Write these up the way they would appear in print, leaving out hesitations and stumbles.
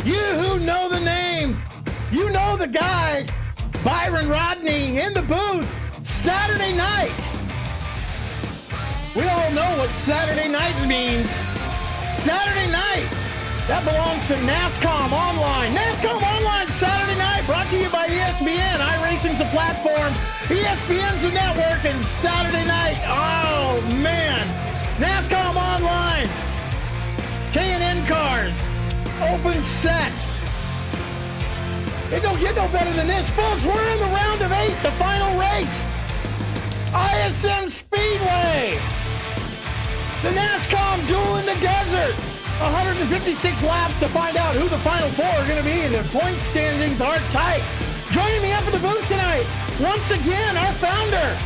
You who know the name, you know the guy, Byron Rodney in the booth, Saturday night. We all know what Saturday night means. Saturday night, that belongs to NASCOMOnline. NASCOMOnline Saturday night, brought to you by ESPN. iRacing's a platform, ESPN's a network, and Saturday night, oh man, NASCOMOnline, K&N cars, open sets. It don't get no better than this. Folks, we're in the round of 8, the final race. ISM Speedway. The NASCOM duel in the desert. 156 laps to find out who the final 4 are going to be, and the point standings are tight. Joining me up in the booth tonight, once again, our founder,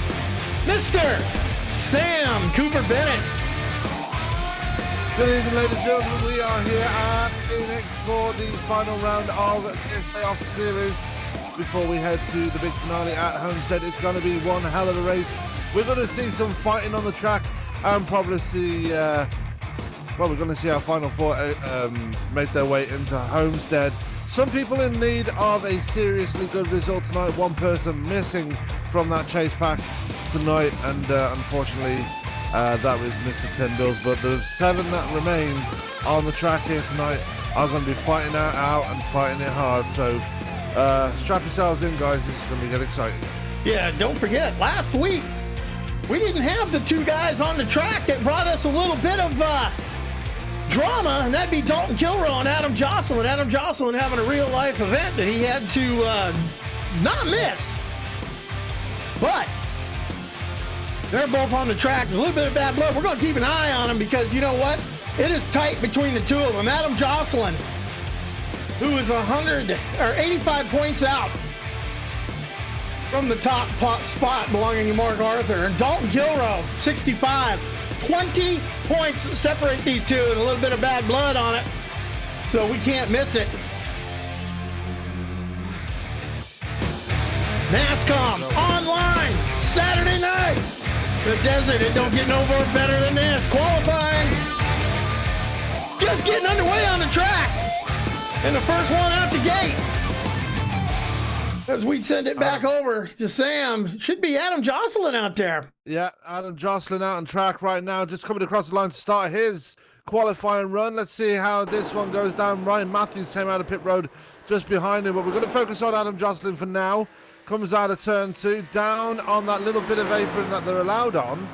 Mr. Sam Cooper Bennett. Good evening, ladies and gentlemen. We are here at Phoenix for the final round of this playoff series. Before we head to the big finale at Homestead, it's going to be one hell of a race. We're going to see some fighting on the track and probably see, we're going to see our final 4 make their way into Homestead. Some people in need of a seriously good result tonight. One person missing from that chase pack tonight, and unfortunately, that was Mr. 10 Bills, but the 7 that remain on the track here tonight are going to be fighting it out and fighting it hard. So strap yourselves in, guys. This is going to get exciting. Yeah, don't forget, last week, we didn't have the 2 guys on the track that brought us a little bit of drama, and that'd be Dalton Kilrow and Adam Jocelyn. Adam Jocelyn having a real-life event that he had to not miss. But they're both on the track. There's a little bit of bad blood. We're going to keep an eye on them because you know what? It is tight between the 2 of them. Adam Jocelyn, who is 85 points out from the top spot belonging to Mark Arthur, and Dalton Kilrow, 65. 20 points separate these 2, and a little bit of bad blood on it, so we can't miss it. NASCOM online Saturday night. The desert, it don't get no more better than this. Qualifying, just getting underway on the track, and the first one out the gate, as we send it back over to Sam, should be Adam Jocelyn out there. Yeah, Adam Jocelyn out on track right now, just coming across the line to start his qualifying run. Let's see how this one goes down. Ryan Matthews came out of pit road just behind him, but we're going to focus on Adam Jocelyn for now. Comes out of turn 2, down on that little bit of apron that they're allowed on,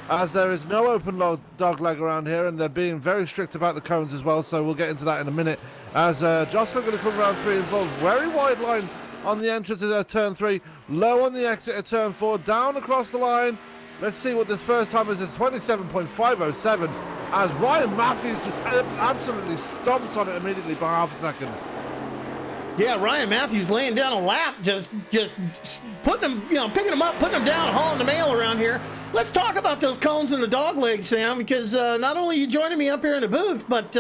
as there is no open dog leg around here, and they're being very strict about the cones as well, so we'll get into that in a minute. As Jocelyn going to come around 3 and 4, very wide line on the entrance of turn 3, low on the exit of turn 4, down across the line. Let's see what this first time is at 27.507, as Ryan Matthews just absolutely stomps on it immediately by half a second. Yeah, Ryan Matthews laying down a lap, just putting them, picking them up, putting them down, hauling the mail around here. Let's talk about those cones and the dog legs, Sam, because not only are you joining me up here in the booth, but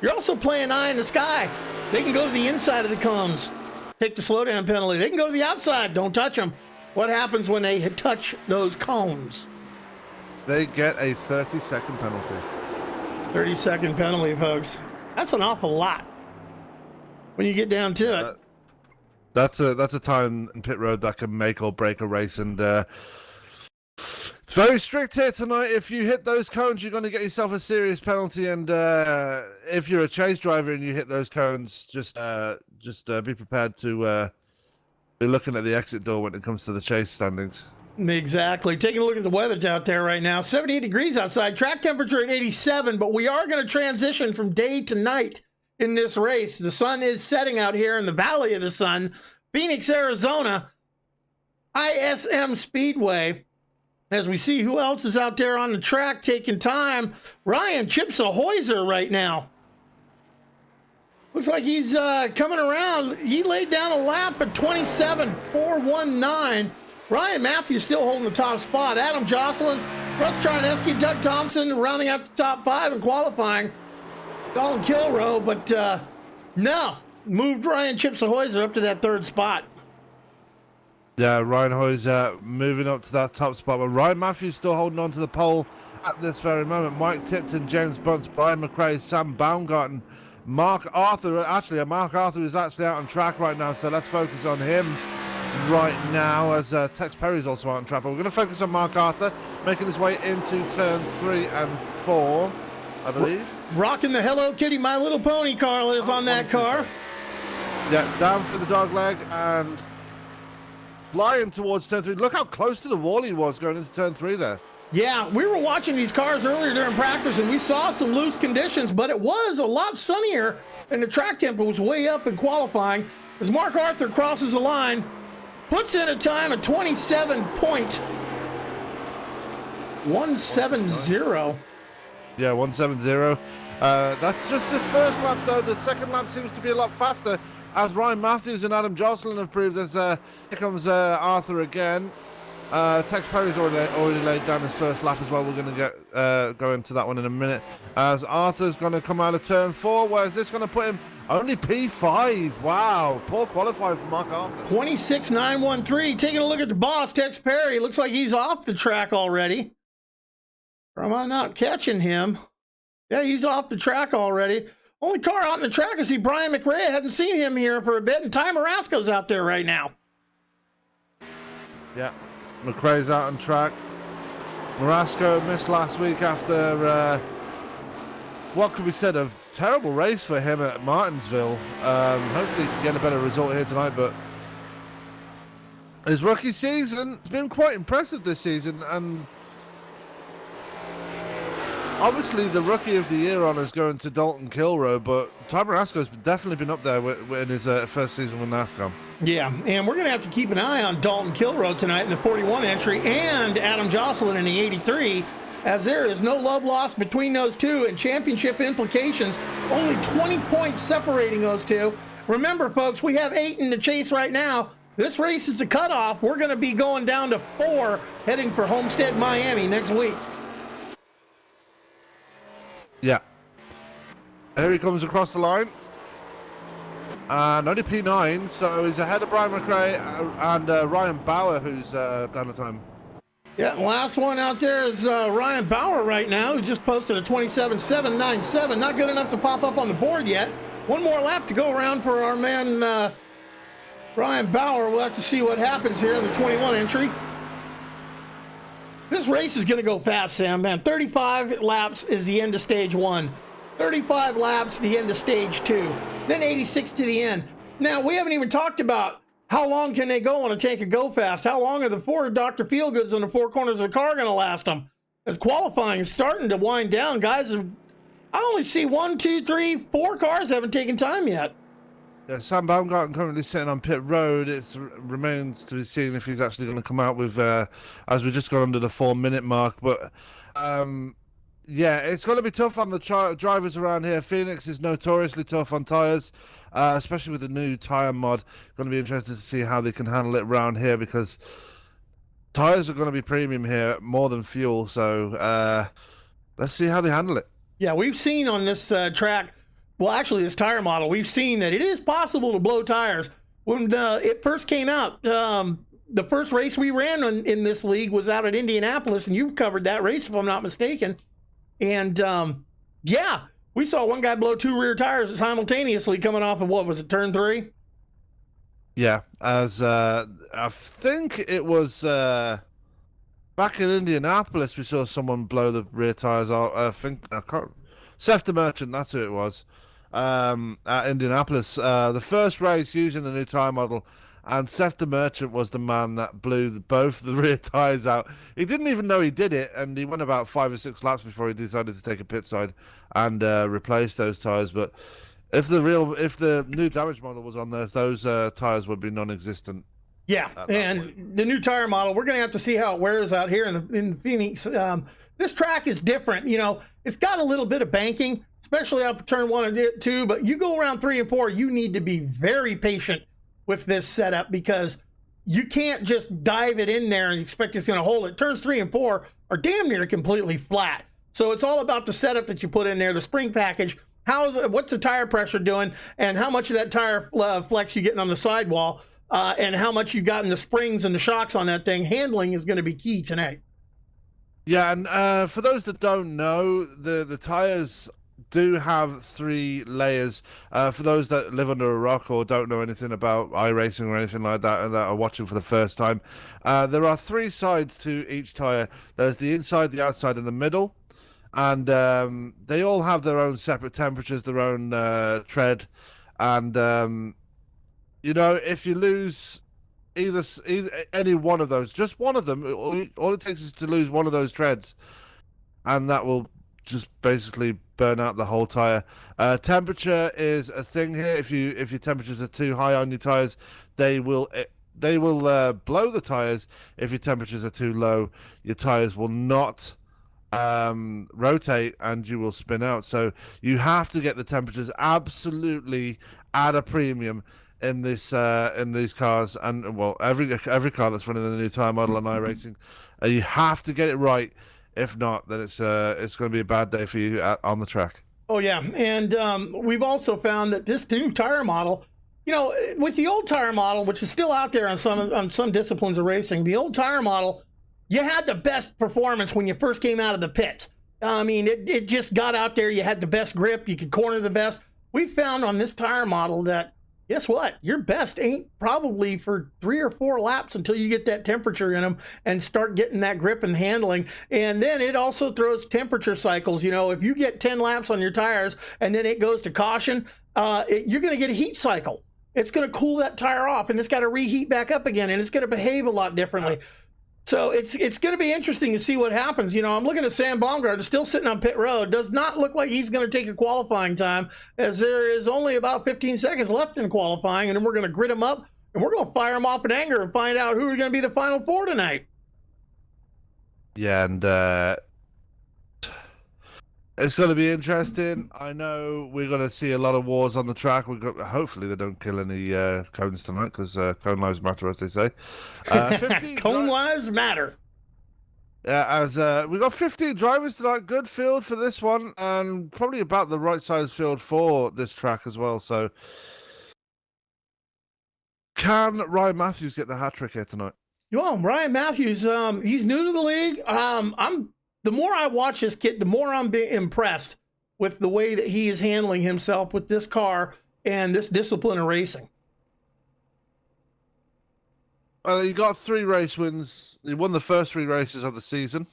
you're also playing eye in the sky. They can go to the inside of the cones, take the slowdown penalty. They can go to the outside, don't touch them. What happens when they touch those cones? They get a 30-second penalty. 30-second penalty, folks. That's an awful lot when you get down to it. That's a time in pit road that can make or break a race, and it's very strict here tonight. If you hit those cones, you're going to get yourself a serious penalty, and if you're a chase driver and you hit those cones, just be prepared to be looking at the exit door when it comes to the chase standings. Exactly. Taking a look at the weather out there right now. 78 degrees outside. Track temperature at 87, but we are going to transition from day to night in this race. The sun is setting out here in the Valley of the Sun, Phoenix, Arizona, ISM Speedway. As we see who else is out there on the track taking time. Ryan Chipsa-Hoyser right now. Looks like he's coming around. He laid down a lap at 27.419. Ryan Matthews still holding the top spot. Adam Jocelyn, Russ Charneski, Doug Thompson rounding out the top 5 in qualifying. Dalton Kilrow, but no, moved Ryan Chipsa-Hoyser up to that 3rd spot. Yeah, Ryan Hoyser moving up to that top spot, but Ryan Matthews still holding on to the pole at this very moment. Mike Tipton, James Bunce, Brian McRae, Sam Baumgarten Mark Arthur is actually out on track right now, so let's focus on him right now, as Tex Perry's also out on track. But we're going to focus on Mark Arthur, making his way into turn 3 and 4, I believe. Rocking the Hello Kitty My Little Pony Carl is on that car. Yeah, down for the dog leg and flying towards turn 3. Look how close to the wall he was going into turn 3 there. Yeah, we were watching these cars earlier during practice, and we saw some loose conditions, but it was a lot sunnier, and the track tempo was way up in qualifying. As Mark Arthur crosses the line, puts in a time of 27.170. Yeah, 170. That's just his first lap, though. The second lap seems to be a lot faster, as Ryan Matthews and Adam Jocelyn have proved. Here comes Arthur again. Tex Perry's already laid down his first lap as well. We're going to go into that one in a minute. As Arthur's going to come out of turn 4, where's this going to put him? Only P5. Wow, poor qualifying for Mark Arthur. 26.913. Taking a look at the boss, Tex Perry. Looks like he's off the track already. Or am I not catching him? Yeah, he's off the track already. Only car out on the track is Brian McRae. I hadn't seen him here for a bit, and Ty Marasco's out there right now. Yeah. McRae's out on track. Marasco missed last week after what could be said of terrible race for him at Martinsville. Hopefully he can get a better result here tonight, but his rookie season has been quite impressive this season, and obviously the Rookie of the Year honour is going to Dalton Kilroe, but Ty Marasco's definitely been up there in his first season with NASCOM. Yeah, and we're going to have to keep an eye on Dalton Kilroe tonight in the 41 entry and Adam Jocelyn in the 83, as there is no love lost between those two, and championship implications, only 20 points separating those two. Remember, folks, we have 8 in the chase right now. This race is the cutoff. We're going to be going down to 4, heading for Homestead, Miami next week. Yeah. Here he comes across the line. And only P9, so he's ahead of Brian McRae and Ryan Bauer, who's down the time. Yeah, last one out there is Ryan Bauer right now, who just posted a 27.797. Not good enough to pop up on the board yet. One more lap to go around for our man Ryan Bauer. We'll have to see what happens here in the 21 entry. This race is going to go fast, Sam, man. 35 laps is the end of stage 1. 35 laps, the end of stage 2. Then 86 to the end. Now, we haven't even talked about how long can they go on a tank of Go Fast. How long are the 4 Dr. Feelgoods on the 4 corners of the car going to last them? As qualifying is starting to wind down, guys, I only see 1, 2, 3, 4 cars haven't taken time yet. Yeah, Sam Baumgarten currently sitting on pit road. It remains to be seen if he's actually going to come out with, as we just got under the 4-minute mark. But yeah, it's going to be tough on the drivers around here. Phoenix is notoriously tough on tyres, especially with the new tyre mod. Going to be interested to see how they can handle it around here, because tyres are going to be premium here, more than fuel. So let's see how they handle it. Yeah, we've seen on this track, well, actually this tire model, we've seen that it is possible to blow tires. When it first came out, the first race we ran in this league was out at Indianapolis, and you covered that race, if I'm not mistaken. And yeah, we saw one guy blow 2 rear tires simultaneously coming off of, what was it, turn 3? Yeah, as I think it was back in Indianapolis, we saw someone blow the rear tires out. Seth the Merchant, that's who it was, at Indianapolis. The first race using the new tire model, and Seth the Merchant was the man that blew both the rear tires out. He didn't even know he did it, and he went about 5 or 6 laps before he decided to take a pit side and replace those tires. But if the new damage model was on there, those tires would be non-existent. Yeah, and the new tire model, we're going to have to see how it wears out here in Phoenix. This track is different. You know, it's got a little bit of banking, especially up turn 1 and 2, but you go around 3 and 4, you need to be very patient with this setup, because you can't just dive it in there and expect it's going to hold it. Turns 3 and 4 are damn near completely flat. So it's all about the setup that you put in there, the spring package, what's the tire pressure doing, and how much of that tire flex you getting on the sidewall, and how much you got in the springs and the shocks on that thing. Handling is going to be key tonight. Yeah, and for those that don't know, the tires do have 3 layers. For those that live under a rock or don't know anything about iRacing or anything like that and that are watching for the first time, there are 3 sides to each tire. There's the inside, the outside, and the middle. And they all have their own separate temperatures, their own tread. And, you know, if you lose either any one of those, just one of them, all it takes is to lose one of those treads, and that will just basically burn out the whole tire. Temperature is a thing here. If your temperatures are too high on your tires, they will blow the tires. If your temperatures are too low, your tires will not rotate and you will spin out. So you have to get the temperatures absolutely at a premium in this in these cars, and well, every car that's running the new tire model on iRacing, you have to get it right. If not, then it's going to be a bad day for you on the track. Oh yeah, and we've also found that this new tire model, you know, with the old tire model, which is still out there on some disciplines of racing, the old tire model, you had the best performance when you first came out of the pits. I mean, it just got out there. You had the best grip. You could corner the best. We found on this tire model that, guess what? Your best ain't probably for 3 or 4 laps until you get that temperature in them and start getting that grip and handling. And then it also throws temperature cycles. You know, if you get 10 laps on your tires and then it goes to caution, you're going to get a heat cycle. It's going to cool that tire off, and it's got to reheat back up again, and it's going to behave a lot differently. So it's going to be interesting to see what happens. You know, I'm looking at Sam Baumgartner still sitting on pit road. Does not look like he's going to take a qualifying time, as there is only about 15 seconds left in qualifying, and then we're going to grid him up, and we're going to fire him off in anger and find out who are going to be the final 4 tonight. Yeah, and it's going to be interesting. I know we're going to see a lot of wars on the track. Hopefully they don't kill any cones tonight, because cone lives matter, as they say. Cone lives matter. Yeah, as we got 15 drivers tonight. Good field for this one, and probably about the right size field for this track as well. So, can Ryan Matthews get the hat trick here tonight? Well, Ryan Matthews, he's new to the league. The more I watch this kid, the more I'm being impressed with the way that he is handling himself with this car and this discipline of racing. Well, he got 3 race wins. He won the first 3 races of the season,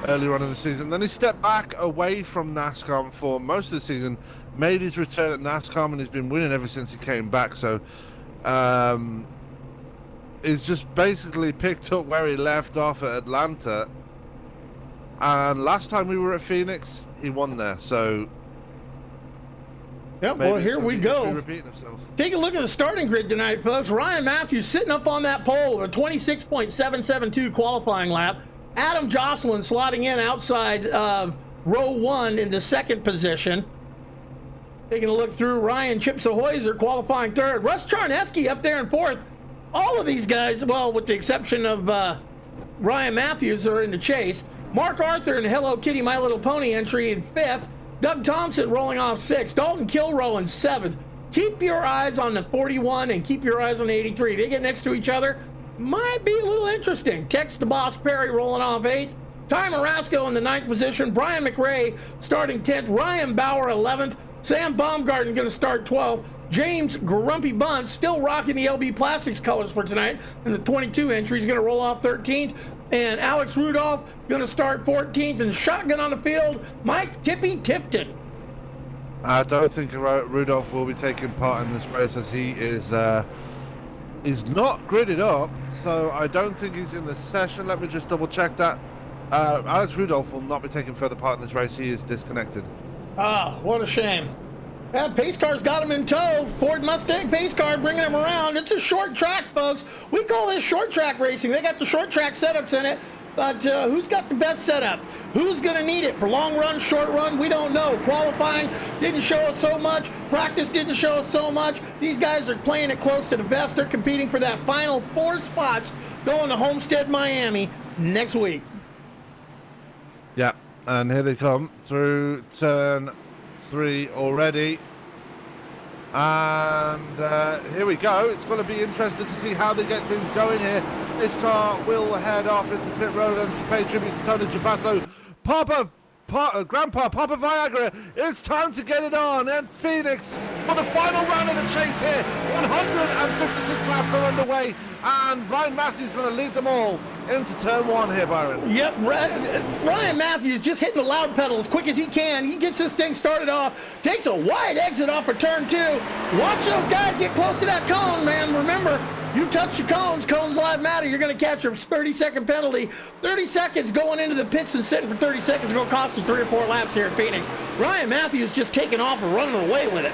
earlier on in the season. Then he stepped back away from NASCOM for most of the season, made his return at NASCOM, and he's been winning ever since he came back. So he's just basically picked up where he left off at Atlanta. And last time we were at Phoenix, he won there. So, yeah, well, here we go. Take a look at the starting grid tonight, folks. Ryan Matthews sitting up on that pole with a 26.772 qualifying lap. Adam Jocelyn slotting in outside row 1 in the 2nd position. Taking a look through, Ryan Chipsa-Hoyser qualifying 3rd. Russ Charneski up there in 4th. All of these guys, well, with the exception of Ryan Matthews, are in the chase. Mark Arthur and Hello Kitty My Little Pony entry in 5th. Doug Thompson rolling off 6th. Dalton Kilrow in 7th. Keep your eyes on the 41 and keep your eyes on the 83. They get next to each other. Might be a little interesting. Tex the Boss Perry rolling off 8th. Ty Marasco in the 9th position. Brian McRae starting 10th. Ryan Bauer 11th. Sam Baumgarten going to start 12th. James Grumpy Bunce still rocking the LB Plastics colors for tonight in the 22 entry. He's going to roll off 13th. And Alex Rudolph going to start 14th. And shotgun on the field, Mike Tippy Tipton. I don't think Rudolph will be taking part in this race, as he is he's not gridded up, so I don't think he's in the session. Let me just double check that. Alex Rudolph will not be taking further part in this race. He is disconnected. Ah, what a shame. Yeah, pace car's got him in tow. Ford Mustang pace car bringing him around. It's a short track, folks. We call this short track racing. They got the short track setups in it, but who's got the best setup? Who's going to need it for long run, short run? We don't know. Qualifying didn't show us so much. Practice didn't show us so much. These guys are playing it close to the vest. They're competing for that final 4 spots going to Homestead, Miami next week. Yeah, and here they come through turn 3 already. And here we go. It's going to be interesting to see how they get things going here. This car will head off into pit road and to pay tribute to Tony Trapasso. Papa Grandpa, Papa Viagra, it's time to get it on. And Phoenix for the final round of the chase here. 156 laps are underway, and Ryan Matthews going to lead them all into turn one here, Byron. Yep, Ryan Matthews just hitting the loud pedal as quick as he can. He gets this thing started off, takes a wide exit off of turn two. Watch those guys get close to that cone, man. Remember, you touch your cones live matter. You're going to catch a 30-second penalty. 30 seconds going into the pits and sitting for 30 seconds is going to cost you 3 or 4 laps here at Phoenix. Ryan Matthews just taking off and running away with it.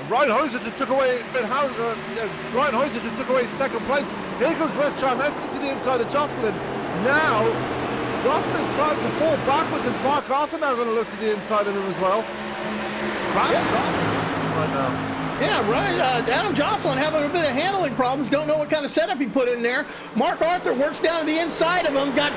Ryan Hoyser just took away Ryan Hoyser just took away second place. Here comes Wes Charneski to the inside of Jocelyn. Now Jocelyn's starting to fall backwards, and Mark Arthur now going to look to the inside of him as well. Right now. Yeah, right. Adam Jocelyn having a bit of handling problems. Don't know what kind of setup he put in there. Mark Arthur works down to the inside of him. Got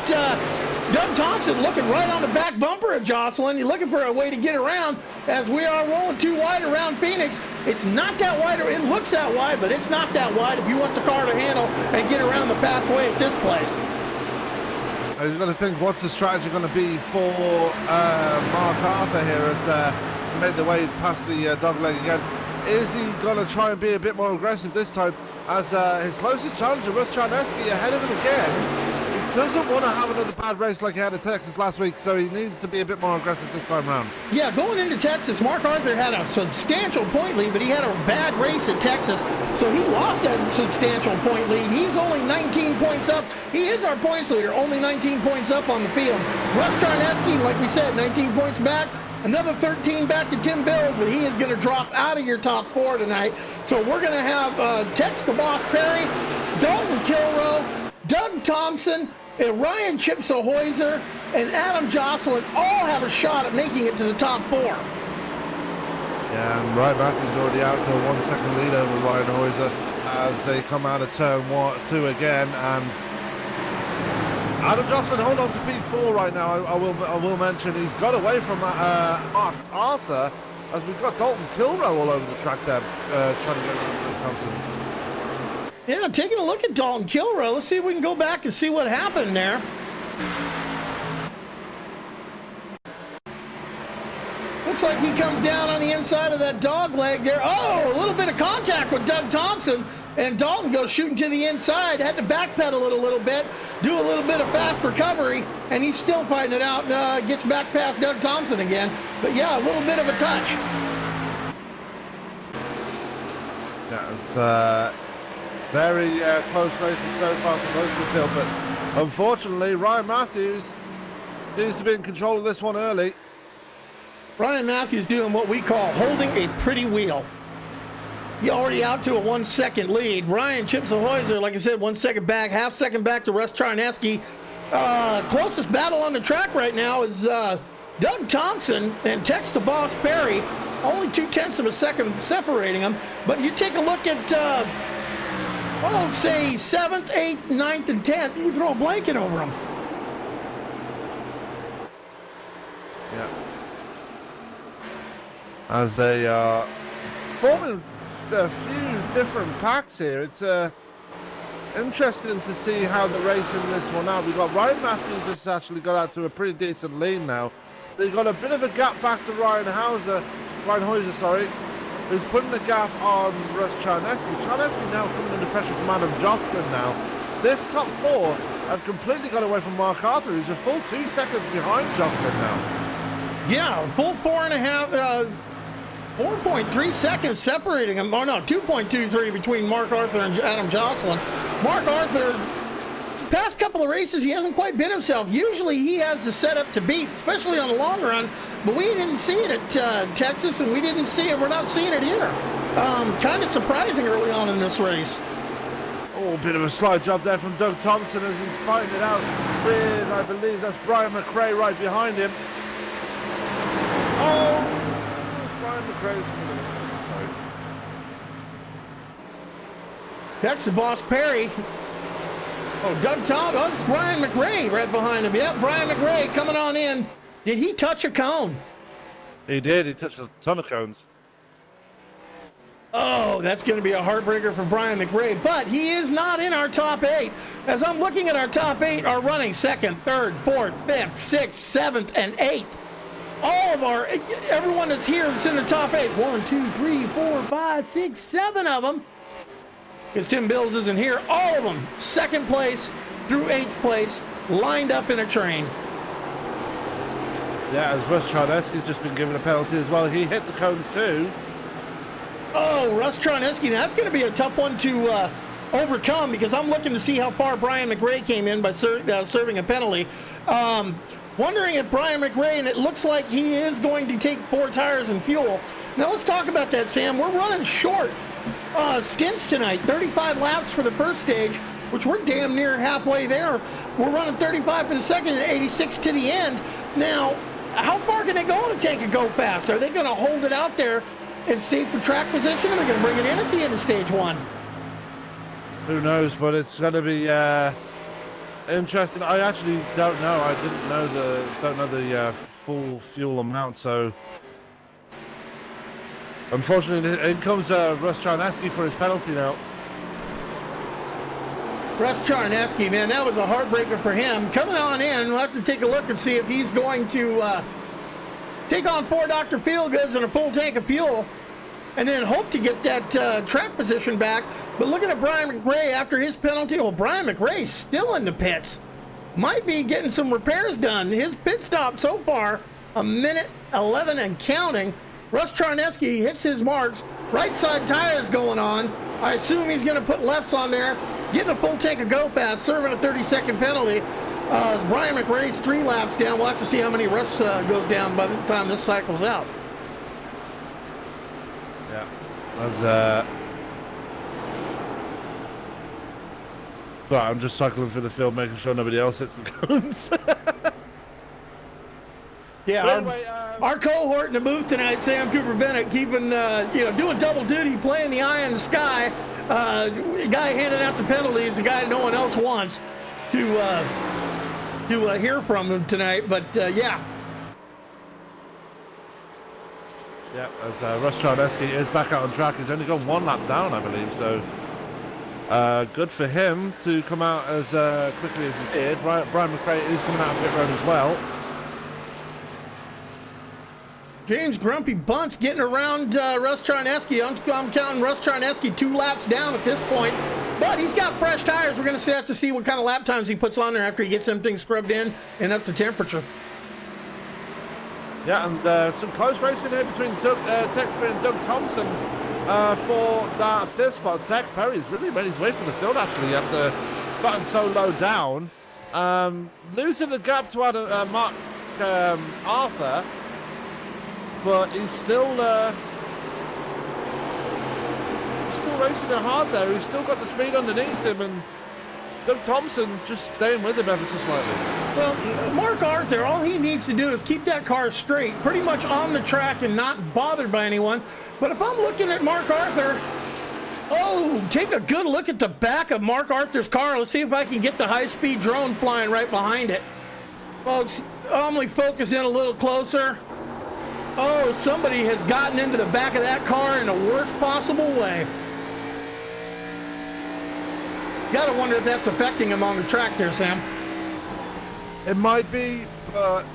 Doug Thompson looking right on the back bumper of Jocelyn. He's looking for a way to get around as we are rolling too wide around Phoenix. It's not that wide. It looks that wide, but it's not that wide if you want the car to handle and get around the fast way at this place. I was going to think, what's the strategy going to be for Mark Arthur here as he made the way past the dog leg again? Is he going to try and be a bit more aggressive this time as his closest challenger, Russ Charneski, ahead of him again? He doesn't want to have another bad race like he had in Texas last week, so he needs to be a bit more aggressive this time around. Yeah, going into Texas, Mark Arthur had a substantial point lead, but he had a bad race at Texas, so he lost that substantial point lead. He's only 19 points up. He is our points leader, only 19 points up on the field. Russ Charneski, like we said, 19 points back. Another 13 back to Tim Bills, but he is going to drop out of your top 4 tonight. So we're going to have Tex the Boss Perry, Dalton Kilroe, Doug Thompson, and Ryan Chipsa-Hoyser, and Adam Jocelyn all have a shot at making it to the top 4. Yeah, and Ryan Matthews already out to a 1 second lead over Ryan Hoyser as they come out of turn 2 again. And Adam Jocelyn hold on to P4 right now. I will mention he's got away from Mark Arthur as we've got Dalton Kilroe all over the track there trying to get around Thompson. Yeah, taking a look at Dalton Kilroe. Let's see if we can go back and see what happened there. Looks like he comes down on the inside of that dog leg there. Oh, a little bit of contact with Doug Thompson. And Dalton goes shooting to the inside, had to backpedal it a little bit, do a little bit of fast recovery, and he's still fighting it out, gets back past Doug Thompson again. But yeah, a little bit of a touch. That was very close racing so far for most of the field, but unfortunately Ryan Matthews needs to be in control of this one early. Ryan Matthews doing what we call holding a pretty wheel. He already out to a 1 second lead. Ryan Chipsa-Hoyser, like I said, 1 second back, half second back to Russ Charneski. Closest battle on the track right now is Doug Thompson and Tex the Boss Perry. Only 0.2 of a second separating them. But you take a look at, say 7th, 8th, 9th, and 10th. You throw a blanket over them. Yeah. As they are forming a few different packs here. It's interesting to see how the race in this one out. We've got Ryan Matthews has actually got out to a pretty decent lead now. They've got a bit of a gap back to Ryan Hoyser, who's putting the gap on Russ Charneski. Charneski now coming under pressure from Adam Jocelyn now. This top 4 have completely got away from Mark Arthur, who's a full 2 seconds behind Jocelyn now. Yeah, full 4.5, 4.3 seconds separating him. Oh, no, 2.23 between Mark Arthur and Adam Jocelyn. Mark Arthur, past couple of races, he hasn't quite been himself. Usually he has the setup to beat, especially on the long run, but we didn't see it at Texas, and we didn't see it. We're not seeing it here. Kind of surprising early on in this race. Oh, a bit of a slide job there from Doug Thompson as he's fighting it out with, I believe that's Brian McRae right behind him. Oh! Brian McRae's sorry. That's the Boss Perry. Oh, Doug Thompson. Oh, it's Brian McRae right behind him. Yep, Brian McRae coming on in. Did he touch a cone? He did. He touched a ton of cones. Oh, that's going to be a heartbreaker for Brian McRae, but he is not in our top 8. As I'm looking at our top 8 are running 2nd, 3rd, 4th, 5th, 6th, 7th, and 8th. All of everyone that's here that's in the top 8. 1, 2, 3, 4, 5, 6, 7 of them. Because Tim Bills isn't here. All of them, 2nd place through 8th place, lined up in a train. Yeah, as Russ Charneski's just been given a penalty as well. He hit the cones too. Oh, Russ Charneski. Now, that's going to be a tough one to overcome because I'm looking to see how far Brian McRae came in by serving a penalty. Wondering if Brian McRae, and it looks like he is going to take 4 tires and fuel. Now, let's talk about that, Sam. We're running short stints tonight. 35 laps for the first stage, which we're damn near halfway there. We're running 35 for the second and 86 to the end. Now, how far can they go in a tank and go fast? Are they going to hold it out there and stay for track position, or are they going to bring it in at the end of stage 1? Who knows, but it's going to be interesting. I actually don't know. I don't know the full fuel amount, so unfortunately in comes Russ Charneski for his penalty now. Russ Charneski, man, that was a heartbreaker for him. Coming on in, we'll have to take a look and see if he's going to take on 4 Dr. Feelgoods and a full tank of fuel, and then hope to get that track position back. But looking at Brian McRae after his penalty, well, Brian McRae's still in the pits. Might be getting some repairs done. His pit stop so far, 1:11 and counting. Russ Charneski hits his marks. Right side tires going on. I assume he's going to put lefts on there. Getting a full tank of go fast, serving a 30-second penalty. Brian McRae's 3 laps down. We'll have to see how many Russ goes down by the time this cycle's out. Yeah, as but I'm just cycling through the field, making sure nobody else hits the cones. Yeah, anyway, our cohort in the booth tonight, Sam Cooper Bennett, keeping doing double duty, playing the eye in the sky. The guy handing out the penalties, the guy no one else wants to hear from him tonight. But yeah. Yeah, as Russ Charneski is back out on track. He's only gone 1 lap down, I believe. So good for him to come out as quickly as he did. Brian McRae is coming out of pit road as well. James Grumpy Bunts getting around Russ Charneski. I'm counting Russ Charneski 2 laps down at this point. But he's got fresh tires. We're going to have to see what kind of lap times he puts on there after he gets them things scrubbed in and up to temperature. Yeah, and some close racing here between Tex Perry and Doug Thompson for that 5th spot. Tex Perry's really made his way from the field, actually, after starting so low down. Losing the gap to Mark Arthur. But he's still racing it hard there. He's still got the speed underneath him, and Doug Thompson just staying with him ever so slightly. Well, Mark Arthur, all he needs to do is keep that car straight, pretty much on the track and not bothered by anyone. But if I'm looking at Mark Arthur, take a good look at the back of Mark Arthur's car. Let's see if I can get the high-speed drone flying right behind it. Folks, I'm going to focus in a little closer. Oh, somebody has gotten into the back of that car in the worst possible way. Gotta wonder if that's affecting him on the track there, Sam. It might be, but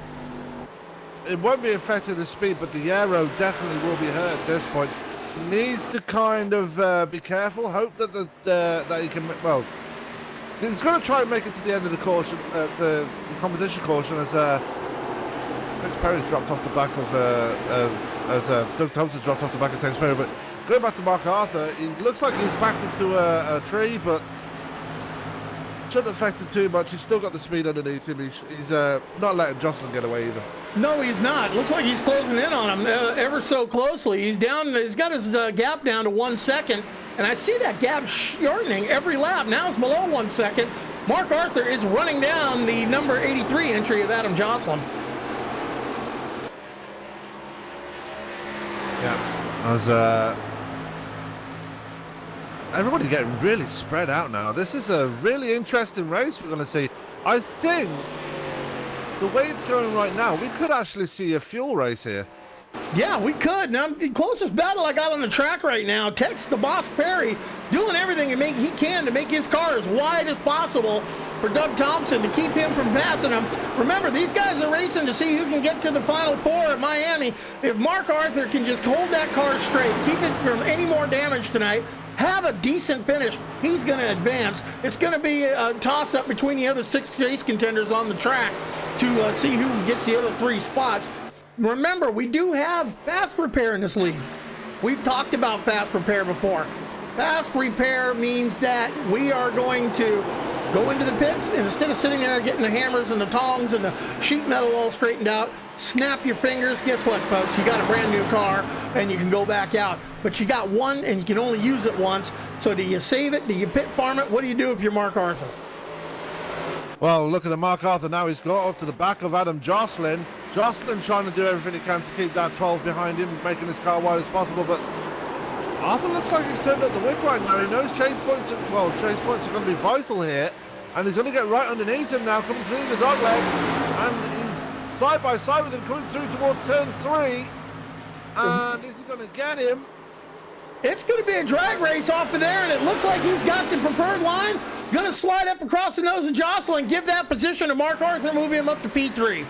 it won't be affecting the speed, but the aero definitely will be hurt at this point. He needs to kind of be careful, hope that that he can, well, he's going to try and make it to the end of the caution, the competition caution, as Tex Perry's dropped off the back of, Doug Thompson's dropped off the back of Tex Perry. But going back to Mark Arthur, he looks like he's backed into a tree, but shouldn't affect it too much. He's still got the speed underneath him. He's not letting Jocelyn get away either. No, he's not. Looks like he's closing in on him ever so closely. He's down. He's got his gap down to 1 second, and I see that gap shortening every lap. Now it's below 1 second. Mark Arthur is running down the number 83 entry of Adam Jocelyn. Yeah, as everybody getting really spread out now. This is a really interesting race we're going to see. I think the way it's going right now, we could actually see a fuel race here. Yeah, we could. Now, the closest battle I got on the track right now, text the boss Perry, doing everything he can to make his car as wide as possible for Doug Thompson to keep him from passing him. Remember, these guys are racing to see who can get to the Final Four at Miami. If Mark Arthur can just hold that car straight, keep it from any more damage tonight, have a decent finish, he's going to advance. It's going to be a toss-up between the other 6 race contenders on the track to see who gets the other 3 spots. Remember, we do have fast repair in this league. We've talked about fast repair before. Fast repair means that we are going to go into the pits, and instead of sitting there getting the hammers and the tongs and the sheet metal all straightened out, snap your fingers. Guess what, folks? You got a brand new car, and you can go back out. But you got one, and you can only use it once. So do you save it? Do you pit farm it? What do you do if you're Mark Arthur? Well, look at the Mark Arthur now. He's got up to the back of Adam Jocelyn. Jocelyn trying to do everything he can to keep that 12 behind him, making his car wide as possible, but Arthur looks like he's turned up the wick right now. He knows chase points are going to be vital here, and he's going to get right underneath him now, coming through the dog leg, and he's side by side with him, coming through towards turn 3, and is he going to get him? It's going to be a drag race off of there, and it looks like he's got the preferred line. Going to slide up across the nose of Jocelyn, give that position to Mark Arthur, move him up to P3.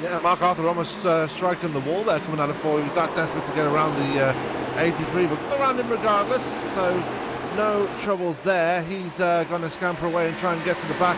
Yeah, Mark Arthur almost striking the wall there coming out of 4. He was that desperate to get around the 83, but around him regardless, so no troubles there. He's going to scamper away and try and get to the back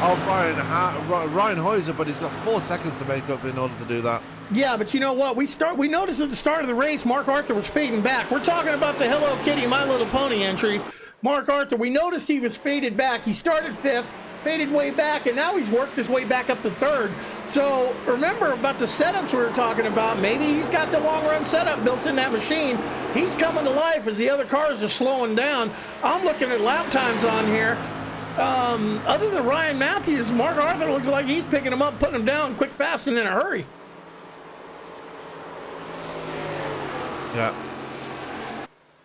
of Ryan Heuser, but he's got 4 seconds to make up in order to do that. Yeah, but you know what? We noticed at the start of the race, Mark Arthur was fading back. We're talking about the Hello Kitty, My Little Pony entry. Mark Arthur, we noticed he was faded back. He started 5th, faded way back, and now he's worked his way back up to 3rd. So remember about the setups we were talking about. Maybe he's got the long run setup built in that machine. He's coming to life as the other cars are slowing down. I'm looking at lap times on here. Other than Ryan Matthews, Mark Arthur looks like he's picking him up, putting him down quick, fast, and in a hurry. Yeah.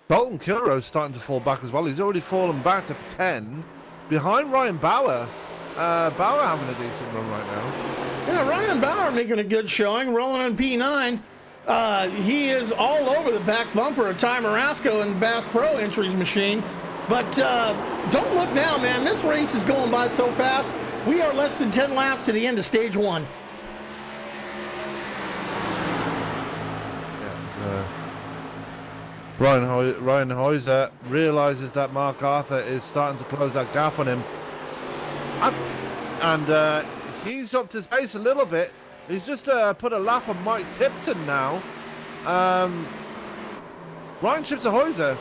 Dalton Kilroe's starting to fall back as well. He's already fallen back to 10 behind Ryan Bauer. Bauer having a decent run right now. Yeah, Ryan Bauer making a good showing, rolling on P9. He is all over the back bumper of Ty Marasco and Bass Pro Entries machine. But don't look now, man. This race is going by so fast. We are less than 10 laps to the end of stage 1. Ryan Heuser realizes that Mark Arthur is starting to close that gap on him. And he's upped his pace a little bit. He's just put a lap on Mike Tipton now. Ryan Heuser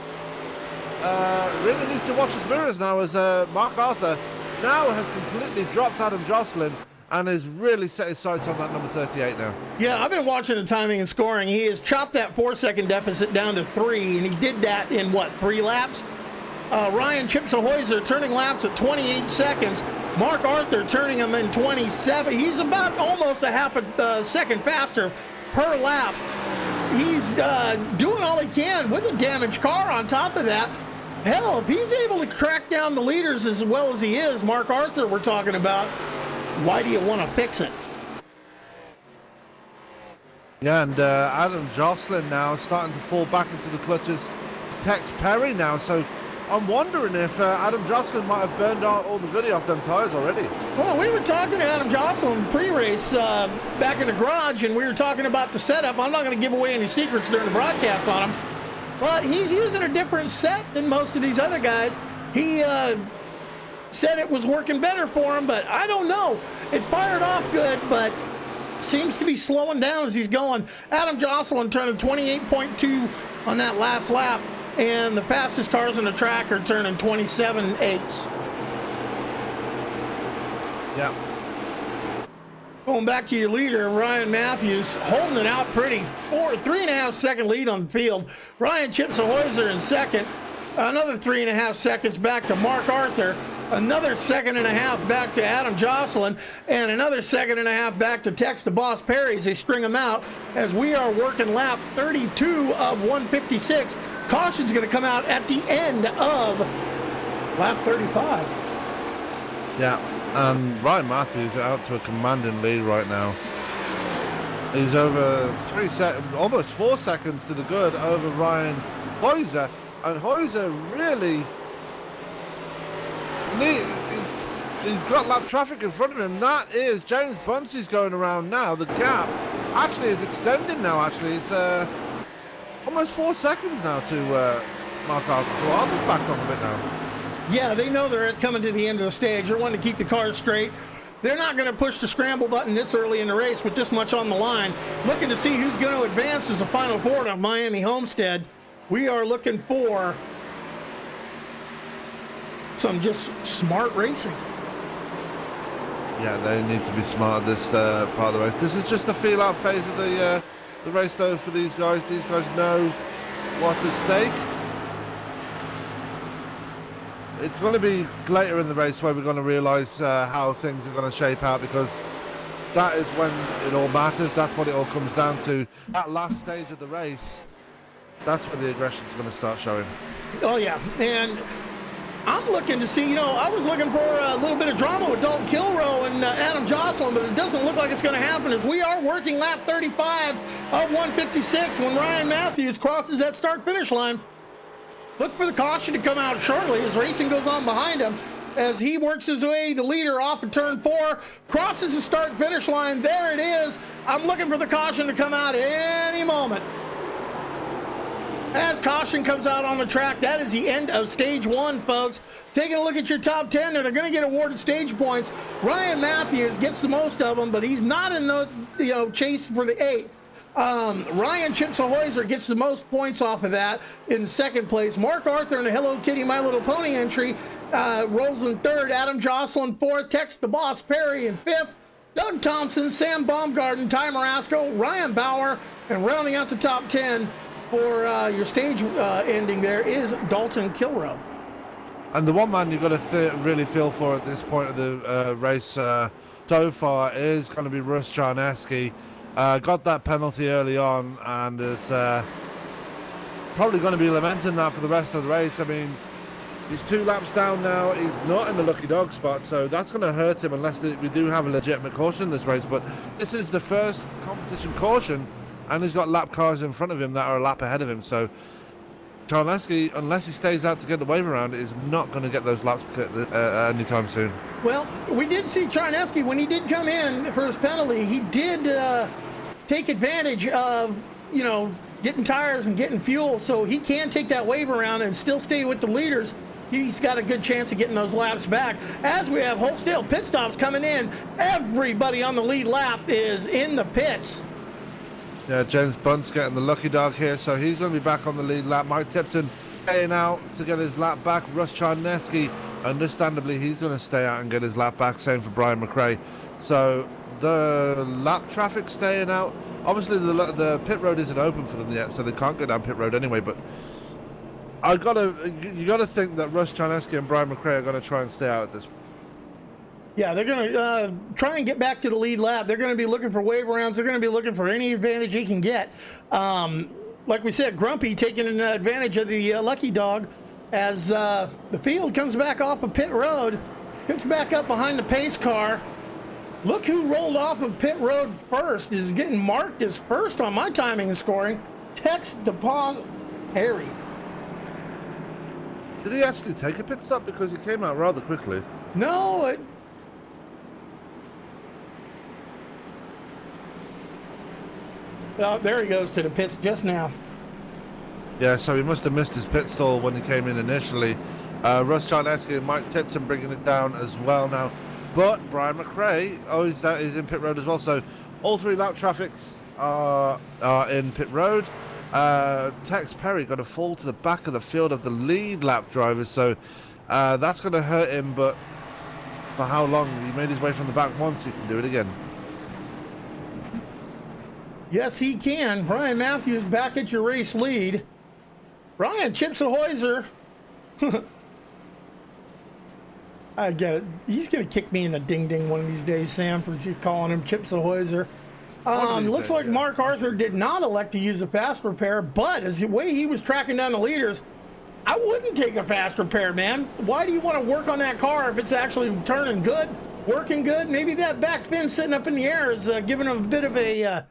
really needs to watch his mirrors now, as Mark Arthur now has completely dropped Adam Jocelyn and has really set his sights on that number 38 now. Yeah, I've been watching the timing and scoring. He has chopped that 4-second deficit down to 3, and he did that in, 3 laps? Ryan Heuser turning laps at 28 seconds. Mark Arthur turning him in 27. He's about almost a half a second faster per lap. He's doing all he can with a damaged car on top of that. Hell, if he's able to crack down the leaders as well as he is, Mark Arthur we're talking about, why do you want to fix it? Yeah, and Adam Jocelyn now starting to fall back into the clutches. Tex Perry now, so I'm wondering if Adam Jocelyn might have burned out all the goodie off them tires already. Well, we were talking to Adam Jocelyn pre-race back in the garage, and we were talking about the setup. I'm not going to give away any secrets during the broadcast on him, but he's using a different set than most of these other guys. He said it was working better for him, but I don't know. It fired off good, but seems to be slowing down as he's going. Adam Jocelyn turning 28.2 on that last lap, and the fastest cars on the track are turning 27.8s. Yeah. Going back to your leader, Ryan Matthews, holding it out pretty. 3.5 second lead on the field. Ryan Heuser in second. Another 3.5 seconds back to Mark Arthur. Another 1.5 seconds back to Adam Jocelyn, and another 1.5 seconds back to Tex the Boss Perry as they string them out as we are working lap 32 of 156. Caution's going to come out at the end of lap 35. Yeah, and Ryan Matthews out to a commanding lead right now. He's over almost 4 seconds to the good over Ryan Heuser. And Heuser really, he's got lap traffic in front of him. That is James Bunsey's going around now. The gap actually is extending now, actually. It's almost 4 seconds now to Mark Arthur. So Arthur's backed off a bit now. Yeah, they know they're coming to the end of the stage. They're wanting to keep the cars straight. They're not going to push the scramble button this early in the race with this much on the line. Looking to see who's going to advance as a final four of Miami Homestead. We are looking for some just smart racing. Yeah, they need to be smart at this part of the race. This is just the feel-out phase of the race, though, for these guys. These guys know what's at stake. It's going to be later in the race where we're going to realise how things are going to shape out, because that is when it all matters. That's what it all comes down to. That last stage of the race, that's when the aggression is going to start showing. Oh, yeah. And I'm looking to see, I was looking for a little bit of drama with Dalton Kilroe and Adam Jocelyn, but it doesn't look like it's going to happen, as we are working lap 35 of 156 when Ryan Matthews crosses that start-finish line. Look for the caution to come out shortly as racing goes on behind him, as he works his way, the leader, off of turn 4, crosses the start-finish line. There it is. I'm looking for the caution to come out any moment. As caution comes out on the track, that is the end of stage 1, folks. Taking a look at your top 10, they're going to get awarded stage points. Ryan Matthews gets the most of them, but he's not in the chase for the 8. Ryan Chips Ahoyser gets the most points off of that in second place. Mark Arthur in the Hello Kitty My Little Pony entry rolls in third. Adam Jocelyn fourth. Tex the Boss Perry in fifth. Doug Thompson, Sam Baumgarten, Ty Marasco, Ryan Bauer, and rounding out the top 10 for your stage ending there is Dalton Kilroe. And the one man you've got to really feel for at this point of the race so far is going to be Russ Charneski. Got that penalty early on and is probably going to be lamenting that for the rest of the race. I mean, he's 2 laps down now. He's not in the lucky dog spot, so that's going to hurt him unless we do have a legitimate caution in this race. But this is the first competition caution, and he's got lap cars in front of him that are a lap ahead of him. So Charneski, unless he stays out to get the wave around, is not going to get those laps anytime soon. Well, we did see Charneski, when he did come in for his penalty, he did take advantage of, getting tires and getting fuel, so he can take that wave around and still stay with the leaders. He's got a good chance of getting those laps back. As we have wholesale pit stops coming in, everybody on the lead lap is in the pits. Yeah, James Bunt's getting the lucky dog here, so he's going to be back on the lead lap. Mike Tipton staying out to get his lap back. Russ Charneski, understandably, he's going to stay out and get his lap back. Same for Brian McRae. So the lap traffic staying out. Obviously, the pit road isn't open for them yet, so they can't go down pit road anyway. But you got to think that Russ Charneski and Brian McRae are going to try and stay out at this. Yeah, they're going to try and get back to the lead lap. They're going to be looking for wave rounds. They're going to be looking for any advantage he can get. Like we said, Grumpy taking an advantage of the lucky dog as the field comes back off of pit road, gets back up behind the pace car. Look who rolled off of pit road first, is getting marked as first on my timing and scoring. Tex DePaul Harry. Did he actually take a pit stop? Because he came out rather quickly. No, oh, there he goes to the pits just now. Yeah, so he must have missed his pit stall when he came in initially. Russ Charneski and Mike Tipton bringing it down as well now. But Brian McRae, he's in pit road as well. So all 3 lap traffics are in pit road. Tex Perry got to fall to the back of the field of the lead lap drivers. So that's going to hurt him, but for how long? He made his way from the back once, he can do it again. Yes, he can. Ryan Matthews back at your race lead. Ryan Chips Ahoyser. I get it. He's going to kick me in the ding-ding one of these days, Sam, for calling him Chips Ahoyser. Looks like Mark Arthur did not elect to use a fast repair, but as the way he was tracking down the leaders, I wouldn't take a fast repair, man. Why do you want to work on that car if it's actually turning good, working good? Maybe that back fin sitting up in the air is giving him a bit of a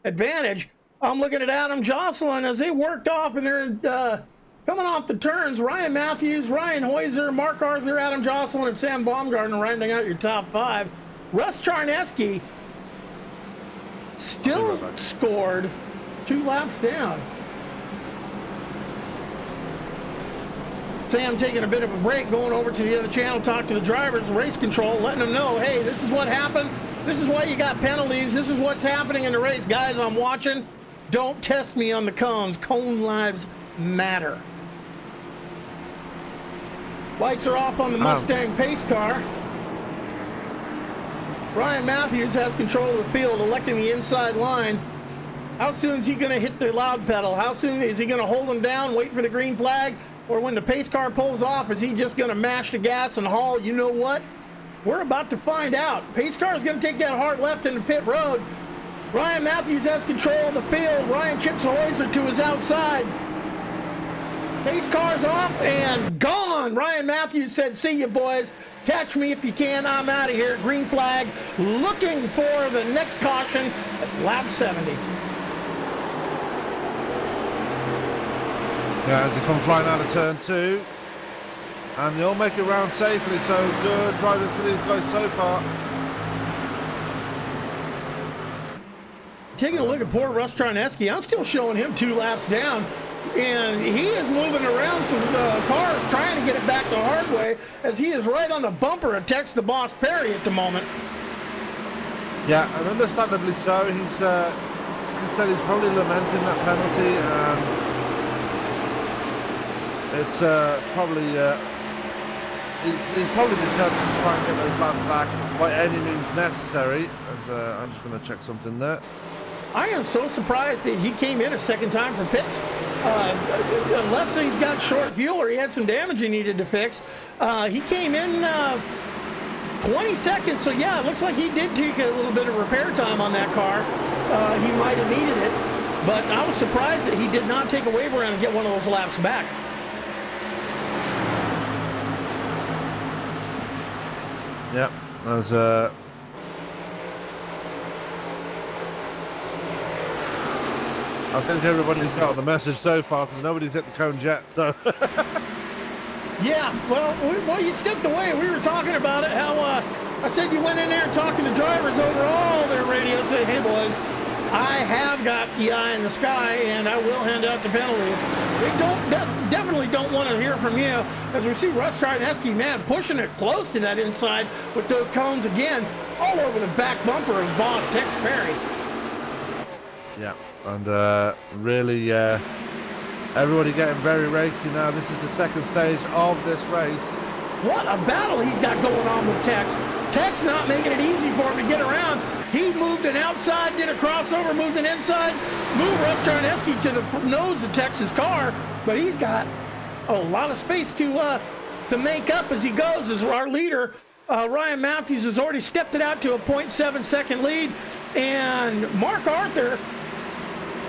advantage. I'm looking at Adam Jocelyn as they worked off, and they're coming off the turns. Ryan Matthews, Ryan Hoyser, Mark Arthur, Adam Jocelyn, and Sam Baumgartner rounding out your top 5. Russ Charneski still scored 2 laps down. Sam taking a bit of a break, going over to the other channel, talk to the drivers, race control, letting them know, hey, this is what happened. This is why you got penalties. This is what's happening in the race. Guys, I'm watching. Don't test me on the cones. Cone lives matter. Lights are off on the Mustang pace car. Ryan Matthews has control of the field, electing the inside line. How soon is he going to hit the loud pedal? How soon is he going to hold him down, wait for the green flag? Or when the pace car pulls off, is he just going to mash the gas and haul? You know what? We're about to find out. Pace car is going to take that hard left into pit road. Ryan Matthews has control of the field. Ryan chips Hoyser to his outside. Pace car's off and gone. Ryan Matthews said, see you boys. Catch me if you can. I'm out of here. Green flag. Looking for the next caution at lap 70. Yeah, as they come flying out of turn 2. And they all make it round safely, so good driving for these guys so far. Taking a look at poor Russ Charneski, I'm still showing him 2 laps down. And he is moving around some cars, trying to get it back the hard way, as he is right on the bumper of Tex the Boss Perry at the moment. Yeah, and understandably so. He said he's probably lamenting that penalty, and it's probably he's probably determined to try and get those laps back by any means necessary. As I'm just going to check something there. I am so surprised that he came in a second time for pits. Unless he's got short fuel or he had some damage he needed to fix. He came in 20 seconds, so yeah, it looks like he did take a little bit of repair time on that car. He might have needed it, but I was surprised that he did not take a wave around and get one of those laps back. Yep, that was I think everybody's got the message so far because nobody's hit the cones yet. So yeah, well, you stepped away. We were talking about it. How I said you went in there and talked to the drivers over all their radios, say, "Hey boys, I have got the eye in the sky, and I will hand out the penalties." They definitely don't want to hear from you, as we see Russ Charneski, man, pushing it close to that inside with those cones again, all over the back bumper of Boss Tex Perry. Yeah, and really, everybody getting very racy now. This is the second stage of this race. What a battle he's got going on with Tex. Tex not making it easy for him to get around. He moved an outside, did a crossover, moved an inside, moved Russ Charneski to the nose of Tex's car, but he's got a lot of space to make up as he goes. As our leader, Ryan Matthews, has already stepped it out to a 0.7 second lead, and Mark Arthur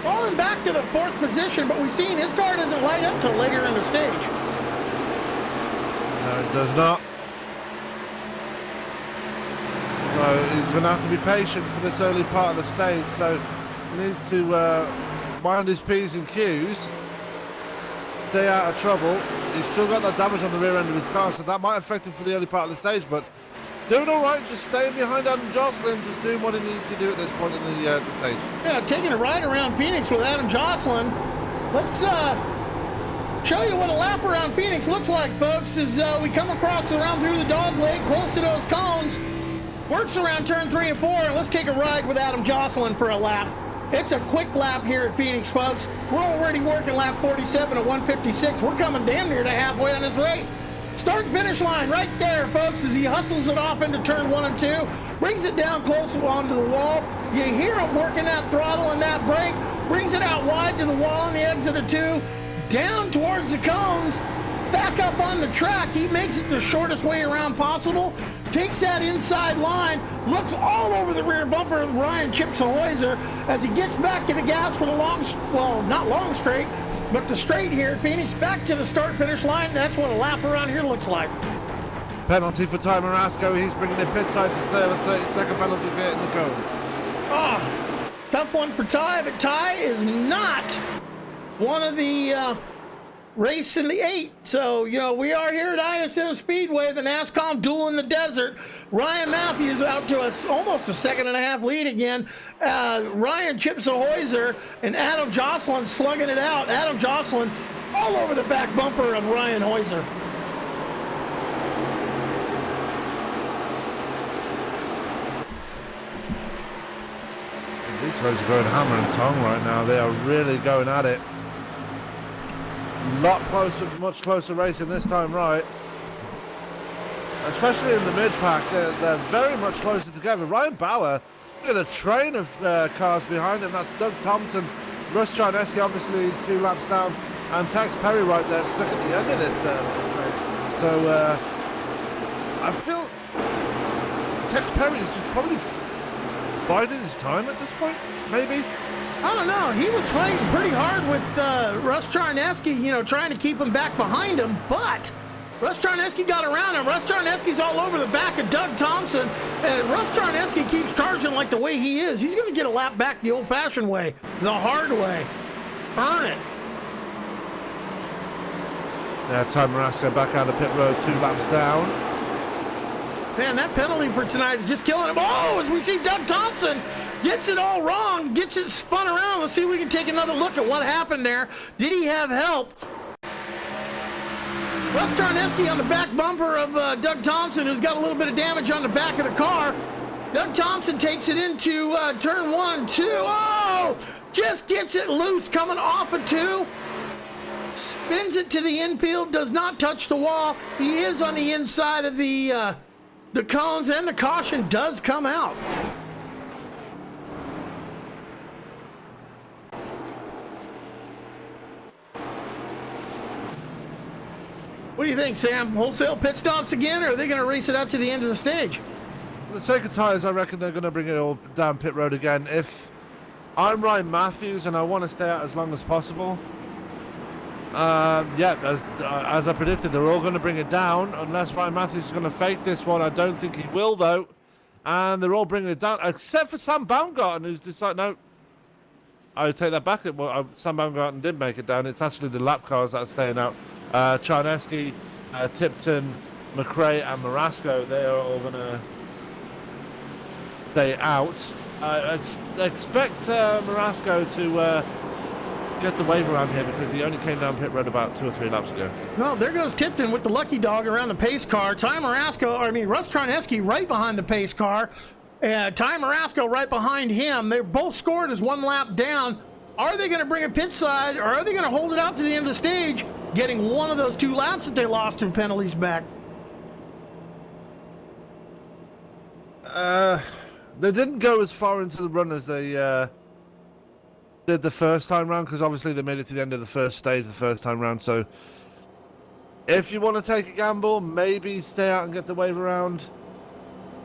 falling back to the 4th position, but we've seen his car doesn't light up till later in the stage. No, it does not. So he's going to have to be patient for this early part of the stage. So he needs to mind his P's and Q's, stay out of trouble. He's still got that damage on the rear end of his car, so that might affect him for the early part of the stage, but doing all right, just staying behind Adam Jocelyn, just doing what he needs to do at this point in the stage. Yeah, taking a ride around Phoenix with Adam Jocelyn. Let's show you what a lap around Phoenix looks like, folks, as we come across around through the dog leg, close to those cones. Works around turn 3 and 4, and let's take a ride with Adam Jocelyn for a lap. It's a quick lap here at Phoenix, folks. We're already working lap 47 at 156. We're coming damn near to halfway on this race. Start finish line right there, folks, as he hustles it off into turn 1 and 2, brings it down close onto the wall. You hear him working that throttle and that brake, brings it out wide to the wall on the exit of 2, down towards the cones, back up on the track. He makes it the shortest way around possible, takes that inside line, looks all over the rear bumper of Ryan Chips Hoyser as he gets back to the gas for the long, well, not long straight, but the straight here at Phoenix, back to the start-finish line. That's what a lap around here looks like. Penalty for Tyler Asco. He's bringing the pit side to serve a 30-second penalty for hitting the cones. Oh, Tough one for Ty, but Ty is not one of the race in the 8. So, you know, we are here at ISM Speedway, the NASCOM duel in the desert. Ryan Matthews out to almost a 2.5 lead again. Ryan Chips Ahoyser and Adam Jocelyn slugging it out. Adam Jocelyn all over the back bumper of Ryan Hoyser. These guys are going hammer and tongue right now. They are really going at it. Lot closer, much closer racing this time, right? Especially in the mid-pack, they're very much closer together. Ryan Bauer, look at a train of cars behind him. That's Doug Thompson, Russ Charneski, obviously he's 2 laps down, and Tex Perry right there, stuck at the end of this train. So I feel Tex Perry is just probably biding his time at this point, maybe. I don't know. He was fighting pretty hard with Russ Charneski, you know, trying to keep him back behind him, but Russ Charneski got around him. Russ Charneski's all over the back of Doug Thompson, and Russ Charneski keeps charging like the way he is. He's going to get a lap back the old-fashioned way, the hard way. Earn it. Ty Marasco back out of pit road, 2 laps down. Man, that penalty for tonight is just killing him. Oh, as we see Doug Thompson gets it all wrong, gets it spun around. Let's see if we can take another look at what happened there. Did he have help? Russ Charneski on the back bumper of Doug Thompson, who's got a little bit of damage on the back of the car. Doug Thompson takes it into turn 1, 2. Oh, just gets it loose coming off of 2. Spins it to the infield, does not touch the wall. He is on the inside of the cones, and the caution does come out. What do you think, Sam? Wholesale pit stops again, or are they going to race it out to the end of the stage? For the sake of tyres, I reckon they're going to bring it all down pit road again. If I'm Ryan Matthews and I want to stay out as long as possible, as I predicted, they're all going to bring it down, unless Ryan Matthews is going to fake this one. I don't think he will, though. And they're all bringing it down, except for Sam Baumgarten, who's decided, no, I would take that back. Well, Sam Baumgarten did make it down. It's actually the lap cars that are staying out. Charneski, Tipton, McRae, and Marasco, they are all going to stay out. Expect Marasco to get the wave around here, because he only came down pit road about 2 or 3 laps ago. Well, there goes Tipton with the lucky dog around the pace car. Russ Charneski right behind the pace car. Ty Marasco right behind him. They're both scored as 1 lap down. Are they going to bring a pit side, or are they going to hold it out to the end of the stage, getting one of those 2 laps that they lost through penalties back? They didn't go as far into the run as they did the first time round, because obviously they made it to the end of the first stage the first time round. So if you want to take a gamble, maybe stay out and get the wave around.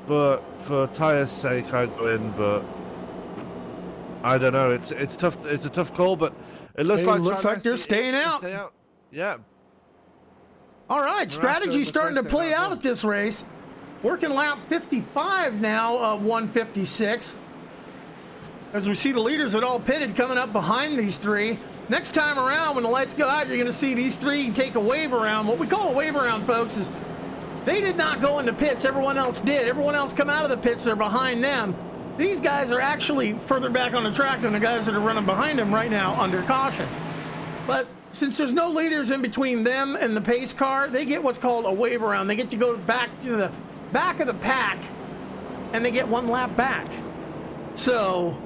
But for tyre's sake, I'd go in. But I don't know. It's tough. It's a tough call, but it looks like they're staying out. Stay out. Yeah. All right, strategy starting to play out at this race. Working lap 55 now of 156. As we see the leaders at all pitted coming up behind these 3. Next time around, when the lights go out, you're going to see these 3 take a wave around. What we call a wave around, folks, is they did not go into pits. Everyone else did. Everyone else come out of the pits. They're behind them. These guys are actually further back on the track than the guys that are running behind them right now under caution. But since there's no leaders in between them and the pace car, they get what's called a wave around. They get to go back to the back of the pack, and they get 1 lap back. So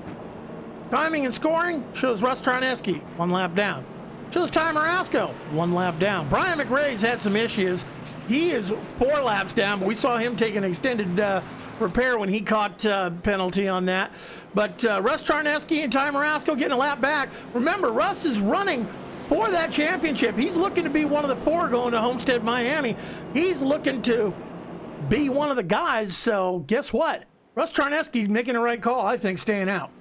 timing and scoring shows Russ Charneski 1 lap down. Shows Ty Marasco 1 lap down. Brian McRae's had some issues. He is 4 laps down, but we saw him take an extended repair when he caught penalty on that. But Russ Charneski and Ty Marasco getting a lap back. Remember, Russ is running for that championship. He's looking to be one of the 4 going to Homestead, Miami. He's looking to be one of the guys. So guess what? Russ Charneski's making the right call, I think, staying out.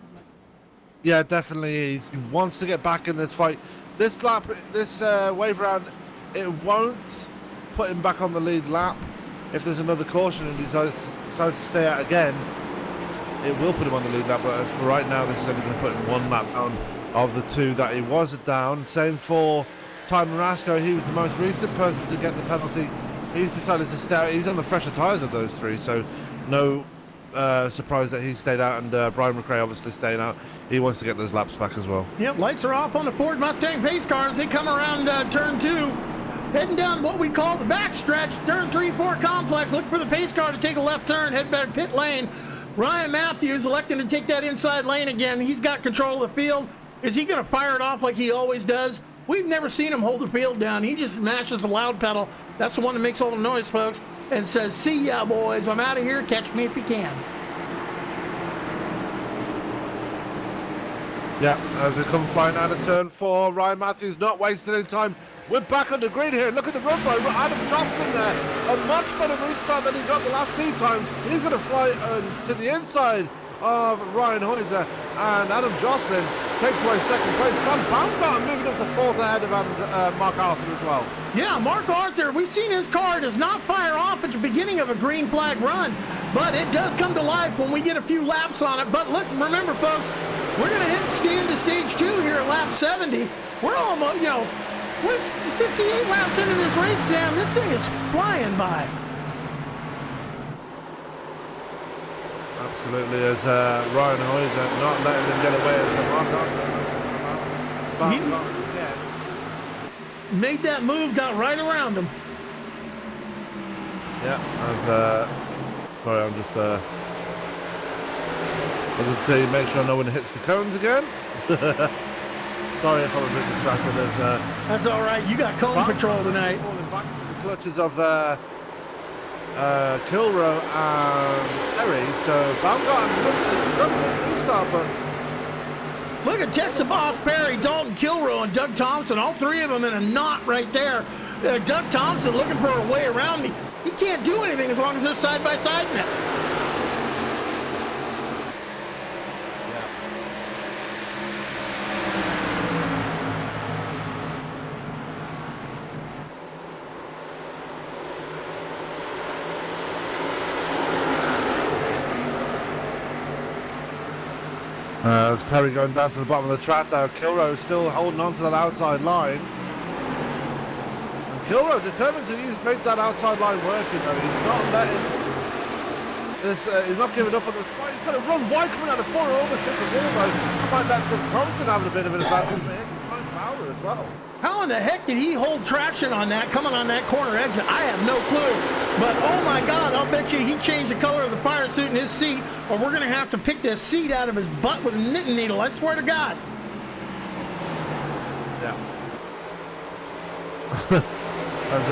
Yeah, definitely. He wants to get back in this fight. This lap, this wave round, it won't put him back on the lead lap if there's another caution and he decides to stay out again. it will put him on the lead lap, but for right now, this is only going to put him 1 lap down of the 2 that he was down. Same for Tymon Rasco. He was the most recent person to get the penalty. He's decided to stay out. He's on the fresher tyres of those 3, so no surprise that he stayed out, and Brian McRae obviously staying out. He wants to get those laps back as well. Yep, lights are off on the Ford Mustang pace cars. They come around turn 2, heading down what we call the backstretch, turn 3-4 complex. Look for the pace car to take a left turn, head back pit lane. Ryan Matthews electing to take that inside lane again. He's got control of the field. Is he going to fire it off like he always does? We've never seen him hold the field down. He just mashes the loud pedal. That's the one that makes all the noise, folks, and says, "See ya, boys. I'm out of here. Catch me if you can." Yeah, as they come flying out of turn 4, Ryan Matthews not wasting any time. We're back on the green here. Look at the run by Adam Jocelyn there. A much better restart than he got the last 2 times. He's going to fly to the inside of Ryan Hoyser, and Adam Jocelyn takes away second place. Sam Baumgartner moving up to 4th ahead of Mark Arthur as well. Yeah, Mark Arthur, we've seen his car does not fire off at the beginning of a green flag run, but it does come to life when we get a few laps on it. But look, remember, folks, we're going to stay into stage 2 here at lap 70. We're almost, we're 58 laps into this race, Sam. This thing is flying by. Absolutely, as Ryan Hoyser not letting them get away as Mark Arthur made that move, got right around him. Yeah, sorry, I'm just I would say make sure no one hits the cones again. Sorry if I was a bit distracted. That's all right. You got cone patrol tonight. Falling back into the clutches of Kilrow and Perry, so Baumgartner restart, but look at Texas Boss Perry, Dalton Kilrow, and Doug Thompson. All 3 of them in a knot right there. Doug Thompson looking for a way around me. He can't do anything as long as they're side by side in it. As Perry going down to the bottom of the track now, Kilrow still holding on to that outside line. And Kilrow determined to make that outside line working though. He's not letting this, he's not giving up on this fight. He's going to run wide coming out of 4 almost hit the wall though. I might let Doug Thompson having a bit of an advantage, but hitting power as well. How in the heck did he hold traction on that, coming on that corner exit? I have no clue. But, oh, my God, I'll bet you he changed the color of the fire suit in his seat, or we're going to have to pick this seat out of his butt with a knitting needle. I swear to God. Yeah. As,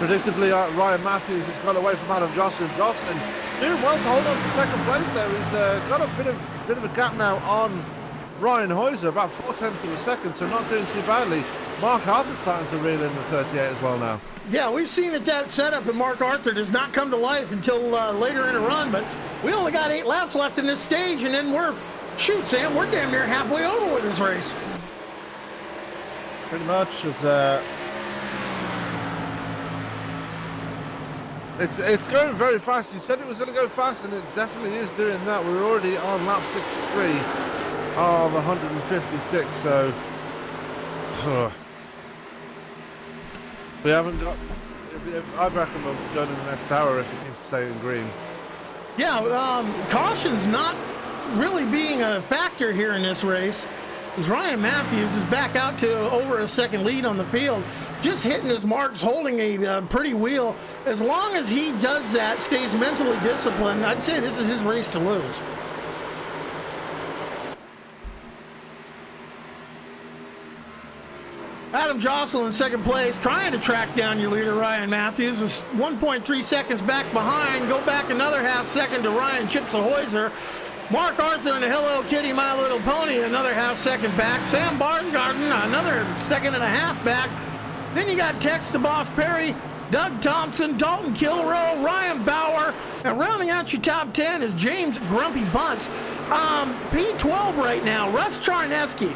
predictably, Ryan Matthews has got away from Adam Jocelyn. Jocelyn doing well to hold on to second place there. He's got a bit of a gap now on Ryan Hoyser, about 0.4 of a second, so not doing too badly. Mark Arthur's starting to reel in the 38 as well now. Yeah, we've seen that setup in Mark Arthur does not come to life until later in a run, but we only got 8 laps left in this stage, and then shoot, Sam, we're damn near halfway over with this race. Pretty much. It's going very fast. You said it was going to go fast, and it definitely is doing that. We're already on lap 63. Of 156, so we haven't got. I reckon we'll go to the next hour if it keeps staying green. Yeah, caution's not really being a factor here in this race, as Ryan Matthews is back out to over a second lead on the field, just hitting his marks, holding a pretty wheel. As long as he does that, stays mentally disciplined, I'd say this is his race to lose. Adam Jocelyn in second place, trying to track down your leader, Ryan Matthews, is 1.3 seconds back behind. Go back another half second to Ryan Chipsa-Hoyser. Mark Arthur and the Hello Kitty My Little Pony, another half second back. Sam Baumgartner, another 1.5 seconds back. Then you got Tex the Boss Perry, Doug Thompson, Dalton Kilrow, Ryan Bauer, and rounding out your top 10 is James Grumpy Bunce. P12 right now, Russ Charneski,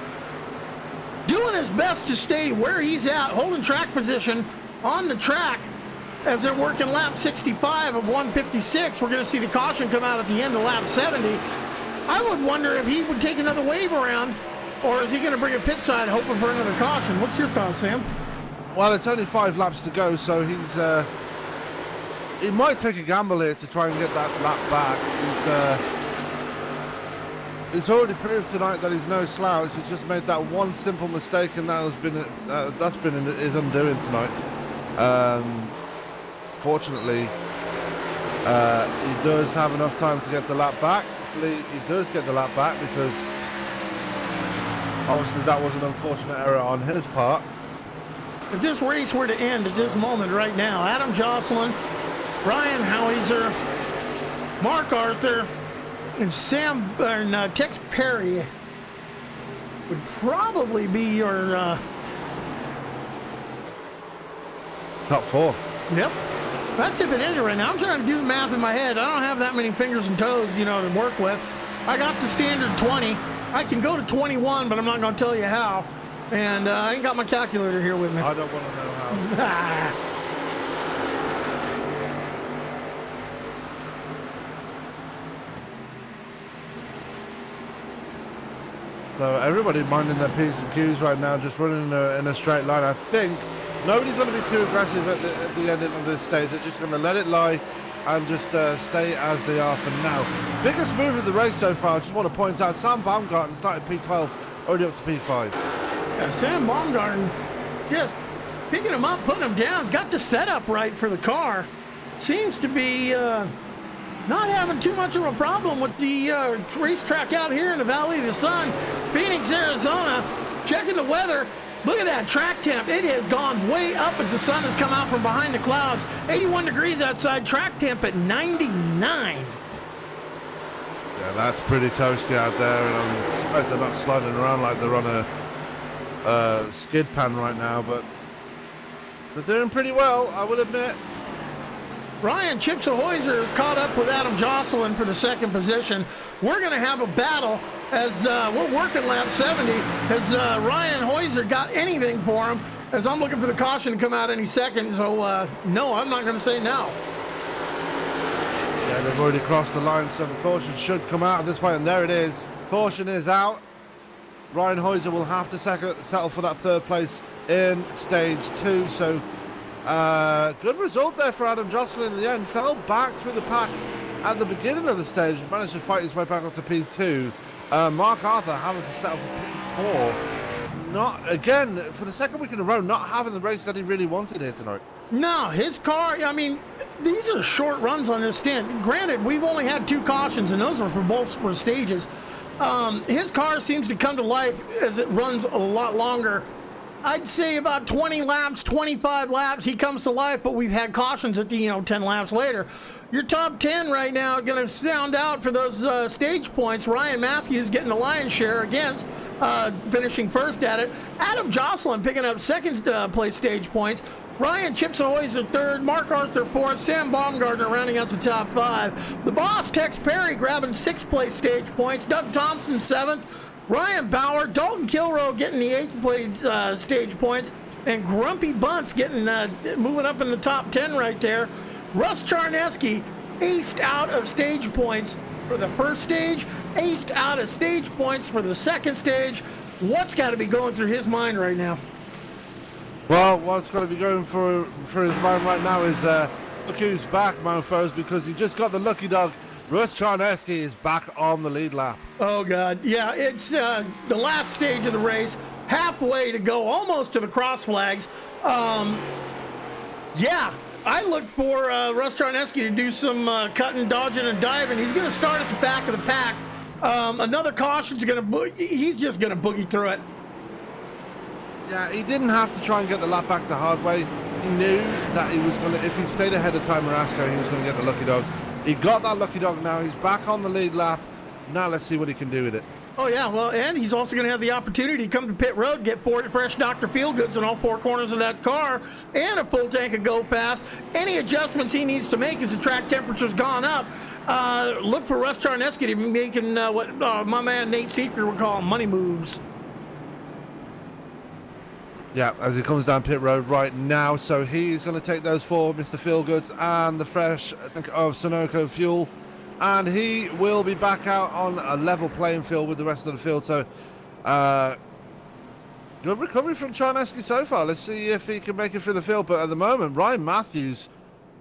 doing his best to stay where he's at, holding track position on the track. as they're working lap 65 of 156. We're going to see the caution come out at the end of lap 70. I would wonder if he would take another wave around, or is he going to bring a pit side hoping for another caution? What's your thoughts, Sam? Well, it's only 5 laps to go, so he might take a gamble here to try and get that lap back. He's already proved tonight that he's no slouch. He's just made that one simple mistake, and that's been his undoing tonight. Fortunately, he does have enough time to get the lap back. Hopefully, he does get the lap back, because obviously that was an unfortunate error on his part. If this race were to end at this moment right now, Adam Jocelyn, Ryan Howieser, Mark Arthur, and Tex Perry would probably be your top 4. Yep. That's if it ended right now. I'm trying to do the math in my head. I don't have that many fingers and toes, to work with. I got the standard 20. I can go to 21, but I'm not going to tell you how. And I ain't got my calculator here with me. I don't want to know how. So everybody minding their P's and Q's right now, just running in a straight line. I think nobody's going to be too aggressive at the end of this stage. They're just going to let it lie and just stay as they are for now. Biggest move of the race so far, I just want to point out, Sam Baumgarten started P12, already up to P5. Yeah, Sam Baumgarten just picking him up, putting him down. He's got the setup right for the car. Seems to be not having too much of a problem with the racetrack out here in the Valley of the Sun. Phoenix, Arizona, checking the weather. Look at that track temp. It has gone way up as the sun has come out from behind the clouds. 81 degrees outside, track temp at 99. Yeah, that's pretty toasty out there, and I'm surprised they're not sliding around like they're on a skid pan right now, but they're doing pretty well, I will admit. Ryan Chipsa-Hoyser is caught up with Adam Jocelyn for the second position. We're going to have a battle as we're working lap 70. Has Ryan Hoyser got anything for him? As I'm looking for the caution to come out any second. So, no, I'm not going to say no. Yeah, they've already crossed the line, so the caution should come out at this point. And there it is. Caution is out. Ryan Hoyser will have to settle for that third place in stage 2. So, good result there for Adam Jocelyn in the end. Fell back through the pack at the beginning of the stage. Managed to fight his way back up to P2. Mark Arthur having to settle for P4. Not, again, for the second week in a row, not having the race that he really wanted here tonight. No, his car, I mean, these are short runs on this stint. Granted, we've only had 2 cautions, and those were for both stages. His car seems to come to life as it runs a lot longer. I'd say about 20 laps, 25 laps, he comes to life, but we've had cautions at the, 10 laps later. Your top 10 right now going to sound out for those stage points. Ryan Matthews getting the lion's share against finishing first at it. Adam Jocelyn picking up second place stage points. Ryan Chipsa-Hoyser third, Mark Arthur fourth, Sam Baumgartner rounding out the top 5. The boss, Tex Perry, grabbing 6th place stage points. Doug Thompson 7th. Ryan Bauer, Dalton Kilroe getting the 8th place stage points. And Grumpy Bunce getting moving up in the top 10 right there. Russ Charneski aced out of stage points for the first stage, aced out of stage points for the second stage. What's got to be going through his mind right now? Well, what's got to be going for his mind right now is look who's back, mofos, because he just got the lucky dog. Russ Charneski is back on the lead lap. Oh, God. Yeah, it's the last stage of the race, halfway to go, almost to the cross flags. Yeah, I look for Russ Charneski to do some cutting, dodging, and diving. He's going to start at the back of the pack. Another caution's going to he's just going to boogie through it. Yeah, he didn't have to try and get the lap back the hard way. He knew that he was going to, if he stayed ahead of Time Marasco, he was going to get the lucky dog. He got that lucky dog now. He's back on the lead lap. Now let's see what he can do with it. Oh, yeah, well, and he's also going to have the opportunity to come to pit road, get fresh Dr. Feelgoods in all 4 corners of that car, and a full tank of Go Fast. Any adjustments he needs to make as the track temperature's gone up, look for Russ Charneski to be making what my man Nate Seeker would call money moves. Yeah, as he comes down pit road right now. So he's going to take those for Mr. Feelgoods and the fresh tank of Sunoco fuel. And he will be back out on a level playing field with the rest of the field. So, good recovery from Charneski so far. Let's see if he can make it through the field. But at the moment, Ryan Matthews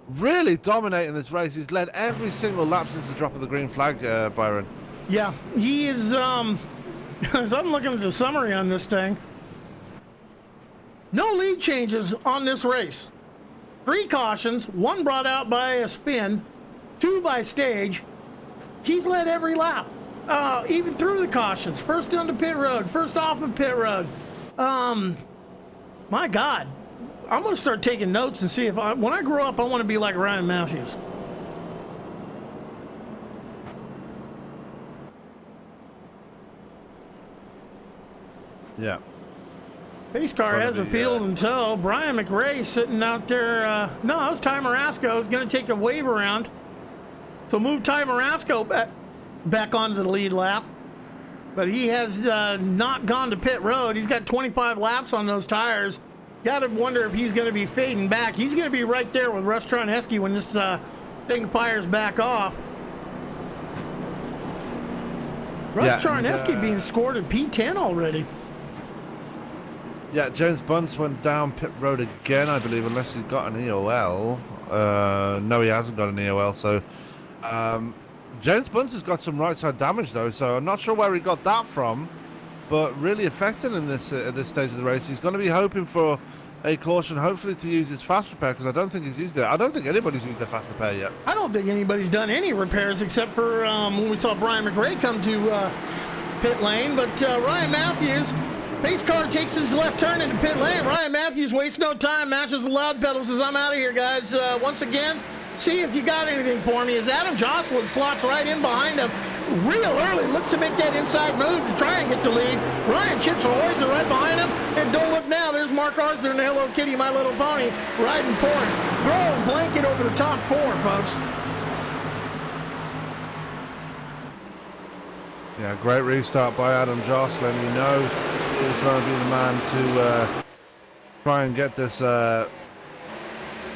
really dominating this race. He's led every single lap since the drop of the green flag, Byron. Yeah, he is, as I'm looking at the summary on this thing, no lead changes on this race. 3 cautions, 1 brought out by a spin, 2 by stage. He's led every lap, even through the cautions. First onto pit road, first off of pit road. My God, I'm going to start taking notes and see if when I grow up, I want to be like Ryan Matthews. Yeah. Pace car has a field in tow. Brian McRae sitting out there. No, it was Ty Marasco. Is going to take a wave around. So move Ty Marasco back onto the lead lap. But he has not gone to pit road. He's got 25 laps on those tires. Got to wonder if he's going to be fading back. He's going to be right there with Russ Charneski when this thing fires back off. Russ Charneski being scored at P10 already. Yeah, James Bunce went down pit road again, I believe, unless he's got an EOL. No, he hasn't got an EOL. So James Bunce has got some right side damage though, so I'm not sure where he got that from, but really affecting in this at this stage of the race. He's going to be hoping for a caution, hopefully to use his fast repair, because I don't think he's used it. I don't think anybody's used their fast repair yet. I don't think anybody's done any repairs except for when we saw Brian McRae come to pit lane. But Ryan Matthews, pace car takes his left turn into pit lane. Ryan Matthews wastes no time, matches the loud pedal, says, I'm out of here, guys. Once again, see if you got anything for me. As Adam Jocelyn slots right in behind him real early, looks to make that inside move to try and get the lead. Ryan chips Roy's right behind him, and don't look now, there's Mark Arthur and the Hello Kitty, My Little Pony, riding for him. Throwing blanket over the top 4, folks. Yeah, great restart by Adam Jocelyn. You know he's going to be the man to try and get this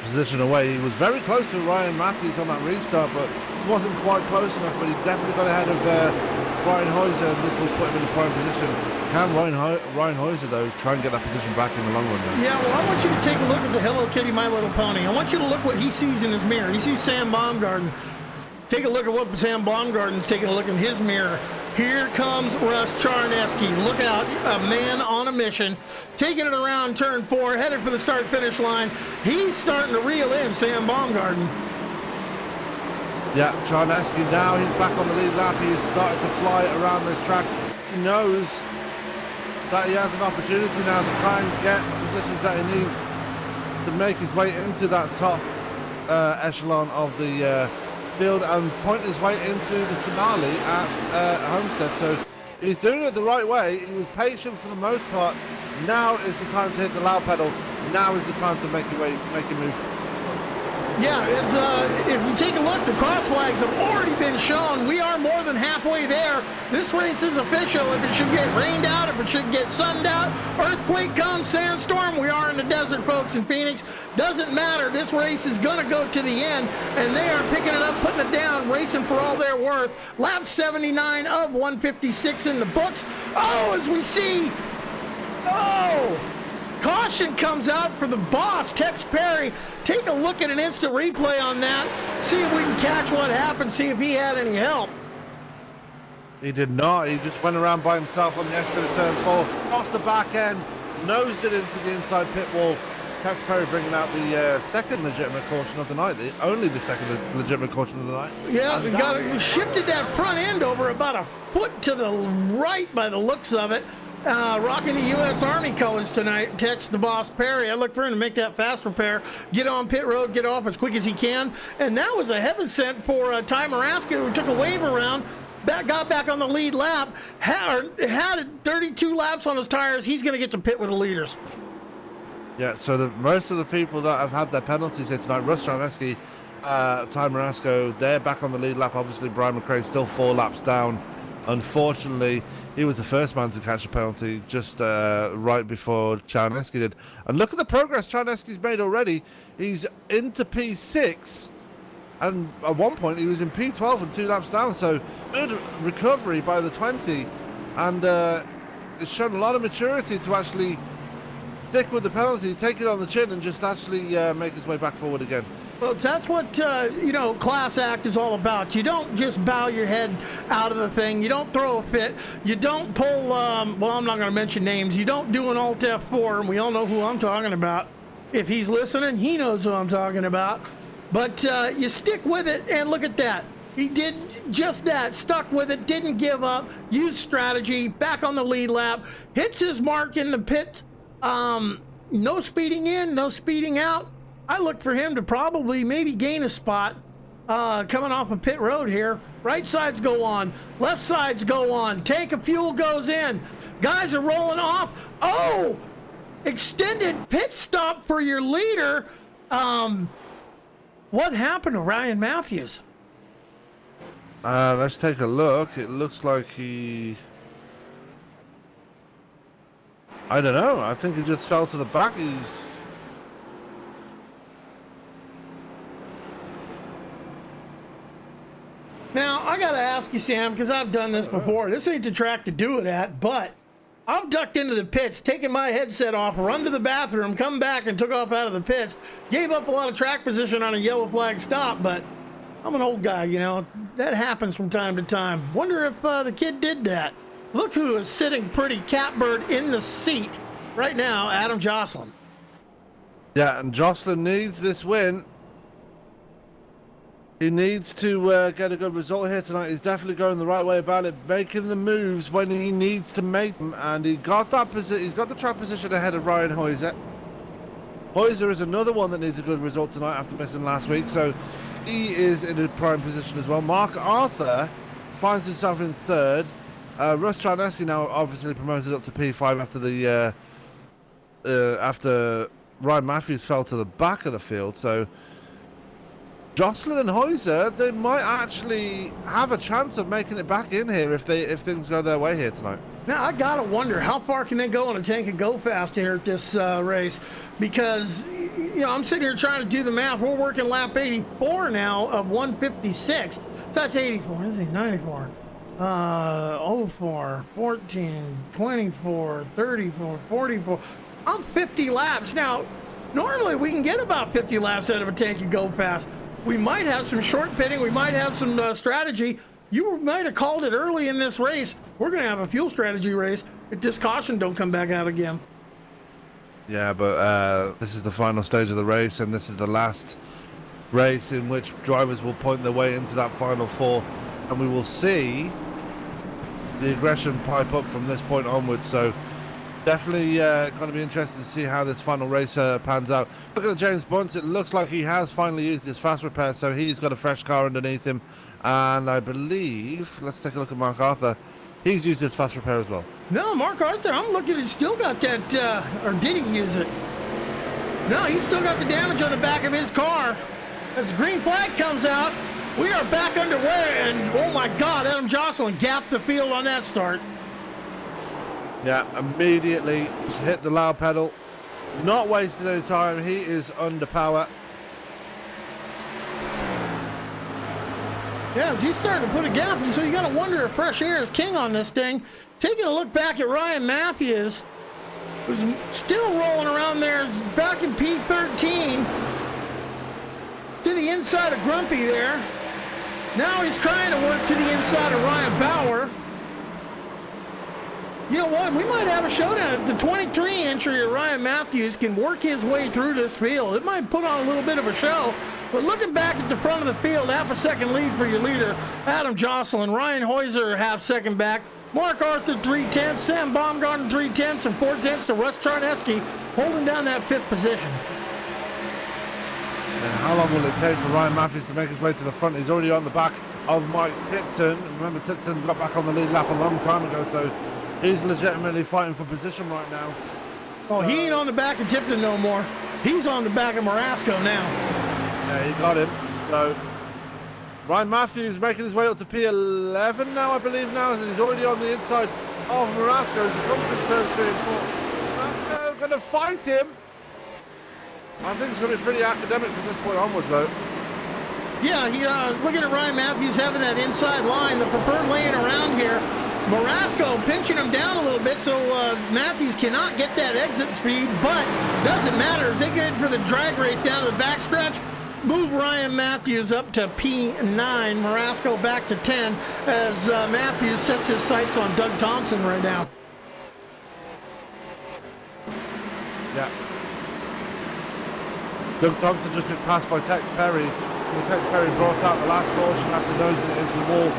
position away. He was very close to Ryan Matthews on that restart, but wasn't quite close enough. But he definitely got ahead of Ryan Heuser, and this will put him in the prime position. Can Ryan Heuser, though, try and get that position back in the long run? Now? Yeah, well, I want you to take a look at the Hello Kitty, My Little Pony. I want you to look what he sees in his mirror. He sees Sam Baumgarten. Take a look at what Sam Baumgarten's taking a look in his mirror. Here comes Russ Charneski. Look out, a man on a mission. Taking it around turn 4, headed for the start-finish line. He's starting to reel in Sam Baumgarten. Yeah, Charneski now, he's back on the lead lap. He's started to fly around this track. He knows that he has an opportunity now to try and get the positions that he needs to make his way into that top echelon of the field and point his way into the finale at Homestead. So he's doing it the right way. He was patient for the most part. Now is the time to hit the loud pedal. Now is the time to make a move. Yeah, if you take a look, the cross flags have already been shown. We are more than halfway there. This race is official. If it should get rained out, if it should get sunned out, earthquake comes, sandstorm, we are in the desert, folks, in Phoenix. Doesn't matter. This race is going to go to the end, and they are picking it up, putting it down, racing for all they're worth. Lap 79 of 156 in the books. Oh, as we see, caution comes out for the boss, Tex Perry. Take a look at an instant replay on that. See if we can catch what happened. See if he had any help. He did not. He just went around by himself on the exit of turn 4. Lost the back end. Nosed it into the inside pit wall. Tex Perry bringing out the second legitimate caution of the night. Only the second legitimate caution of the night. Yeah, shifted that front end over about a foot to the right by the looks of it. Rocking the U.S. Army colors tonight. Text the boss Perry. I look for him to make that fast repair, get on pit road, get off as quick as he can. And that was a heaven sent for Ty Marasco, who took a wave around, got back on the lead lap, had 32 laps on his tires. He's going to get to pit with the leaders. Yeah, so most of the people that have had their penalties here tonight, Russ Charneski, Ty Marasco, they're back on the lead lap. Obviously, Brian McRae still 4 laps down. Unfortunately, he was the first man to catch a penalty just right before Czarneski did. And look at the progress Czarneski's made already. He's into P6, and at one point he was in P12 and 2 laps down. So good recovery by the 20, and it's shown a lot of maturity to actually stick with the penalty, take it on the chin, and just actually make his way back forward again. Well, that's what, class act is all about. You don't just bow your head out of the thing. You don't throw a fit. You don't pull, I'm not going to mention names. You don't do an Alt F4, and we all know who I'm talking about. If he's listening, he knows who I'm talking about. But you stick with it, and look at that. He did just that, stuck with it, didn't give up, used strategy, back on the lead lap, hits his mark in the pit. No speeding in, no speeding out. I look for him to probably maybe gain a spot coming off of pit road here. Right sides go on, left sides go on, tank of fuel goes in. Guys are rolling off. Oh, extended pit stop for your leader. What happened to Ryan Matthews? Let's take a look. It looks like I don't know. I think he just fell to the back. Now, I got to ask you, Sam, because I've done this before. This ain't the track to do it at, but I've ducked into the pits, taken my headset off, run to the bathroom, come back and took off out of the pits. Gave up a lot of track position on a yellow flag stop, but I'm an old guy, That happens from time to time. Wonder if the kid did that. Look who is sitting pretty catbird in the seat right now, Adam Jocelyn. Yeah, and Jocelyn needs this win. He needs to get a good result here tonight. He's definitely going the right way about it, making the moves when he needs to make them, and he got that position. He's got the track position ahead of Ryan Heuser. Heuser is another one that needs a good result tonight after missing last week, so he is in a prime position as well. Mark Arthur finds himself in third. Russ Czarneski now obviously promoted up to P5 after Ryan Matthews fell to the back of the field. So Jocelyn and Heuser, they might actually have a chance of making it back in here if things go their way here tonight. Now, I got to wonder, how far can they go on a tank and go fast here at this race? Because, I'm sitting here trying to do the math. We're working lap 84 now of 156. That's 84. Is he 94? 04, 14, 24, 34, 44. I'm 50 laps. Now, normally we can get about 50 laps out of a tank and go fast. We might have some short pitting. We might have some strategy. You might have called it early in this race. We're going to have a fuel strategy race if this caution don't come back out again. Yeah, but this is the final stage of the race, and this is the last race in which drivers will point their way into that final four, and we will see the aggression pipe up from this point onwards. So definitely going to be interested to see how this final race pans out. Looking at James Bunce, it looks like he has finally used his fast repair, so he's got a fresh car underneath him. And I believe, let's take a look at Mark Arthur. He's used his fast repair as well. No, Mark Arthur, I'm looking, he's still got that, or did he use it? No, he's still got the damage on the back of his car. As the green flag comes out, we are back underway, and oh my God, Adam Jocelyn gapped the field on that start. Yeah, immediately hit the loud pedal. Not wasting any time. He is under power. Yeah, as he's starting to put a gap, so you got to wonder if fresh air is king on this thing. Taking a look back at Ryan Matthews, who's still rolling around there, back in P13, to the inside of Grumpy there. Now he's trying to work to the inside of Ryan Bauer. You know what? We might have a showdown. If the 23 entry of Ryan Matthews can work his way through this field, it might put on a little bit of a show. But looking back at the front of the field, half a second lead for your leader, Adam Jocelyn. Ryan Heuser, half second back. Mark Arthur, 3/10. Sam Baumgarten, 3/10, and 4/10 to Russ Czarneski, holding down that fifth position. And how long will it take for Ryan Matthews to make his way to the front? He's already on the back of Mike Tipton. Remember, Tipton got back on the lead lap a long time ago, so he's legitimately fighting for position right now. Oh, he ain't on the back of Tipton no more. He's on the back of Marasco now. Yeah, he got him. So Ryan Matthews making his way up to P11 now, I believe now, and he's already on the inside of Marasco as he comes from turn 3 and 4. Marasco going to fight him. I think it's going to be pretty academic from this point onwards, though. Yeah, looking at Ryan Matthews having that inside line, the preferred lane around here. Marasco pinching him down a little bit so Matthews cannot get that exit speed, but doesn't matter as they get in for the drag race down to the backstretch. Move Ryan Matthews up to P9, Marasco back to 10 as Matthews sets his sights on Doug Thompson right now. Yeah. Doug Thompson just been passed by Tex Perry. Tex Perry brought out the last caution after nosing it into the wall.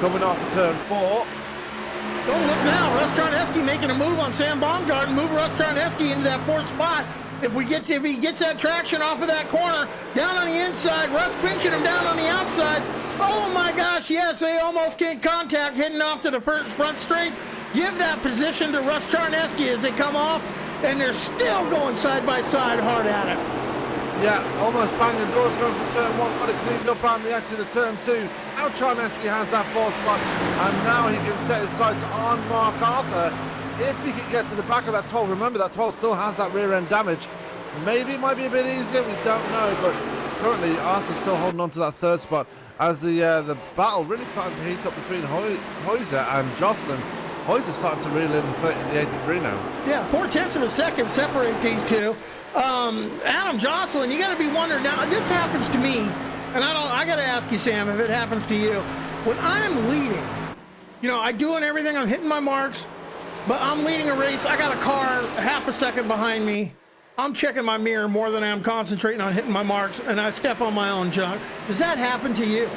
Coming off of turn 4. Don't look now. Russ Charneski making a move on Sam Baumgarten. Move Russ Charneski into that 4th spot. If he gets that traction off of that corner, down on the inside, Russ pinching him down on the outside. Oh my gosh, yes, they almost get contact heading off to the front straight. Give that position to Russ Charneski as they come off, and they're still going side by side hard at it. Yeah, almost banging doors going from turn 1, but it cleaned up on the exit of turn 2. Now Charneski has that 4th spot, and now he can set his sights on Mark Arthur. If he can get to the back of that 12, remember that 12 still has that rear end damage. Maybe it might be a bit easier, we don't know, but currently Arthur's still holding on to that 3rd spot as the battle really starting to heat up between Heuser and Jocelyn. Heuser's starting to reel in the 83 now. Yeah, 0.4 of a second separate these two. Adam Jocelyn, you got to be wondering now. This happens to me, and I got to ask you, Sam, if it happens to you. When I'm leading, I doing everything. I'm hitting my marks, but I'm leading a race. I got a car half a second behind me. I'm checking my mirror more than I'm concentrating on hitting my marks, and I step on my own junk. Does that happen to you?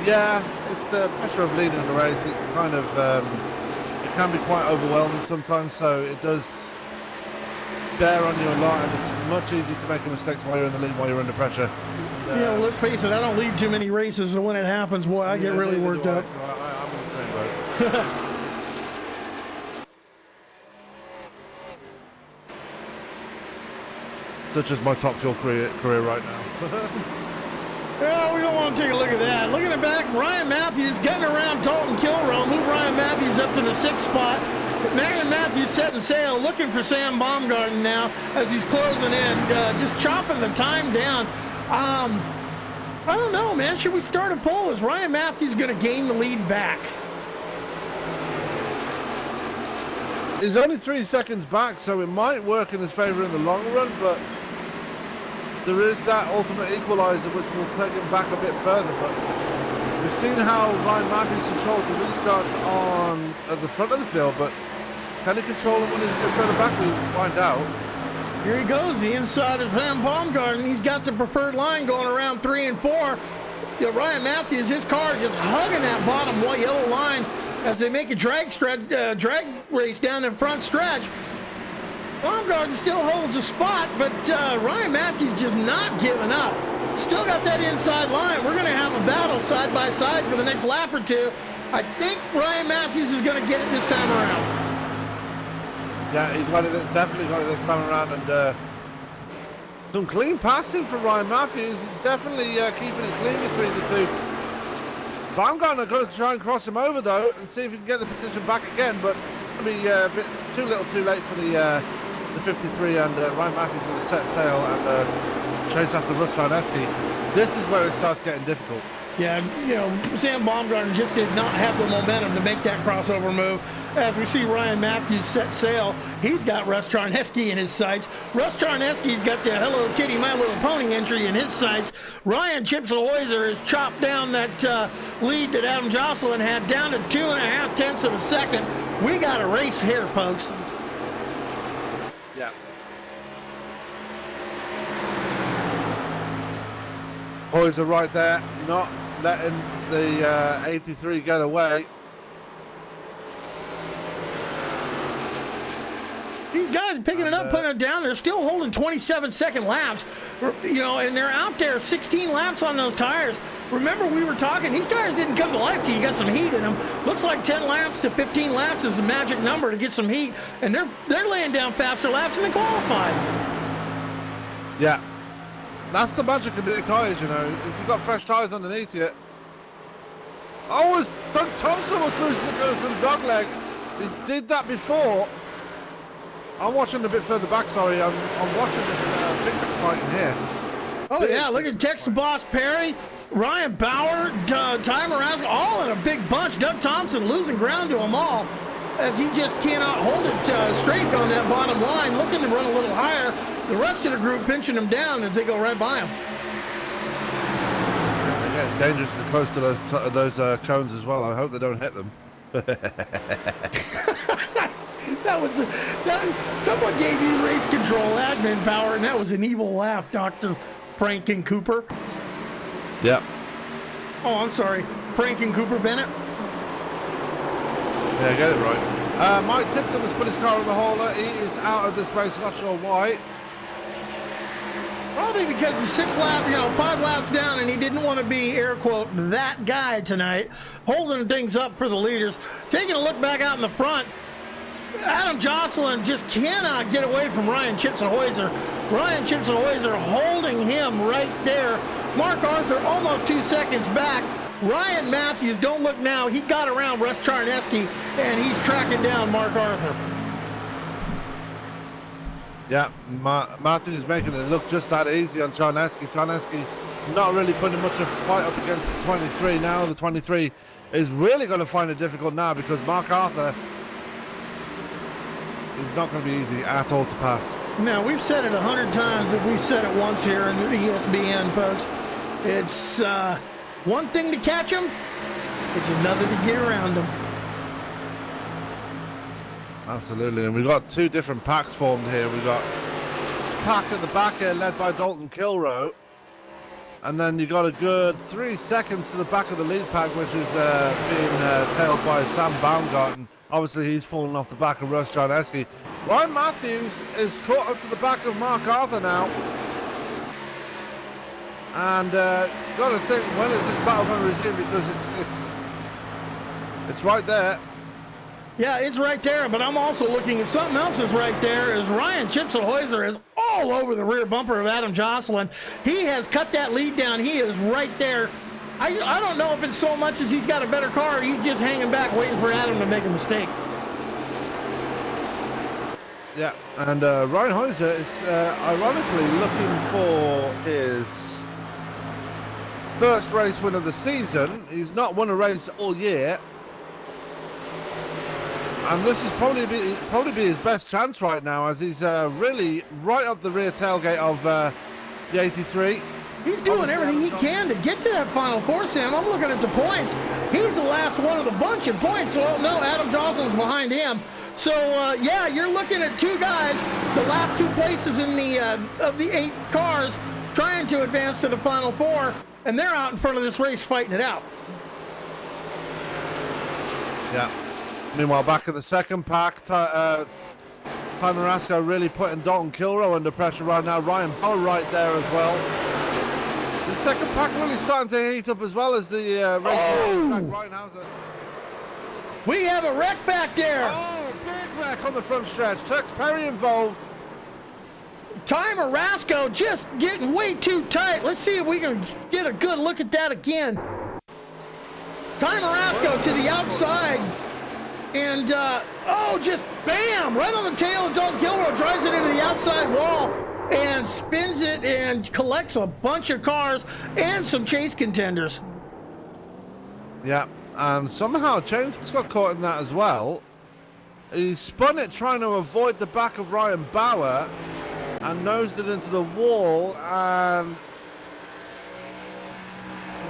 Yeah, it's the pressure of leading the race. It kind of it can be quite overwhelming sometimes, so it does bear on you a lot, and it's much easier to make a mistake while you're in the lead, while you're under pressure. Well, let's face it, I don't lead too many races, so when it happens, boy, I get really worked up. So I'm in the same boat. Such as my top fuel career right now. Well, we don't want to take a look at that. Looking at back, Ryan Matthews getting around Dalton Kilrow. Move Ryan Matthews up to the 6th spot. Ryan Matthews setting sail, looking for Sam Baumgarten now as he's closing in, just chopping the time down. I don't know, man. Should we start a poll? Is Ryan Matthews going to gain the lead back? He's only 3 seconds back, so it might work in his favour in the long run, but there is that ultimate equaliser which will peg him back a bit further. But we've seen how Ryan Matthews controls the restarts at the front of the field, but can he control him when he's a bit further back? We will find out. Here he goes, the inside of Sam Baumgarten. He's got the preferred line going around 3 and 4. Ryan Matthews, his car just hugging that bottom white yellow line as they make a drag race down the front stretch. Baumgarten still holds a spot, but Ryan Matthews just not giving up. Still got that inside line. We're going to have a battle side by side for the next lap or two. I think Ryan Matthews is going to get it this time around. Yeah, he's got it, definitely got it this time around, and some clean passing for Ryan Matthews. He's definitely keeping it clean between the two. Baumgarten are going to try and cross him over though, and see if he can get the position back again, but it'll be a bit too little too late for the 53, and Ryan Matthews with a set sail and chase after Russ Charneski. This is where it starts getting difficult. Yeah, Sam Baumgarten just did not have the momentum to make that crossover move. As we see Ryan Matthews set sail, he's got Russ Charneski in his sights. Russ Charneski's got the Hello Kitty My Little Pony entry in his sights. Ryan Chipsel-Heuser has chopped down that lead that Adam Jocelyn had down to 2.5 of a second. We got a race here, folks. Yeah. Heuser right there, not letting the 83 get away. These guys picking it up, putting it down. They're still holding 27-second laps, and they're out there 16 laps on those tires. Remember, we were talking, these tires didn't come to life till you got some heat in them. Looks like 10 laps to 15 laps is the magic number to get some heat, and they're laying down faster laps than they qualified. Yeah. That's the magic of new tyres, you know. If you've got fresh tyres underneath you. Oh, Thompson was losing the goes from dog leg. He did that before. I'm watching a bit further back, sorry. I'm watching this big fight in here. Oh, yeah, look at Texas Boss Perry, Ryan Bauer, Ty Moraska, all in a big bunch. Doug Thompson losing ground to them all as he just cannot hold it straight on that bottom line, looking to run a little higher. The rest of the group pinching him down as they go right by him. They're getting dangerously close to those cones as well. I hope they don't hit them. Someone gave you race control admin power, and that was an evil laugh, Dr. Franken Cooper. Yep. Oh, I'm sorry. Franken Cooper Bennett. Yeah, get it right. Mike Tipton has put his car on the hauler. He is out of this race, not sure why. Probably because he's 5 laps down, and he didn't want to be, air quote, that guy tonight, holding things up for the leaders. Taking a look back out in the front, Adam Jocelyn just cannot get away from Ryan Chipsenhoiser. Ryan Chipsenhoiser holding him right there. Mark Arthur almost 2 seconds back. Ryan Matthews, don't look now, he got around Russ Charneski, and he's tracking down Mark Arthur. Yeah, Matthews is making it look just that easy on Charneski. Charneski not really putting much of a fight up against the 23. Now the 23 is really going to find it difficult now because Mark Arthur is not going to be easy at all to pass. Now, we've said it 100 times, if we said it once here in the ESBN, folks. It's one thing to catch them, it's another to get around them. Absolutely, and we've got two different packs formed here. We've got this pack at the back here led by Dalton Kilroe, and then you've got a good 3 seconds to the back of the lead pack, which is being tailed by Sam Baumgarten. Obviously, he's fallen off the back of Russ Charneski. Ryan Matthews is caught up to the back of Mark Arthur now. And got to think, when is this battle going to resume? Because it's right there. Yeah, it's right there, but I'm also looking at something else is right there, is Ryan Chipsenhoiser is all over the rear bumper of Adam Jocelyn. He has cut that lead down. He is right there. I don't know if it's so much as he's got a better car, or he's just hanging back waiting for Adam to make a mistake. Yeah, and Ryan Hoyser is ironically looking for his first race win of the season. He's not won a race all year. And this is probably be his best chance right now, as he's really right up the rear tailgate of the 83. He's doing everything he can to get to that Final Four, Sam. I'm looking at the points. He's the last one of the bunch in points. Well, no, Adam Jocelyn's behind him. So, yeah, you're looking at two guys, the last two places in the of the 8 cars, trying to advance to the Final Four, and they're out in front of this race fighting it out. Yeah. Meanwhile, back in the second pack, Moraska really putting Dalton Kilroe under pressure right now. Ryan Bauer right there as well. The second pack really starting to heat up as well as the race. We have a wreck back there. Oh, big wreck on the front stretch. Tex Perry involved. Ty Moraska just getting way too tight. Let's see if we can get a good look at that again. Ty Moraska to the outside. And, just bam! Right on the tail of Dalton Kilroe, drives it into the outside wall and spins it and collects a bunch of cars and some chase contenders. Yeah, and somehow James got caught in that as well. He spun it trying to avoid the back of Ryan Bauer and nosed it into the wall, and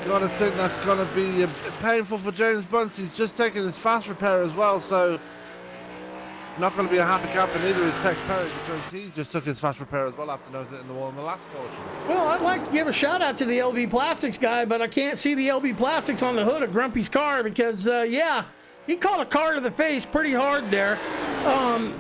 you got to think that's going to be painful for James Bunce. He's just taken his fast repair as well, so not going to be a happy camper, neither is Tex Perry, because he just took his fast repair as well after nosing it in the wall in the last caution. Well, I'd like to give a shout out to the LB Plastics guy, but I can't see the LB Plastics on the hood of Grumpy's car because, he caught a car to the face pretty hard there.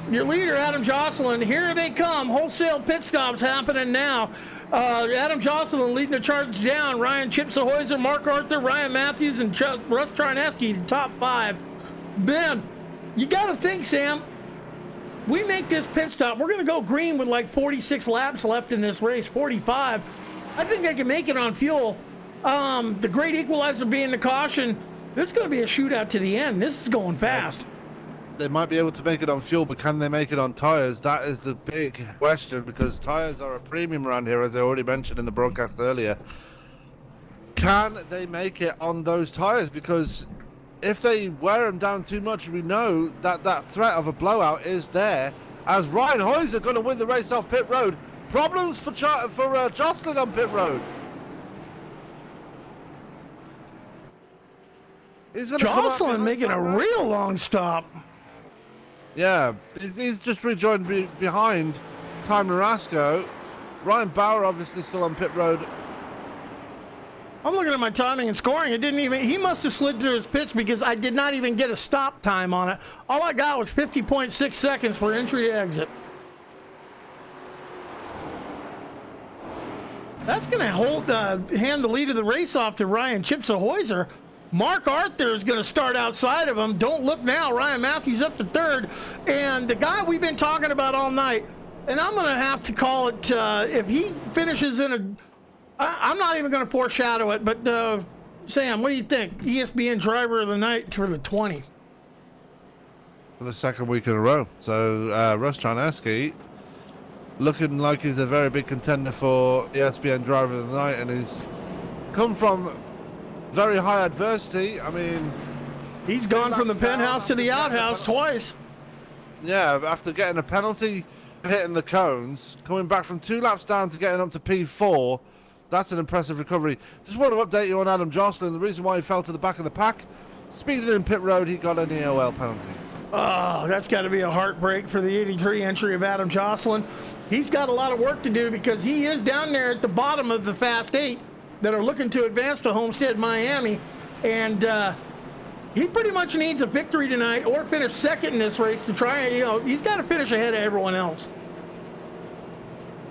Your leader, Adam Jocelyn, here they come. Wholesale pit stops happening now. Adam Jocelyn leading the charge down. Ryan Chipsenhoiser, Mark Arthur, Ryan Matthews, and Russ Charneski, the top 5. Man, you got to think, Sam, we make this pit stop. We're going to go green with like 46 laps left in this race, 45. I think they can make it on fuel. The great equalizer being the caution. This is going to be a shootout to the end. This is going fast. They might be able to make it on fuel, but can they make it on tires? That is the big question, because tires are a premium around here, as I already mentioned in the broadcast earlier. Can they make it on those tires? Because if they wear them down too much, we know that that threat of a blowout is there, as Ryan Hoyser going to win the race off pit road. Problems for Jocelyn on pit road. Jocelyn making a real long stop. Yeah, he's just rejoined behind Time Narasco. Ryan Bauer obviously still on pit road. I'm looking at my timing and scoring. It didn't even, he must have slid through his pits because I did not even get a stop time on it. All I got was 50.6 seconds for entry to exit. That's going to hand the lead of the race off to Ryan Chipsa-Hoyser. Mark Arthur is going to start outside of him. Don't look now. Ryan Matthews up to third. And the guy we've been talking about all night, and I'm going to have to call it, if he finishes in a, I'm not even going to foreshadow it, but Sam, what do you think? ESPN driver of the night for the 20. For the second week in a row. So Russ Charneski looking like he's a very big contender for ESPN driver of the night, and he's come from very high adversity. I mean, he's gone from the penthouse to the outhouse twice. Yeah, after getting a penalty, hitting the cones, coming back from 2 laps down to getting up to P4, that's an impressive recovery. Just want to update you on Adam Jocelyn. The reason why he fell to the back of the pack, speeding in pit road, he got an EOL penalty. Oh, that's got to be a heartbreak for the 83 entry of Adam Jocelyn. He's got a lot of work to do because he is down there at the bottom of the Fast 8 that are looking to advance to Homestead, Miami. And he pretty much needs a victory tonight or finish second in this race to try, he's got to finish ahead of everyone else.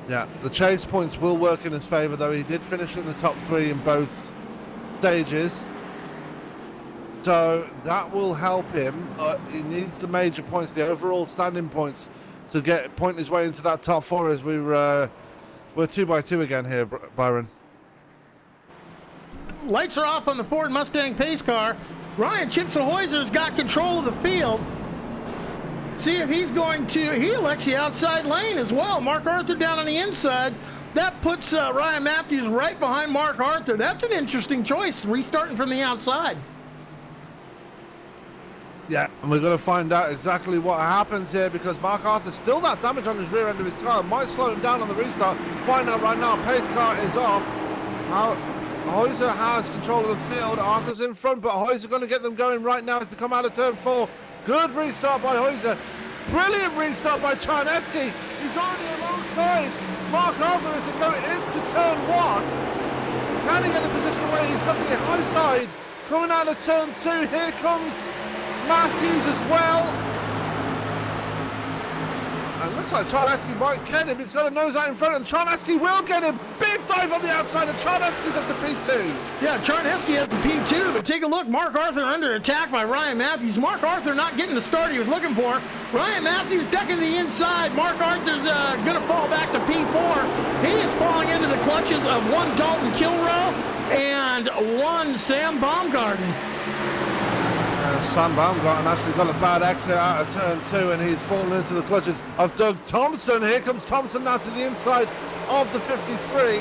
Yeah, the chase points will work in his favor, though. He did finish in the top 3 in both stages. So that will help him, but he needs the major points, the overall standing points, to point his way into that top 4 as we're 2 by 2 again here, Byron. Lights are off on the Ford Mustang pace car. Ryan Chipsa-Hoyser's got control of the field. See if he's going to, he elects the outside lane as well. Mark Arthur down on the inside. That puts Ryan Matthews right behind Mark Arthur. That's an interesting choice, restarting from the outside. Yeah, and we're going to find out exactly what happens here, because Mark Arthur still got damage on his rear end of his car. Might slow him down on the restart. Find out right now. Pace car is off. Hoyser has control of the field. Arthur's in front, but Hoyser going to get them going right now as they come out of turn 4. Good restart by Hoyser. Brilliant restart by Charneski. He's already alongside Mark Arthur as they go into turn 1. Can he get the position away? He's got the high side coming out of turn 2. Here comes Matthews as well. And looks like Charneski might get him. He's got a nose out in front, and Charneski will get him. Big dive on the outside, and Charneski's up to P2. Yeah, Charneski up to P2, but take a look. Mark Arthur under attack by Ryan Matthews. Mark Arthur not getting the start he was looking for. Ryan Matthews ducking the inside. Mark Arthur's going to fall back to P4. He is falling into the clutches of one Dalton Kilrow and one Sam Baumgarten. Sam Baumgarten actually got a bad exit out of turn 2, and he's fallen into the clutches of Doug Thompson. Here comes Thompson now to the inside of the 53.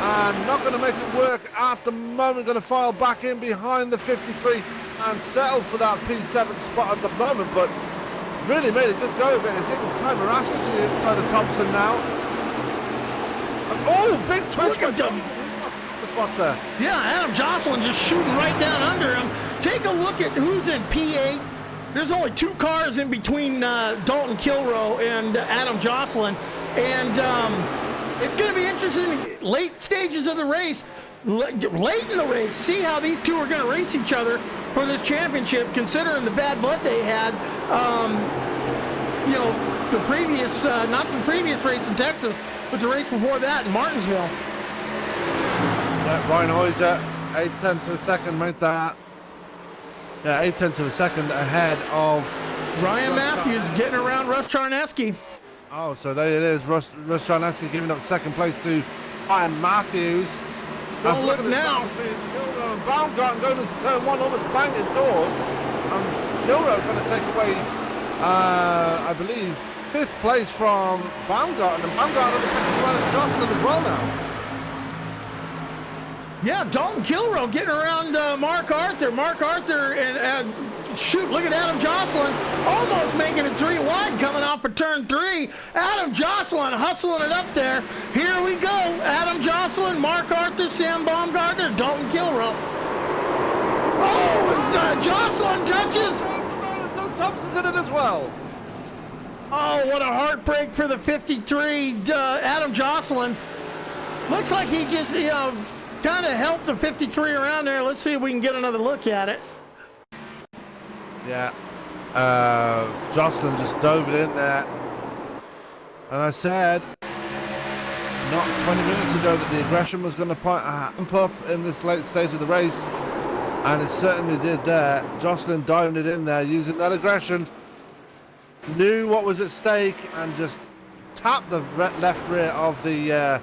And not going to make it work at the moment. Going to file back in behind the 53 and settle for that P7 spot at the moment. But really made a good go of it. As it was time Raska to the inside of Thompson now. And, oh, big twist by Thompson. What's there? Yeah, Adam Jocelyn just shooting right down under him. Take a look at who's in P8. There's only 2 cars in between Dalton Kilrow and Adam Jocelyn. And it's going to be interesting late stages of the race, late in the race, see how these 2 are going to race each other for this championship, considering the bad blood they had, the previous, not the previous race in Texas, but the race before that in Martinsville. Ryan Hoyser, 8/10 of a second, made that. Yeah, 8/10 of a second ahead of Ryan Matthews getting around Russ Charneski. Oh, so there it is. Russ Charneski giving up second place to Ryan Matthews. Don't look now. Kilrow and Baumgarten going to turn one, almost banging doors. And Kilrow going to take away, I believe, 5th place from Baumgarten. And Baumgarten at Jocelyn as well now. Yeah, Dalton Kilrow getting around Mark Arthur. Mark Arthur and shoot, look at Adam Jocelyn almost making it 3 wide coming off of turn 3. Adam Jocelyn hustling it up there. Here we go. Adam Jocelyn, Mark Arthur, Sam Baumgartner, Dalton Kilrow. Oh, Jocelyn touches. Thompson's in it as well. Oh, what a heartbreak for the 53, Adam Jocelyn. Looks like he just, kind of helped the 53 around there. Let's see if we can get another look at it. Yeah. Jocelyn just dove it in there. And I said not 20 minutes ago that the aggression was going to pump up in this late stage of the race. And it certainly did there. Jocelyn diving it in there using that aggression. Knew what was at stake and just tapped the left rear of the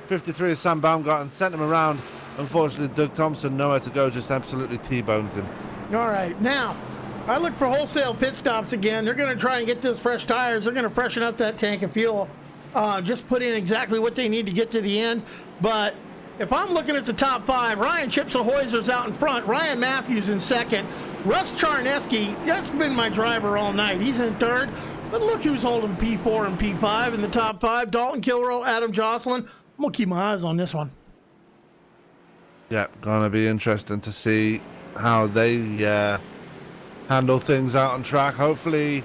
53 of Sam Baumgarten, sent him around. Unfortunately, Doug Thompson, nowhere to go, just absolutely T-bones him. All right, now, I look for wholesale pit stops again. They're going to try and get those fresh tires. They're going to freshen up that tank of fuel. Just put in exactly what they need to get to the end. But if I'm looking at the top 5, Ryan Chipsa-Hoyser's out in front. Ryan Matthews in second. Russ Charneski, that's been my driver all night. He's in third. But look who's holding P4 and P5 in the top 5. Dalton Kilrow, Adam Jocelyn. I'm going to keep my eyes on this one. Yeah, going to be interesting to see how they handle things out on track. Hopefully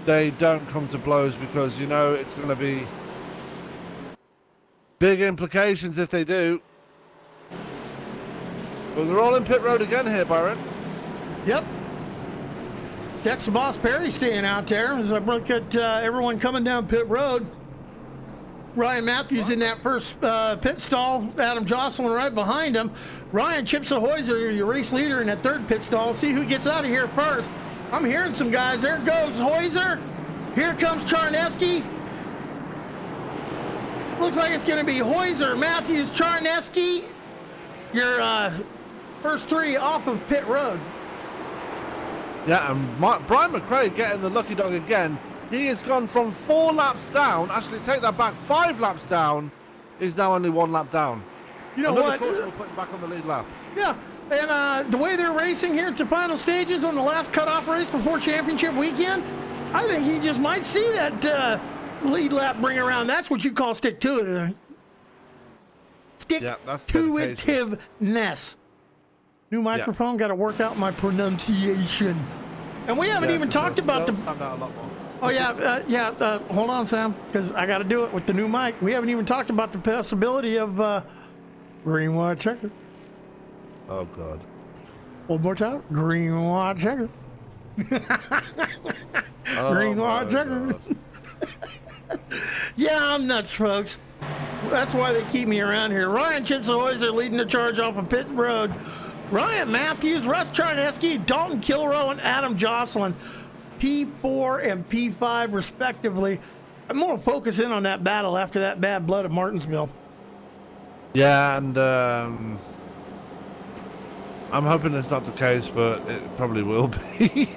they don't come to blows because, it's going to be big implications if they do. Well, they're all in pit road again here, Byron. Yep. Dex Boss Perry staying out there as I look at everyone coming down pit road. Ryan Matthews in that first pit stall. Adam Jocelyn right behind him. Ryan Chipsa-Hoyser, your race leader, in that third pit stall. See who gets out of here first. I'm hearing some guys. There goes Hoyser. Here comes Charneski. Looks like it's going to be Hoyser, Matthews, Charneski. Your first 3 off of pit road. Yeah, and Brian McRae getting the lucky dog again. He has gone from 4 laps down. Actually, take that back. 5 laps down. He's now only 1 lap down. You know Another what? will put him back on the lead lap. Yeah, and the way they're racing here at the final stages on the last cutoff race before championship weekend, I think he just might see that lead lap bring around. That's what you call stick to it. Stick-to-itiveness. New microphone, got to work out my pronunciation. And we haven't even talked about the... Stand out a lot more. Oh, yeah, hold on, Sam, because I got to do it with the new mic. We haven't even talked about the possibility of green, white, checker. Oh, God. One more time. Green, white, checker. Green, white, checker. Yeah, I'm nuts, folks. That's why they keep me around here. Ryan Chipsa-Hoyser leading the charge off of pit road. Ryan Matthews, Russ Charneski, Dalton Kilrow, and Adam Jocelyn. P4 and P5 respectively. I'm more focused in on that battle after that bad blood at Martinsville. Yeah, and I'm hoping it's not the case, but it probably will be.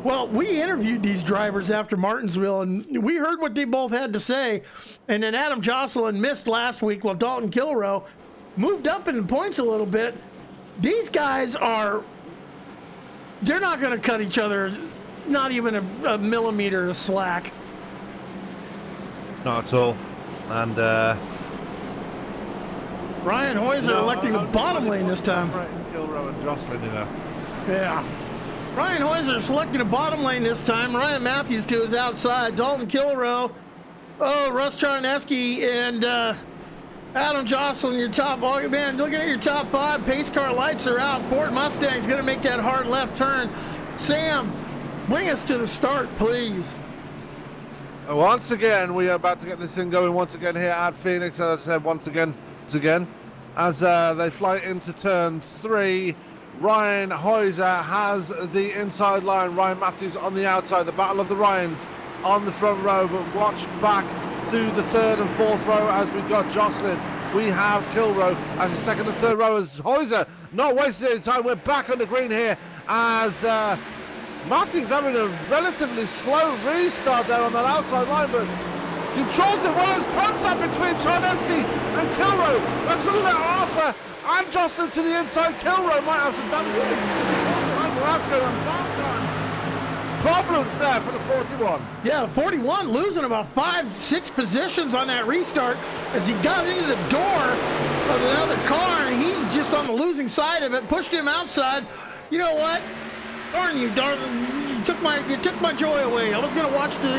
Well, we interviewed these drivers after Martinsville, and we heard what they both had to say. And then Adam Jocelyn missed last week while Dalton Kilrow moved up in points a little bit. These guys they're not going to cut each other, not even a millimeter of slack. Not at all. And Ryan Hoyser electing the bottom lane this time. Kilrow and Jocelyn, Yeah. Ryan Hoyser selecting a bottom lane this time. Ryan Matthews to his outside. Dalton Kilrow. Oh, Russ Charneski and Adam Jocelyn, your top. Oh, man, looking at your top 5. Pace car lights are out. Ford Mustang's going to make that hard left turn. Sam, bring us to the start, please. Once again, we are about to get this thing going once again here at Phoenix. As I said, once again, as they fly into turn 3. Ryan Hoyser has the inside line. Ryan Matthews on the outside. The battle of the Ryans on the front row. But watch back to the 3rd and 4th row as we've got Jocelyn we have Kilrow as a second and third row as Heuser not wasting any time. We're back on the green here as Matthews having a relatively slow restart there on that outside line, but controls it well as contact between Charneski and Kilrow. Let's look at Arthur and Jocelyn to the inside. Kilrow might have some damage. Velasco and Barkline. Problems there for the 41. Yeah, 41 losing about 5-6 positions on that restart as he got into the door of another car, and he's just on the losing side of it, pushed him outside. You know what? Darn you, darling. You took my joy away. I was going to watch the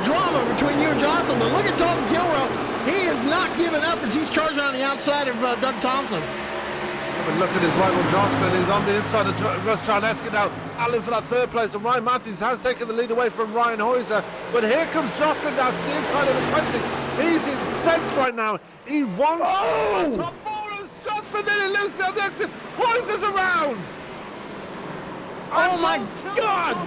drama between you and Jocelyn, but look at Dalton Kilrow. He is not giving up as he's charging on the outside of Doug Thompson. But look at his rival Jocelyn, who's on the inside of Russ Charneski now, battling for that third place, and Ryan Matthews has taken the lead away from Ryan Heuser, but here comes Jocelyn down to the inside of the 20. He's incensed right now. He wants top four as Jocelyn nearly loses on the exit. Heuser's around. Oh my God!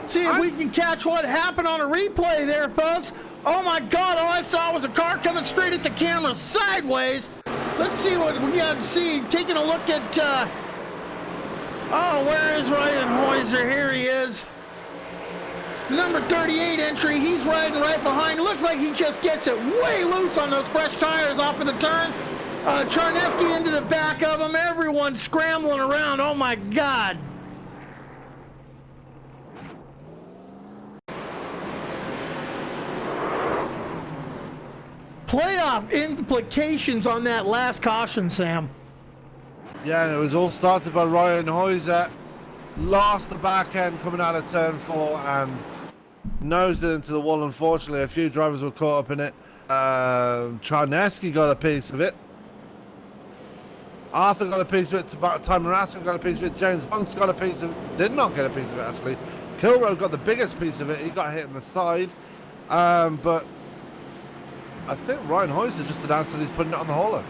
See if we can catch what happened on a replay there, folks. Oh my God, all I saw was a car coming straight at the camera sideways. Let's see what we got to see. Taking a look at, where is Ryan Heuser? Here he is. Number 38 entry, he's riding right behind. Looks like he just gets it way loose on those fresh tires off of the turn. Charneski into the back of him. Everyone's scrambling around. Oh my God. Playoff implications on that last caution, Sam. Yeah, and it was all started by Ryan Heuser. Lost the back end coming out of turn 4 and nosed it into the wall. Unfortunately, a few drivers were caught up in it. Charneski got a piece of it. Arthur got a piece of it. Ty Marasco got a piece of it. James Bunks got a piece of it. Did not get a piece of it, actually. Kilrow got the biggest piece of it. He got hit in the side. But I think Ryan Heuser just announced that he's putting it on the hauler.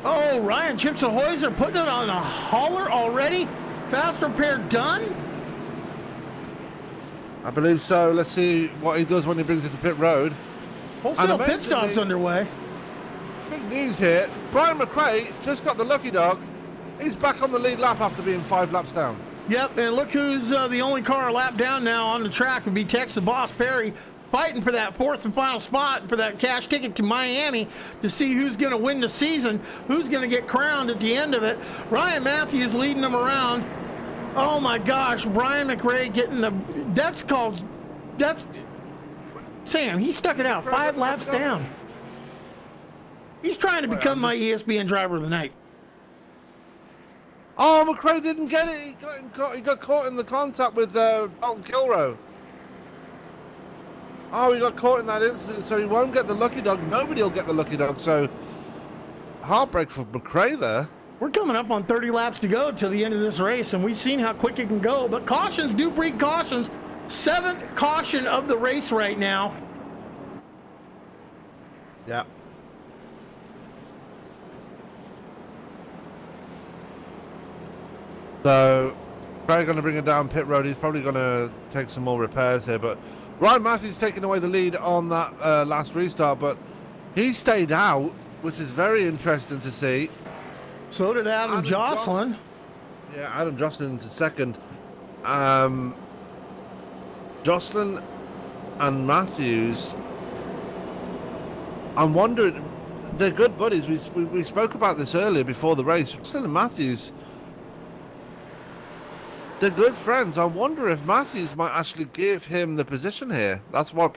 Oh, Ryan Chips and Heuser putting it on a hauler already? Fast repair done? I believe so. Let's see what he does when he brings it to pit road. Wholesale pit stop's underway. Big news here. Brian McRae just got the lucky dog. He's back on the lead lap after being 5 laps down. Yep, and look who's the only car a lap down now on the track would be Texas Boss Perry, fighting for that 4th and final spot for that cash ticket to Miami to see who's going to win the season, who's going to get crowned at the end of it. Ryan Matthews leading them around. Oh my gosh, Brian McRae getting Sam, he stuck it out 5 laps down. He's trying to become my ESPN driver of the night. Oh, McRae didn't get it. He got caught in the contact with Dalton Kilrow. Oh, he got caught in that incident, so he won't get the lucky dog. Nobody will get the lucky dog, so heartbreak for McRae there. We're coming up on 30 laps to go to the end of this race, and we've seen how quick it can go, but cautions do breed cautions. 7th caution of the race right now. Yeah. So, probably going to bring it down pit road. He's probably going to take some more repairs here, but Ryan Matthews taking away the lead on that last restart, but he stayed out, which is very interesting to see. So did Adam Jocelyn. Yeah, Adam Jocelyn into second. Jocelyn and Matthews, I'm wondering, they're good buddies. We spoke about this earlier before the race. Jocelyn and Matthews, they're good friends. I wonder if Matthews might actually give him the position here. That's why,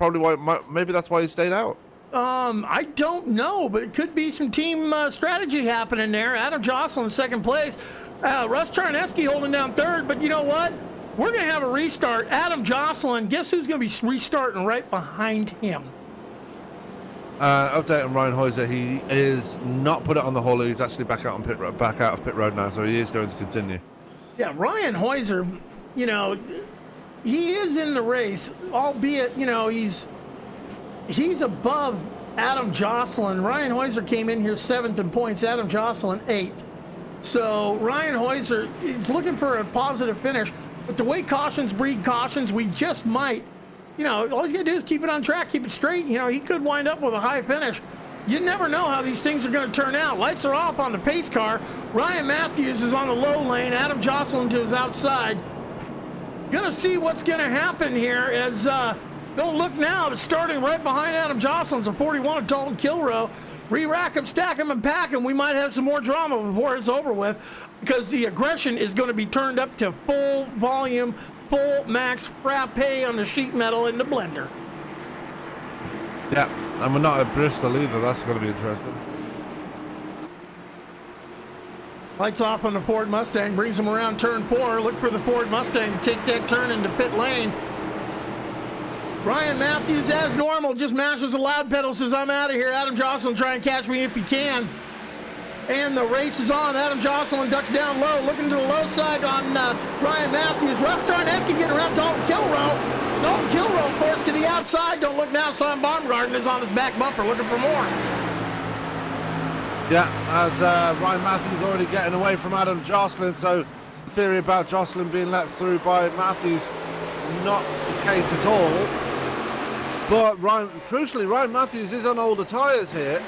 maybe that's why he stayed out. I don't know, but it could be some team strategy happening there. Adam Jocelyn, 2nd place. Russ Charneski holding down 3rd, but you know what? We're going to have a restart. Adam Jocelyn, guess who's going to be restarting right behind him? Update on Ryan Heuser. He is not put it on the hauler. He's actually back out of pit road now, so he is going to continue. Yeah, Ryan Heuser, you know, he is in the race, albeit, you know, he's above Adam Jocelyn. Ryan Heuser came in here 7th in points, Adam Jocelyn 8th. So Ryan Heuser is looking for a positive finish, but the way cautions breed cautions, we just might all he's got to do is keep it on track, keep it straight. He could wind up with a high finish. You never know how these things are going to turn out. Lights are off on the pace car. Ryan Matthews is on the low lane. Adam Jocelyn to his outside. Gonna see what's going to happen here as don't look now, but starting right behind Adam Jocelyn's a 41 of Dalton Kilrow. Re-rack him, stack him, and pack him. We might have some more drama before it's over with, because the aggression is going to be turned up to full volume, full max frappe on the sheet metal in the blender. Yeah, and we're not at Bristol either. That's going to be interesting. Lights off on the Ford Mustang, brings him around turn 4. Look for the Ford Mustang to take that turn into pit lane. Ryan Matthews, as normal, just mashes the loud pedal, says, I'm out of here. Adam Jocelyn, try and catch me if you can. And the race is on. Adam Jocelyn ducks down low, looking to the low side on Ryan Matthews. Russ Tarneski getting around Dalton Kilrow. Dalton Kilrow forced to the outside. Don't look now, Simon Baumgarten is on his back bumper looking for more. Yeah, as Ryan Matthews already getting away from Adam Jocelyn, so the theory about Jocelyn being let through by Matthews, not the case at all. But crucially, Ryan Matthews is on older tyres here.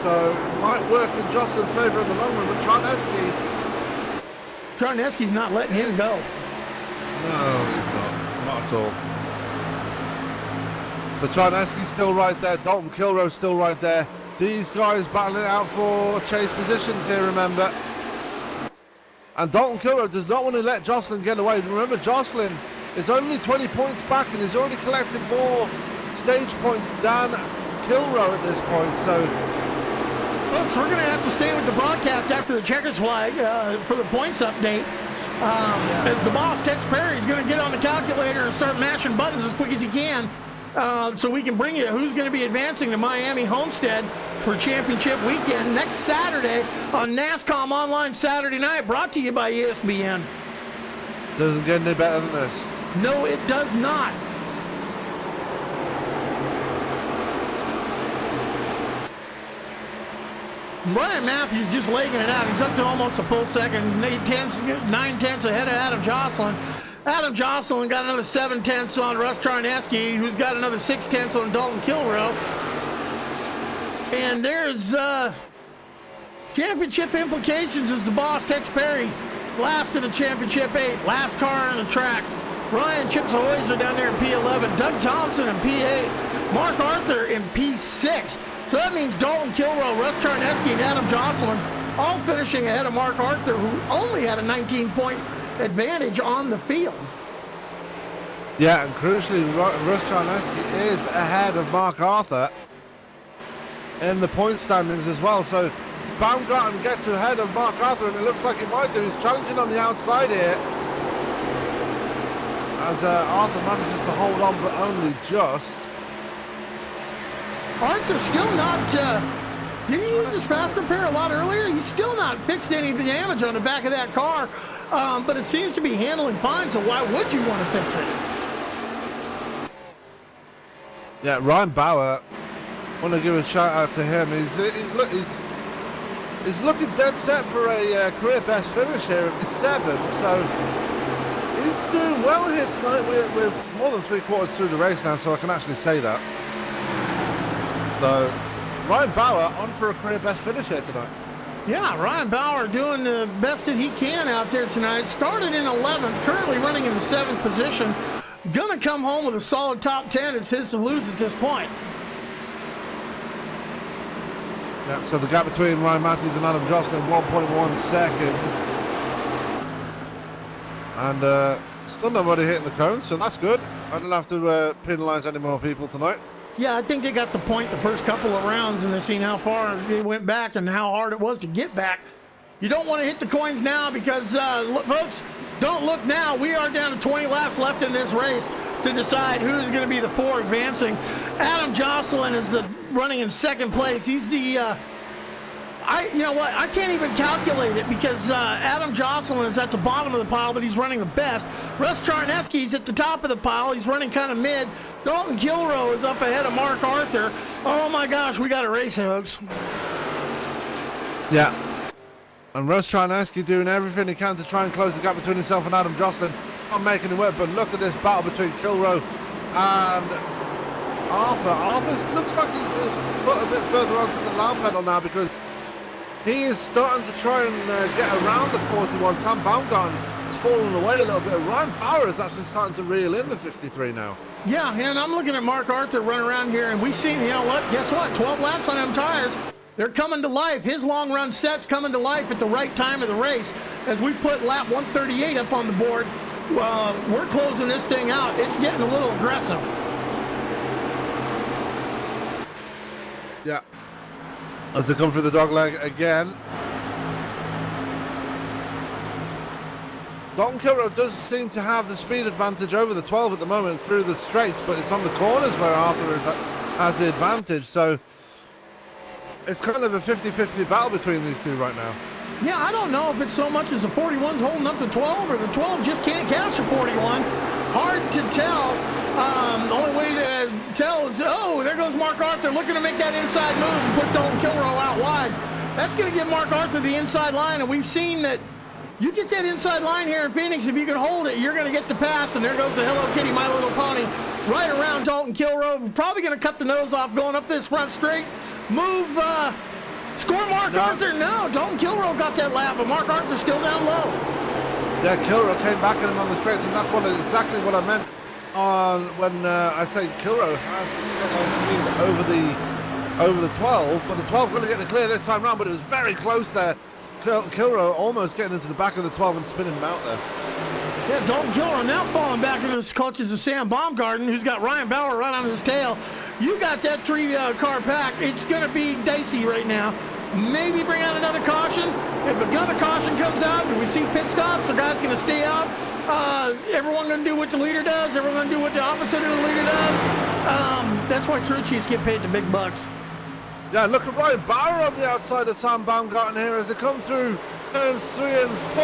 So it might work in Jocelyn's favour in the long run, but Tarneski's not letting him go. No, he's not at all. But Tarneski's still right there, Dalton Kilrow's still right there. These guys battling it out for chase positions here, remember. And Dalton Kilrow does not want to let Jocelyn get away. Remember, Jocelyn is only 20 points back and he's already collected more stage points than Kilrow at this point. So, folks, we're going to have to stay with the broadcast after the checkers flag for the points update. As the boss, Tex Perry, is going to get on the calculator and start mashing buttons as quick as he can. So we can bring you who's going to be advancing to Miami Homestead for championship weekend next Saturday on NASCOMOnline Saturday night, brought to you by ESPN. Doesn't get any better than this. No, it does not. Ryan Matthews just legging it out. He's up to almost a full second. He's 9/10 ahead of Adam Jocelyn. Adam Jocelyn got another 7/10 on Russ Tarneski, who's got another 6/10 on Dalton Kilrow. And there's championship implications as the boss, Tex Perry, last of the championship 8, last car on the track. Ryan Chips Ahoyser down there in P11, Doug Thompson in P8, Mark Arthur in P6. So that means Dalton Kilrow, Russ Tarneski, and Adam Jocelyn all finishing ahead of Mark Arthur, who only had a 19-point advantage on the field. Yeah, and crucially, Russ Tarneski is ahead of Mark Arthur in the point standings as well. So Baumgarten gets ahead of Mark Arthur, and it looks like he might do. He's challenging on the outside here as Arthur manages to hold on, but only just. Arthur still not, did he use his fast repair a lot earlier? He's still not fixed any of the damage on the back of that car, but it seems to be handling fine, so why would you want to fix it? Yeah, Ryan Bauer, want to give a shout out to him. He's looking dead set for a career best finish here at 7, so he's doing well here tonight. We're more than 3/4 through the race now, so I can actually say that. So Ryan Bauer on for a career best finish here tonight. Yeah, Ryan Bauer doing the best that he can out there tonight. Started in 11th, currently running in the 7th position. Gonna come home with a solid top 10. It's his to lose at this point. Yeah, so the gap between Ryan Matthews and Adam Jocelyn, 1.1 seconds. And still nobody hitting the cone, so that's good. I don't have to penalise any more people tonight. Yeah, I think they got the point the first couple of rounds, and they've seen how far they went back and how hard it was to get back. You don't want to hit the coins now because, folks, don't look now. We are down to 20 laps left in this race to decide who's going to be the 4 advancing. Adam Jocelyn is running in 2nd place. He's the, you know what? I can't even calculate it because Adam Jocelyn is at the bottom of the pile, but he's running the best. Russ Tarneski's at the top of the pile. He's running kind of mid. Dalton Kilrow is up ahead of Mark Arthur. Oh my gosh, we got a race, folks. Yeah. And Russ Charneski doing everything he can to try and close the gap between himself and Adam Jocelyn. Not making it work, but look at this battle between Kilroe and Arthur. Arthur looks like he's put a bit further onto the loud pedal now because he is starting to try and get around the 41. Sam Baumgarten is falling away a little bit. Ryan Bauer is actually starting to reel in the 53 now. Yeah, and I'm looking at Mark Arthur running around here, and we've seen, you know what, guess what, 12 laps on them tires. They're coming to life. His long run set's coming to life at the right time of the race. As we put lap 138 up on the board, we're closing this thing out. It's getting a little aggressive. Yeah. As they come through the dogleg again. Dalton Kilroe does seem to have the speed advantage over the 12 at the moment through the straights, but it's on the corners where Arthur has the advantage. So it's kind of a 50-50 battle between these two right now. Yeah, I don't know if it's so much as the 41's holding up the 12 or the 12 just can't catch the 41. Hard to tell. The only way to tell is, oh, there goes Mark Arthur looking to make that inside move and put Dalton Kilroe out wide. That's going to give Mark Arthur the inside line, and we've seen that you get that inside line here in Phoenix, if you can hold it, you're going to get the pass, and there goes the Hello Kitty, My Little Pony, right around Dalton Kilroe. Probably going to cut the nose off going up this front straight. Move, score Mark Arthur. No, Dalton Kilroe got that lap, but Mark Arthur's still down low. Yeah, Kilroe came back at him on the straights, and that's exactly what I meant on when I say Kilroe has the speed over the 12, but the 12 going to get the clear this time round, but it was very close there. Kilroe almost getting into the back of the 12 and spinning him out there. Yeah, Dalton Kilroe now falling back into the clutches of Sam Baumgarten, who's got Ryan Bauer right on his tail. You got that three-car pack. It's going to be dicey right now. Maybe bring out another caution. If another caution comes out and we see pit stops, the guy's going to stay out. Everyone going to do what the leader does. Everyone going to do what the opposite of the leader does. That's why crew chiefs get paid the big bucks. Yeah, look at Ryan Bauer on the outside of Sam Baumgarten here as they come through turns 3 and 4.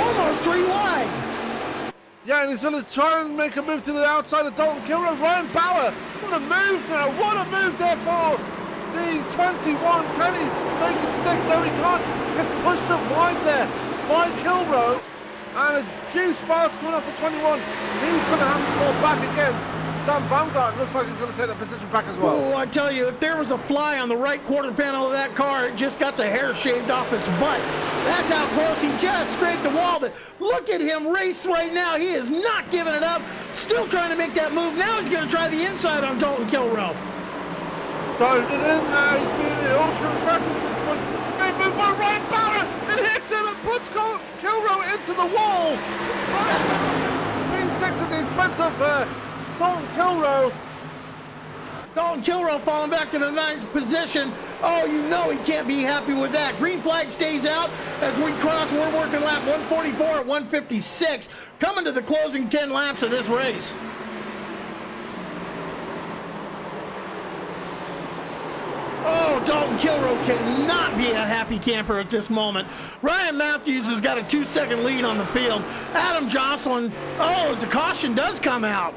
Almost 3 wide. Yeah, and he's going to try and make a move to the outside of Dalton Kilroe. Ryan Bauer, what a move now. What a move there for the 21. Can he make it stick? No, he can't. Gets pushed up wide there by Kilroe. And a few sparks coming off the 21. He's going to have to fall back again. Sam Baumgarten looks like he's going to take that position back as well. Oh, I tell you, if there was a fly on the right quarter panel of that car, it just got the hair shaved off its butt. That's how close he just scraped the wall. But look at him race right now. He is not giving it up. Still trying to make that move. Now he's going to try the inside on Dalton Kilroe. Dived it in there. He's being ultra aggressive with this one. They move by Ryan Bauer. It hits him and puts Kilroe into the wall. Being 6 at the expense of Dalton Kilroe. Dalton Kilroe falling back to the 9th position. Oh, you know he can't be happy with that. Green flag stays out as we cross. We're working lap 144 at 156. Coming to the closing 10 laps of this race. Oh, Dalton Kilroe cannot be a happy camper at this moment. Ryan Matthews has got a 2-second lead on the field. Adam Jocelyn, as the caution does come out.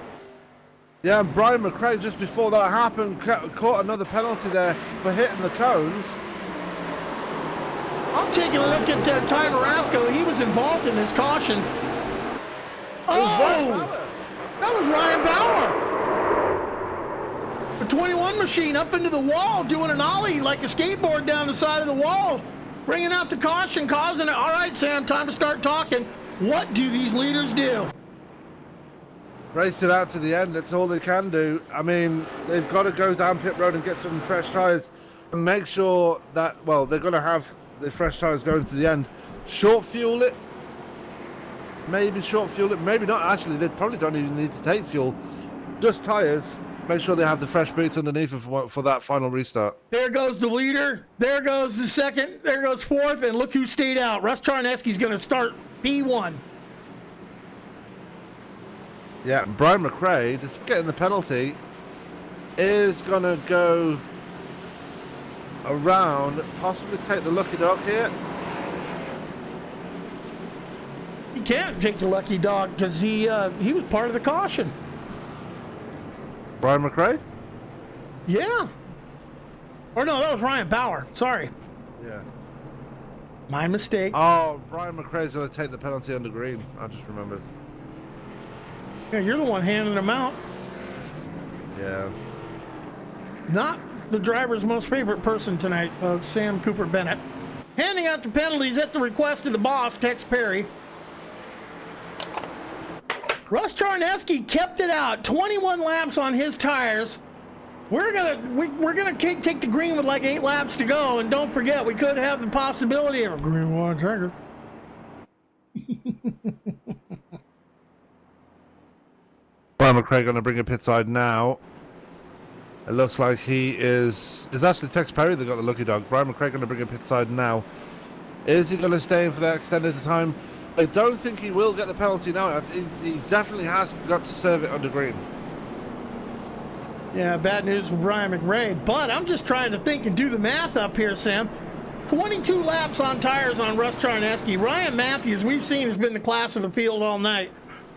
Yeah, and Brian McRae, just before that happened, caught another penalty there for hitting the cones. I'm taking a look at Ty Marasco. He was involved in this caution. Oh, that was Ryan Bauer. The 21 machine up into the wall, doing an ollie like a skateboard down the side of the wall. Bringing out the caution, causing it. All right, Sam, time to start talking. What do these leaders do? Race it out to the end. That's all they can do. I mean, they've got to go down pit road and get some fresh tyres and make sure that, well, they're going to have the fresh tyres going to the end. Short fuel it. Maybe short fuel it. Maybe not. Actually, they probably don't even need to take fuel. Just tyres. Make sure they have the fresh boots underneath for that final restart. There goes the leader. There goes the second. There goes fourth. And look who stayed out. Russ Charneski's going to start P1. Yeah, Brian McRae, just getting the penalty, is going to go around, possibly take the lucky dog here. He can't take the lucky dog because he was part of the caution. Brian McRae? Yeah. Or no, that was Ryan Bauer. Sorry. Yeah. My mistake. Oh, Brian McRae's going to take the penalty under green. I just remembered. Yeah, you're the one handing them out. Yeah. Not the driver's most favorite person tonight, Sam Cooper Bennett. Handing out the penalties at the request of the boss, Tex Perry. Russ Charneski kept it out. 21 laps on his tires. We're gonna take the green with like 8 laps to go, and don't forget we could have the possibility of a green one trigger. Brian McRae going to bring a pit side now. It looks like he is. It's actually Tex Perry that got the lucky dog. Brian McRae going to bring a pit side now. Is he going to stay in for that extended time? I don't think he will get the penalty now. He definitely has got to serve it under green. Yeah, bad news for Brian McRae, but I'm just trying to think and do the math up here, Sam. 22 laps on tires on Russ Charneski. Ryan Matthews, we've seen, has been the class of the field all night.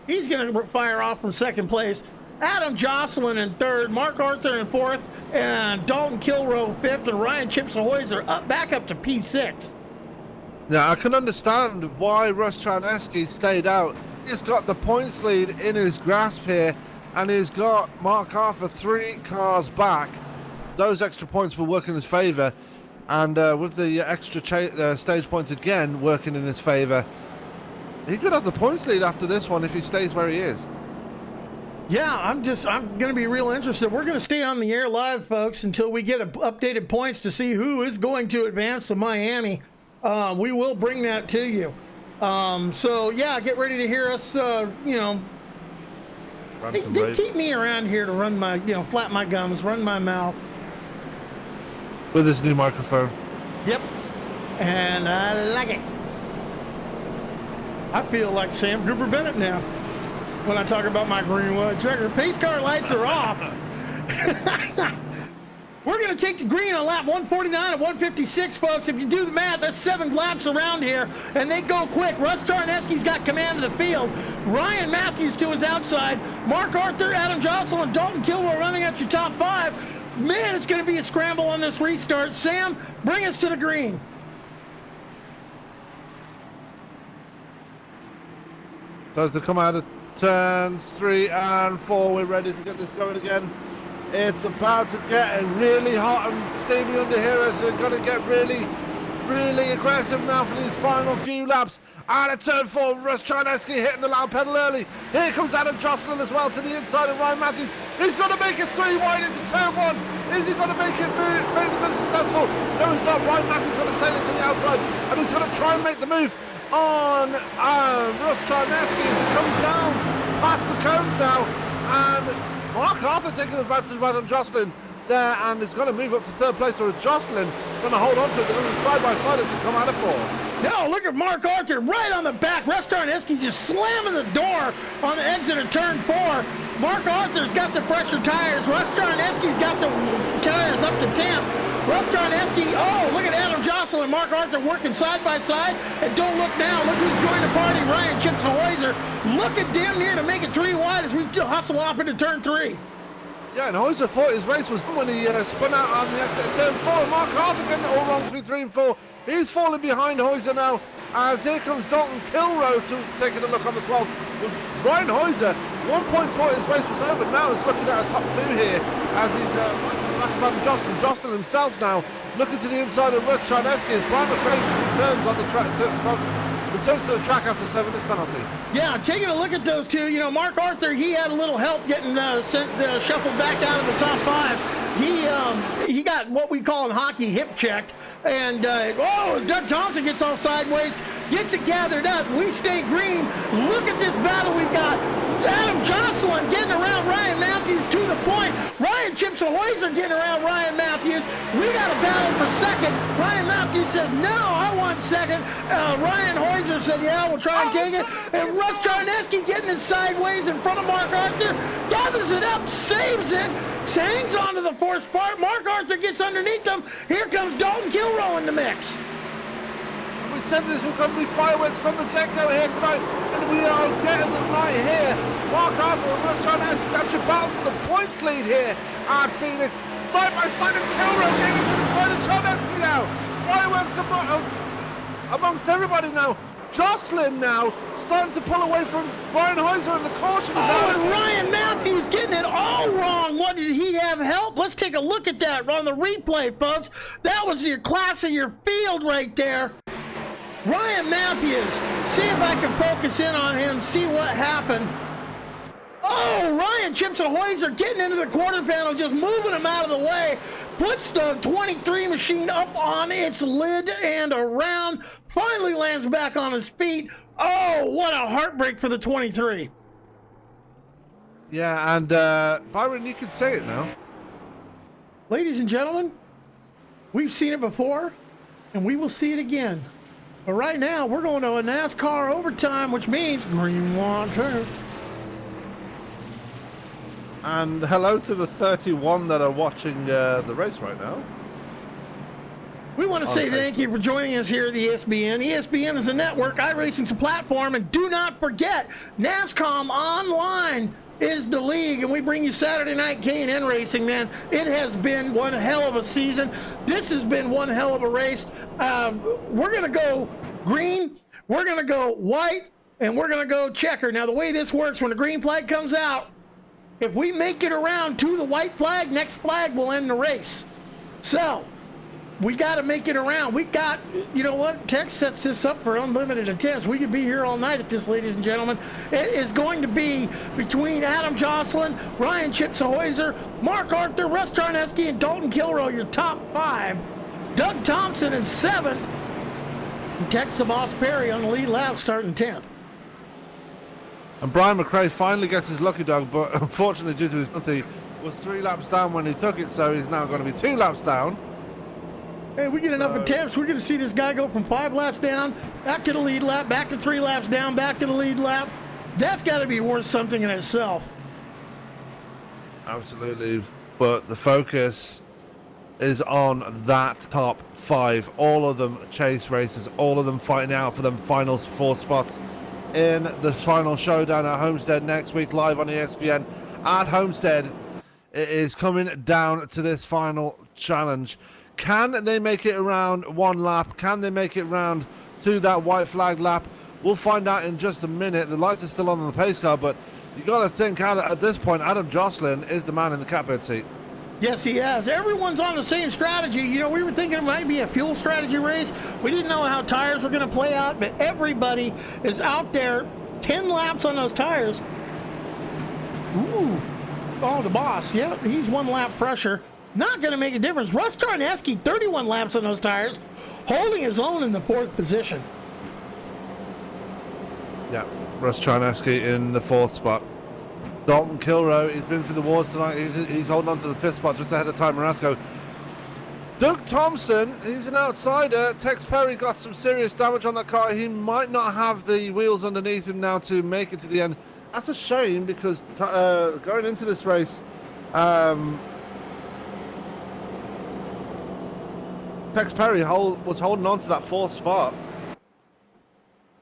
He's going to fire off from second place. Adam Jocelyn in third, Mark Arthur in fourth, and Dalton Kilroe fifth, and Ryan Chipsa-Hoyser back up to P6. Now, I can understand why Russ Charneski stayed out. He's got the points lead in his grasp here, and he's got Mark Arthur 3 cars back. Those extra points will work in his favour, and with the extra stage points again working in his favour, he could have the points lead after this one if he stays where he is. Yeah, I'm going to be real interested. We're going to stay on the air live, folks, until we get updated points to see who is going to advance to Miami. We will bring that to you. So, yeah, get ready to hear us, they keep me around here to run my, flap my gums, run my mouth. With this new microphone. Yep. And I like it. I feel like Sam Cooper Bennett now when I talk about my green white checker. Pace car lights are off. We're going to take the green on lap 149 and 156, folks. If you do the math, that's 7 laps around here, and they go quick. Russ Charneski's got command of the field. Ryan Matthews to his outside. Mark Arthur, Adam Jocelyn, Dalton Kilroe running at your top 5. Man, it's going to be a scramble on this restart. Sam, bring us to the green. Does the come out of turns 3 and 4. We're ready to get this going again. It's about to get really hot and steamy under here as we're going to get really aggressive now for these final few laps. Out of turn 4, Russ Charneski hitting the loud pedal early. Here comes Adam Jocelyn as well to the inside of Ryan Matthews. He's going to make it 3 wide into turn 1. Is he going to make the move successful? No, he's not. Ryan Matthews going to sail it to the outside, and he's going to try and make the move on Russ Charneski as he comes down past the cones now, and Mark Arthur taking advantage of Adam Jocelyn there, and he's going to move up to third place, or is Jocelyn going to hold on to it? They're going to be side by side as they come out of 4. No, look at Mark Arthur right on the back. Russ Charneski just slamming the door on the exit of turn 4. Mark Arthur's got the fresher tires. Russ Charneski's got the tires up to 10. Russ Charneski, look at Adam Jocelyn and Mark Arthur working side by side. And don't look now, look who's joined the party, Ryan Chipsa-Hoyser. Looking damn near to make it 3 wide as we hustle off into turn 3. Yeah, and Hoyser thought his race was when he spun out on the exit of turn 4. Mark Arthur getting it all wrong through 3 and 4. He's falling behind Hoyser now, as here comes Dalton Kilroe taking a look on the 12th. Ryan Hoyser, 1.4, his race was over. Now he's looking at a top 2 here, as he's back of Adam Jocelyn. Jocelyn himself now looking to the inside of Russ Charneski as Brian McRae returns on the track. Returns to the track after serving his penalty. Yeah, taking a look at those two, Mark Arthur, he had a little help getting shuffled back out of the top 5. He got what we call in hockey hip checked, and as Doug Thompson gets all sideways, gets it gathered up. We stay green. Look at this battle we got. Adam Jocelyn getting around Ryan Matthews to the point. Ryan Chipsa-Hoyser getting around Ryan Matthews. We got a battle for second. Ryan Matthews said, no, I want second. Ryan Hoyser said, yeah, we'll try and take it. And Russ Charneski getting it sideways in front of Mark Arthur. Gathers it up, saves it, hangs onto the force part. Mark Arthur gets underneath them. Here comes Dalton Kilroe in the mix. We said this was going to be fireworks from the get-go here tonight, and we are getting them right here. Mark Arthur and Russ Charneski, that's your battle for the points lead here at Phoenix. Side by side of Kilroe getting into the side of Charneski now. Fireworks amongst everybody now. Jocelyn now starting to pull away from Brian Heiser, and the caution is out. And Ryan Matthews getting it all wrong. What, did he have help? Let's take a look at that on the replay, folks. That was your class of your field right there. Ryan Matthews, see if I can focus in on him, see what happened. Oh, Ryan Chips Ahoy's are getting into the quarter panel, just moving him out of the way. Puts the 23 machine up on its lid and around. Finally lands back on his feet. Oh, what a heartbreak for the 23. Yeah, and Byron, you can say it now. Ladies and gentlemen, we've seen it before, and we will see it again. But right now, we're going to a NASCAR overtime, which means green water. And hello to the 31 that are watching the race right now. We want to say thank you for joining us here at the ESPN. ESPN is a network, iRacing's a platform, and do not forget, NASCOMOnline is the league, and we bring you Saturday night K&N racing, man. It has been one hell of a season. This has been one hell of a race. We're going to go green, we're going to go white, and we're going to go checker. Now, the way this works, when the green flag comes out, if we make it around to the white flag, next flag will end the race. So, we got to make it around. We got, you know what? Tex sets this up for unlimited attempts. We could be here all night at this, ladies and gentlemen. It is going to be between Adam Jocelyn, Ryan Chips Ahoyser, Mark Arthur, Russ Charneski, and Dalton Kilrow, your top 5. Doug Thompson in 7th. And Tex the Boss Perry on the lead lap starting 10th. And Brian McRae finally gets his lucky dog, but unfortunately due to his penalty, was 3 laps down when he took it, so he's now going to be 2 laps down. Hey, we get enough attempts. We're going to see this guy go from 5 laps down, back to the lead lap, back to 3 laps down, back to the lead lap. That's got to be worth something in itself. Absolutely, but the focus is on that top 5. All of them chase races, all of them fighting out for them final 4 spots in the final showdown at Homestead next week, live on ESPN at Homestead. It is coming down to this final challenge. Can they make it around 1 lap? Can they make it round to that white flag lap? We'll find out in just a minute. The lights are still on the pace car, but you got to think at this point, Adam Jocelyn is the man in the catbird seat. Yes, he has. Everyone's on the same strategy. You know, we were thinking it might be a fuel strategy race. We didn't know how tires were going to play out, but everybody is out there 10 laps on those tires. Ooh. Oh, the boss. Yeah, he's 1 lap pressure. Not going to make a difference. Russ Charneski, 31 laps on those tires, holding his own in the 4th position. Yeah, Russ Charneski in the 4th spot. Dalton Kilrow, he's been for the wars tonight. He's holding on to the 5th spot just ahead of Ty Marasco. Doug Thompson, he's an outsider. Tex Perry got some serious damage on that car. He might not have the wheels underneath him now to make it to the end. That's a shame because going into this race, Tex Perry was holding on to that 4th spot.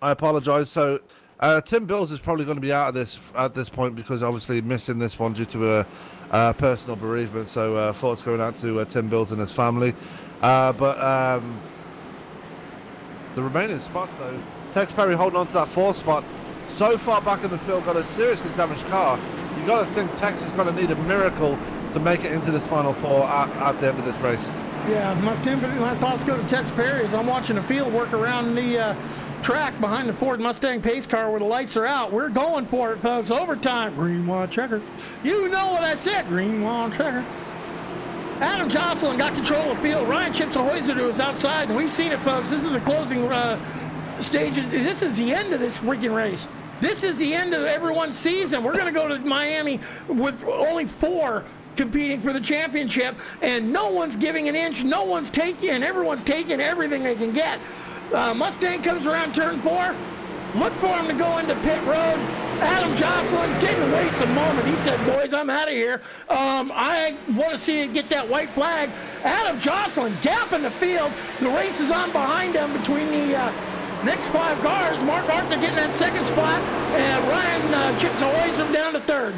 I apologize. So Tim Bills is probably going to be out of this at this point because obviously missing this one due to a personal bereavement. So thoughts going out to Tim Bills and his family. But the remaining spots though, Tex Perry holding on to that 4th spot. So far back in the field, got a seriously damaged car. You got to think Tex is going to need a miracle to make it into this final 4 at the end of this race. Yeah, my thoughts go to Tex Perry as I'm watching the field work around the track behind the Ford Mustang pace car where the lights are out. We're going for it, folks. Overtime. Green, white, checker. You know what I said. Green, white, checker. Adam Jocelyn got control of the field. Ryan Chips Ahoyser was outside, and we've seen it, folks. This is a closing stages. This is the end of this freaking race. This is the end of everyone's season. We're going to go to Miami with only 4 competing for the championship, and no one's giving an inch. No one's taking, and everyone's taking everything they can get. Mustang comes around turn 4. Look for him to go into pit road. Adam Jocelyn didn't waste a moment. He said, boys, I'm out of here. I want to see it get that white flag. Adam Jocelyn gapping the field. The race is on behind him between the next 5 cars. Mark Arthur getting that 2nd spot, and Ryan Chips Ahoyser down to 3rd.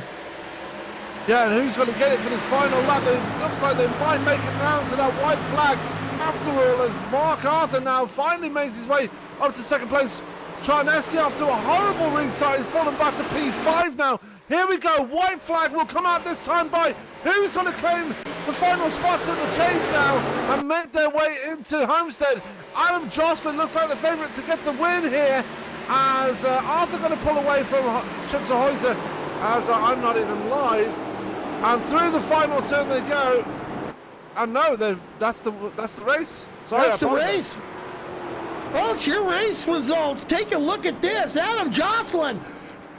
Yeah, and who's going to get it for this final lap? It looks like they might make it round to that white flag after all, as Mark Arthur now finally makes his way up to second place. Charneski, after a horrible restart, he's fallen back to P5 now. Here we go. White flag will come out this time by who's going to claim the final spots in the chase now and make their way into Homestead. Adam Jocelyn looks like the favourite to get the win here, as Arthur going to pull away from Chips Ahoyser, as I'm not even live. And through the final turn they go. And no, that's the race. Sorry, that's the race. Folks, your race results. Take a look at this. Adam Jocelyn.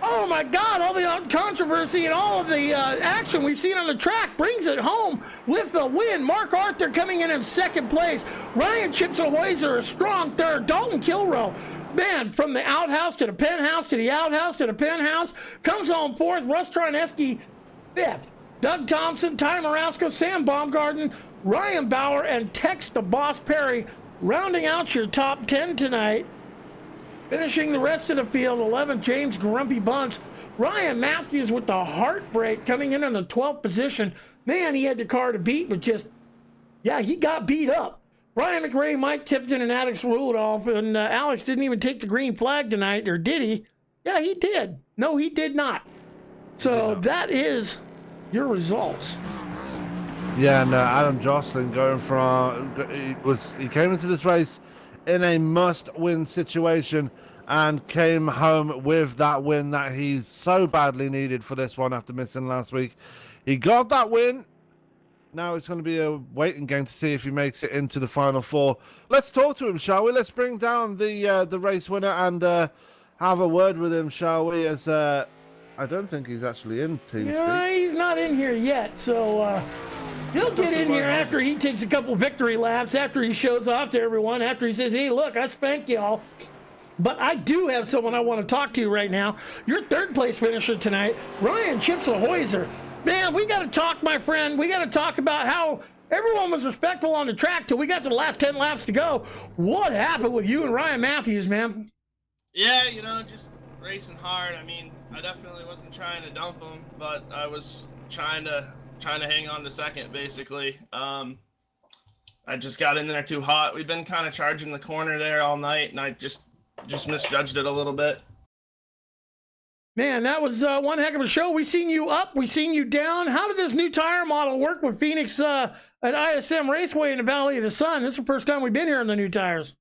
Oh my God, all the controversy and all of the action we've seen on the track brings it home with the win. Mark Arthur coming in second place. Ryan Chips Ahoyser, a strong third. Dalton Kilroe, man, from the outhouse to the penthouse to the outhouse to the penthouse, comes home fourth. Russ Charneski, fifth. Doug Thompson, Ty Marasco, Sam Baumgarten, Ryan Bauer, and Tex the Boss Perry rounding out your top 10 tonight. Finishing the rest of the field, 11th, James Grumpy Bunce. Ryan Matthews with the heartbreak coming in the 12th position. Man, he had the car to beat, but he got beat up. Brian McRae, Mike Tipton, and Alex Rudolph. And Alex didn't even take the green flag tonight, or did he? Yeah, he did. No, he did not. So that is your results. Yeah, and Adam Jocelyn going from he came into this race in a must-win situation and came home with that win that he's so badly needed for this one after missing last week. He got that win. Now it's going to be a waiting game to see if he makes it into the final four. Let's talk to him, shall we? Let's bring down the race winner and have a word with him, shall we? As I don't think he's actually in TeamSpeak. Yeah, he's not in here yet, so he'll get in here after he takes a couple victory laps, after he shows off to everyone, after he says, hey, look, I spanked y'all. But I do have someone I want to talk to right now. Your third place finisher tonight, Ryan Chips Ahoyser. Man, we got to talk, my friend. We got to talk about how everyone was respectful on the track till we got to the last 10 laps to go. What happened with you and Ryan Matthews, man? Yeah, just racing hard. I mean, I definitely wasn't trying to dump him, but I was trying to hang on to second, basically. I just got in there too hot. We've been kind of charging the corner there all night, and I just misjudged it a little bit. Man, that was one heck of a show. We seen you up, we seen you down. How did this new tire model work with Phoenix at ISM Raceway in the Valley of the Sun? This is the first time we've been here on the new tires.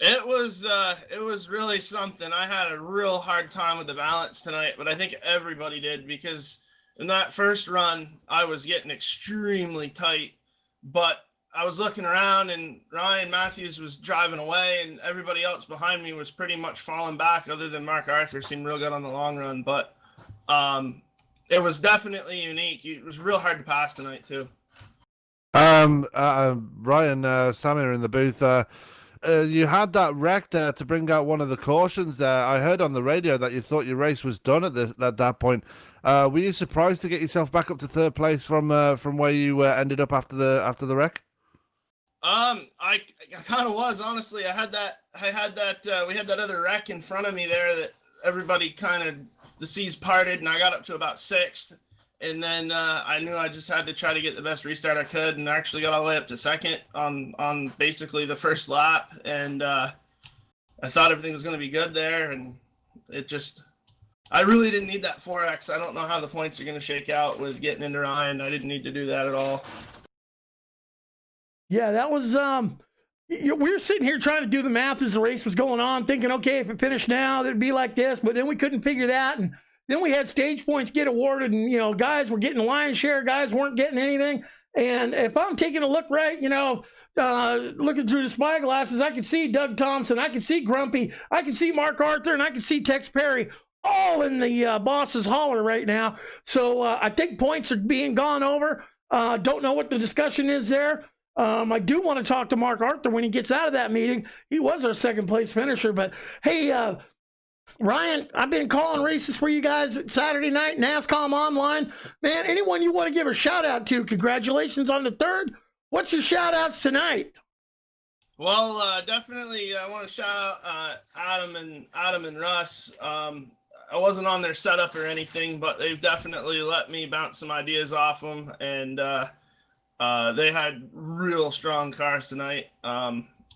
It was really something. I had a real hard time with the balance tonight, but I think everybody did, because in that first run, I was getting extremely tight, but I was looking around and Ryan Matthews was driving away and everybody else behind me was pretty much falling back, other than Mark Arthur seemed real good on the long run. But it was definitely unique. It was real hard to pass tonight too. Ryan, Samir in the booth, you had that wreck there to bring out one of the cautions there. I heard on the radio that you thought your race was done at that point. Were you surprised to get yourself back up to third place from where you ended up after the wreck? I kind of was, honestly. We had that other wreck in front of me there that everybody kind of, the seas parted, and I got up to about sixth. And then I knew I just had to try to get the best restart I could, and I actually got all the way up to second on basically the first lap. And I thought everything was going to be good there, and I really didn't need that 4X. I don't know how the points are going to shake out with getting into Ryan. I didn't need to do that at all. Yeah, that was, we were sitting here trying to do the math as the race was going on, thinking, okay, if it finished now, it'd be like this, but then we couldn't figure that, and then we had stage points get awarded, and, guys were getting lion's share, guys weren't getting anything, and if I'm taking a look right, looking through the spy glasses, I could see Doug Thompson, I could see Grumpy, I could see Mark Arthur, and I could see Tex Perry, all in the boss's holler right now, so I think points are being gone over. Don't know what the discussion is there. I do want to talk to Mark Arthur when he gets out of that meeting. He was our second place finisher, but hey, Ryan, I've been calling races for you guys Saturday night, NASCOMOnline. Man, anyone you want to give a shout out to, congratulations on the third. What's your shout outs tonight? Well, definitely I want to shout out Adam and Russ. I wasn't on their setup or anything, but they've definitely let me bounce some ideas off them, and they had real strong cars tonight.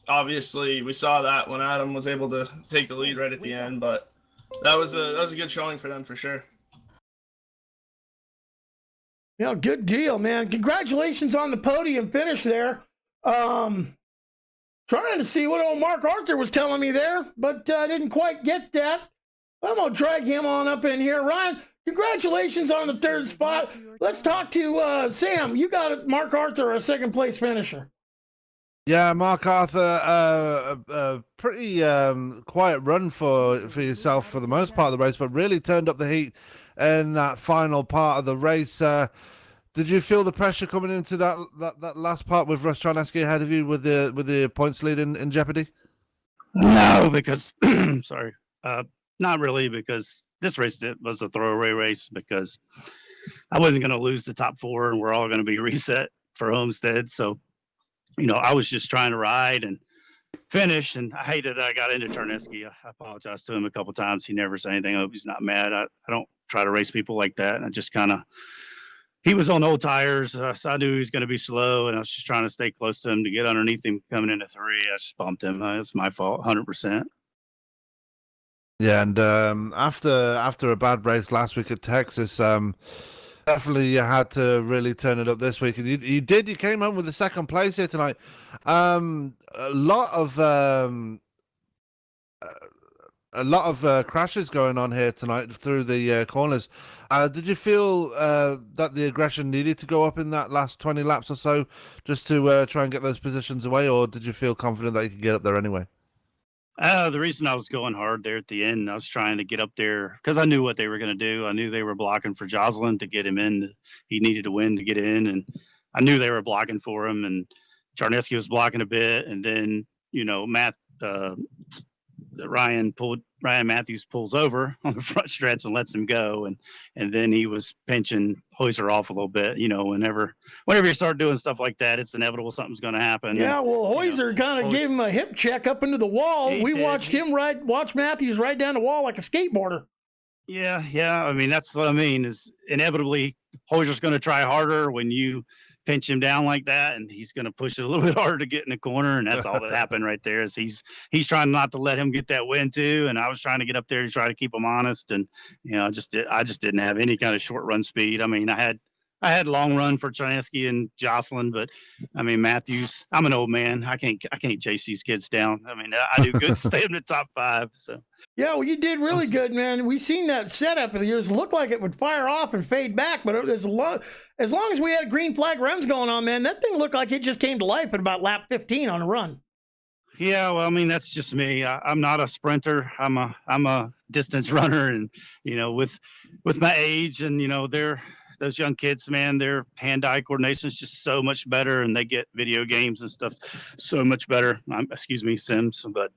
obviously we saw that when Adam was able to take the lead right at the end, but that was a good showing for them for sure. Yeah, good deal, man. Congratulations on the podium finish there. Trying to see what old Mark Arthur was telling me there, but I didn't quite get that. I'm going to drag him on up in here. Ryan, congratulations on the third spot. Let's talk to Sam. You got Mark Arthur, a second place finisher. Yeah, Mark Arthur, a pretty quiet run for yourself for the most part of the race, but really turned up the heat in that final part of the race. Did you feel the pressure coming into that last part with Russ Charneski ahead of you with the points lead in jeopardy? No, because sorry, not really, because this race was a throwaway race because I wasn't going to lose the top four, and we're all going to be reset for Homestead. So, I was just trying to ride and finish, and I hated that I got into Charneski. I apologized to him a couple times. He never said anything. I hope he's not mad. I don't try to race people like that. And I just he was on old tires, so I knew he was going to be slow, and I was just trying to stay close to him to get underneath him coming into three. I just bumped him. It's my fault, 100%. Yeah, and after a bad race last week at Texas, definitely you had to really turn it up this week, and you did. You came home with the second place here tonight. A lot of crashes going on here tonight through the corners. Did you feel that the aggression needed to go up in that last 20 laps or so just to try and get those positions away, or did you feel confident that you could get up there anyway? The reason I was going hard there at the end, I was trying to get up there because I knew what they were going to do. I knew they were blocking for Jocelyn to get him in. He needed to win to get in, and I knew they were blocking for him. And Charneski was blocking a bit, and then Ryan Matthews pulls over on the front stretch and lets him go, and then he was pinching Hoyser off a little bit. Whenever you start doing stuff like that, it's inevitable something's going to happen. Yeah, well, Hoyser kind of gave him a hip check up into the wall. We watched watch Matthews ride down the wall like a skateboarder. Yeah. I mean, that's what I mean. Is inevitably Hoyser's going to try harder when you pinch him down like that, and he's going to push it a little bit harder to get in the corner, and that's all that happened right there. Is he's trying not to let him get that win too, and I was trying to get up there to try to keep him honest, and I just didn't have any kind of short run speed. I mean, I had long run for Charneski and Jocelyn, but I mean Matthews, I'm an old man. I can't chase these kids down. I mean, I do good to stay in the top five. So yeah, well, you did really good, man. We seen that setup of the years looked like it would fire off and fade back, but as long as we had green flag runs going on, man, that thing looked like it just came to life at about lap 15 on a run. Yeah, well, I mean, that's just me. I'm not a sprinter. I'm a distance runner, and with my age, and those young kids, man, their hand-eye coordination is just so much better, and they get video games and stuff so much better. Excuse me, Sims, but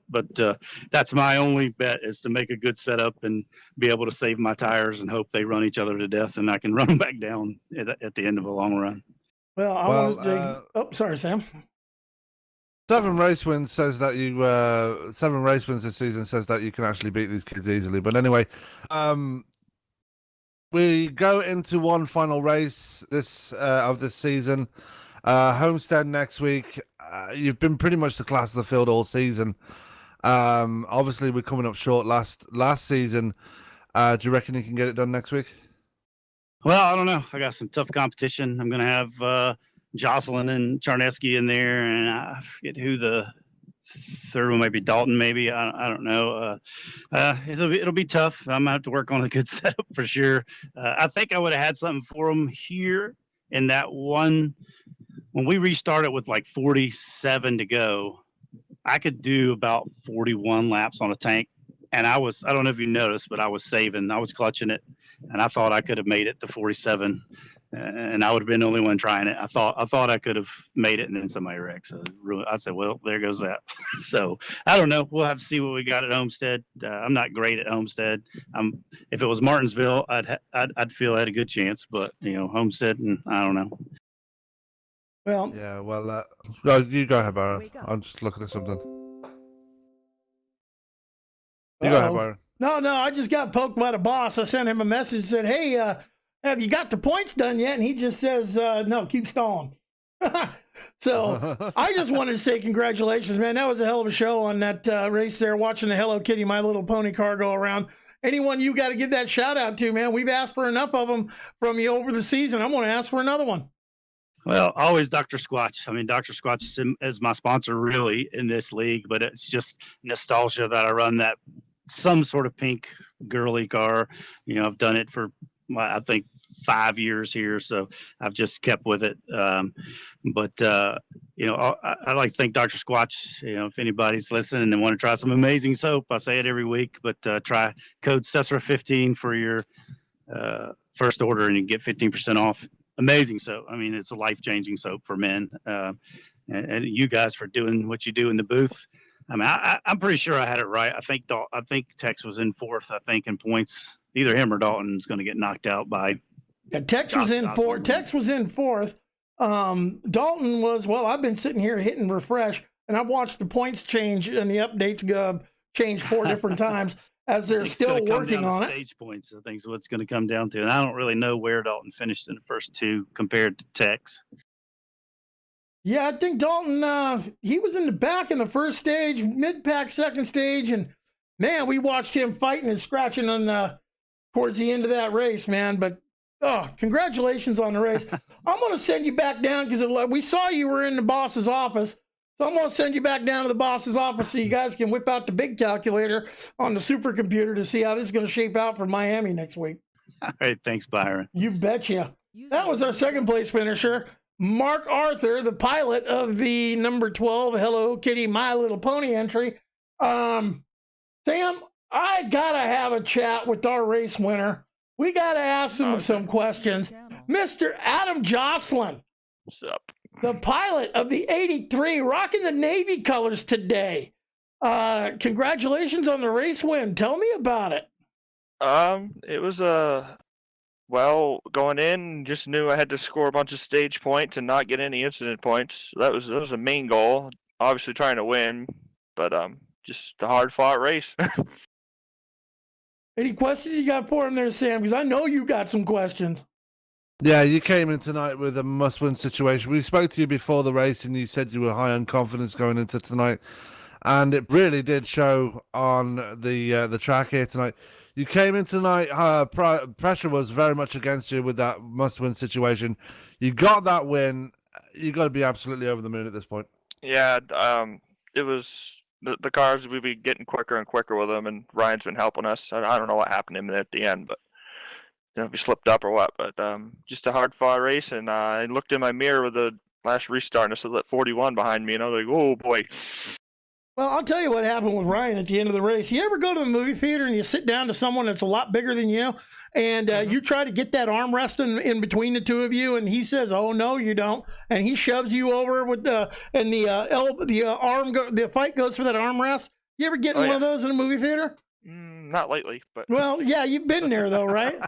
that's my only bet, is to make a good setup and be able to save my tires and hope they run each other to death, and I can run them back down at the end of a long run. Well, I want to sorry, Sam. 7 race wins this season says that you can actually beat these kids easily. But anyway, we go into one final race of this season. Homestead next week. You've been pretty much the class of the field all season. Obviously, we're coming up short last season. Do you reckon you can get it done next week? Well, I don't know. I got some tough competition. I'm going to have Jocelyn and Charneski in there, and I forget who the third one might be. Dalton, maybe. I don't know. It'll be tough. I'm gonna have to work on a good setup for sure. I think I would have had something for them here in that one when we restarted with like 47 to go. I could do about 41 laps on a tank, and I don't know if you noticed, but I was saving. I was clutching it, and I thought I could have made it to 47. And I would have been the only one trying it. I thought I could have made it, and then somebody wrecked. So I said, well, there goes that. So I don't know. We'll have to see what we got at Homestead. I'm not great at Homestead. If it was Martinsville, I'd feel I had a good chance. But Homestead, and I don't know. Well, yeah. Well, you go ahead, Byron. I'm just looking at something. You go ahead, Byron. No, I just got poked by the boss. I sent him a message, said, hey, have you got the points done yet? And he just says, no, keep stalling. So I just wanted to say congratulations, man. That was a hell of a show on that race there, watching the Hello Kitty, My Little Pony car go around. Anyone you got to give that shout out to, man. We've asked for enough of them from you over the season. I'm going to ask for another one. Well, always Dr. Squatch. I mean, Dr. Squatch is my sponsor really in this league, but it's just nostalgia that I run that some sort of pink girly car. You know, I've done it for, I think, 5 years here, so I've just kept with it. You know, I like to thank Dr. Squatch. You know, if anybody's listening and want to try some amazing soap, I say it every week, but try code CESRA15 for your first order and you get 15% off. Amazing soap. I mean, it's a life-changing soap for men. And you guys for doing what you do in the booth. I mean, I'm pretty sure I had it right. I think Tex was in fourth, I think, in points. Either him or Dalton's going to get knocked out by. Yeah, Tex was in fourth. Tex was in fourth. Dalton was, well, I've been sitting here hitting refresh, and I've watched the points change and the updates change 4 different times as they're still working on it. Stage points, I think, is what it's going to come down to. And I don't really know where Dalton finished in the first 2 compared to Tex. Yeah, I think Dalton, he was in the back in the first stage, mid-pack second stage, and man, we watched him fighting and scratching on towards the end of that race, man. But congratulations on the race. I'm going to send you back down because we saw you were in the boss's office. So I'm going to send you back down to the boss's office so you guys can whip out the big calculator on the supercomputer to see how this is going to shape out for Miami next week. All right, thanks, Byron. You betcha. That was our second place finisher, Mark Arthur, the pilot of the number 12 Hello Kitty My Little Pony entry. Sam, I got to have a chat with our race winner. We got to ask him some questions. Mr. Adam Jocelyn. What's up? The pilot of the 83, rocking the Navy colors today. Congratulations on the race win. Tell me about it. It was well, going in, just knew I had to score a bunch of stage points and not get any incident points. That was a main goal. Obviously trying to win, but just a hard fought race. Any questions you got for him there, Sam? Because I know you got some questions. Yeah, you came in tonight with a must-win situation. We spoke to you before the race, and you said you were high on confidence going into tonight, and it really did show on the track here tonight. You came in tonight, pressure was very much against you with that must-win situation. You got that win. You got to be absolutely over the moon at this point. Yeah, it was the cars. We'd be getting quicker and quicker with them, and Ryan's been helping us. I don't know what happened to him at the end, but. You know, if he slipped up or what, but just a hard-fought race, and I looked in my mirror with the last restart, and I saw that 41 behind me, and I was like, oh, boy. Well, I'll tell you what happened with Ryan at the end of the race. You ever go to the movie theater and you sit down to someone that's a lot bigger than you, and you try to get that armrest in between the two of you, and he says, oh, no, you don't, and he shoves you over with the fight goes for that armrest? You ever get in one of those in a movie theater? Not lately, but well, yeah, you've been there though, right?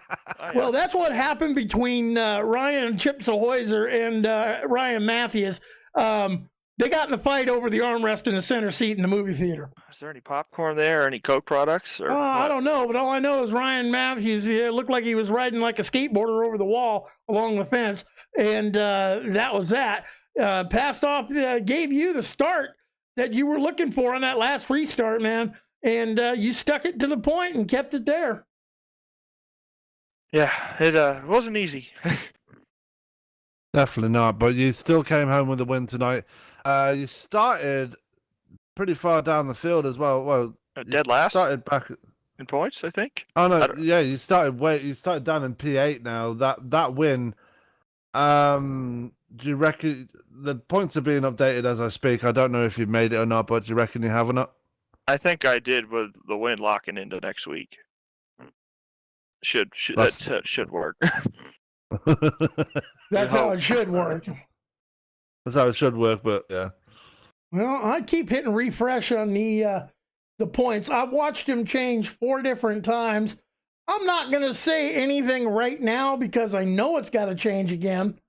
Well, that's what happened between Ryan Chipsahooizer and Ryan Matthews. They got in a fight over the armrest in the center seat in the movie theater. Is there any popcorn there or any Coke products? Or I don't know, but all I know is Ryan Matthews looked like he was riding like a skateboarder over the wall along the fence, and that was that. Passed off, gave you the start that you were looking for on that last restart, man. And you stuck it to the point and kept it there. Yeah, it wasn't easy. Definitely not, but you still came home with a win tonight. You started pretty far down the field as well. Well, dead last. Started back in points, I think. Oh no, yeah, you started down in P8 now. That win. Do you reckon the points are being updated as I speak? I don't know if you've made it or not, but do you reckon you have or not? I think I did with the win locking into next week. That should work. That's how it should work. That's how it should work, but yeah. Well, I keep hitting refresh on the points. I've watched him change 4 different times. I'm not going to say anything right now because I know it's got to change again.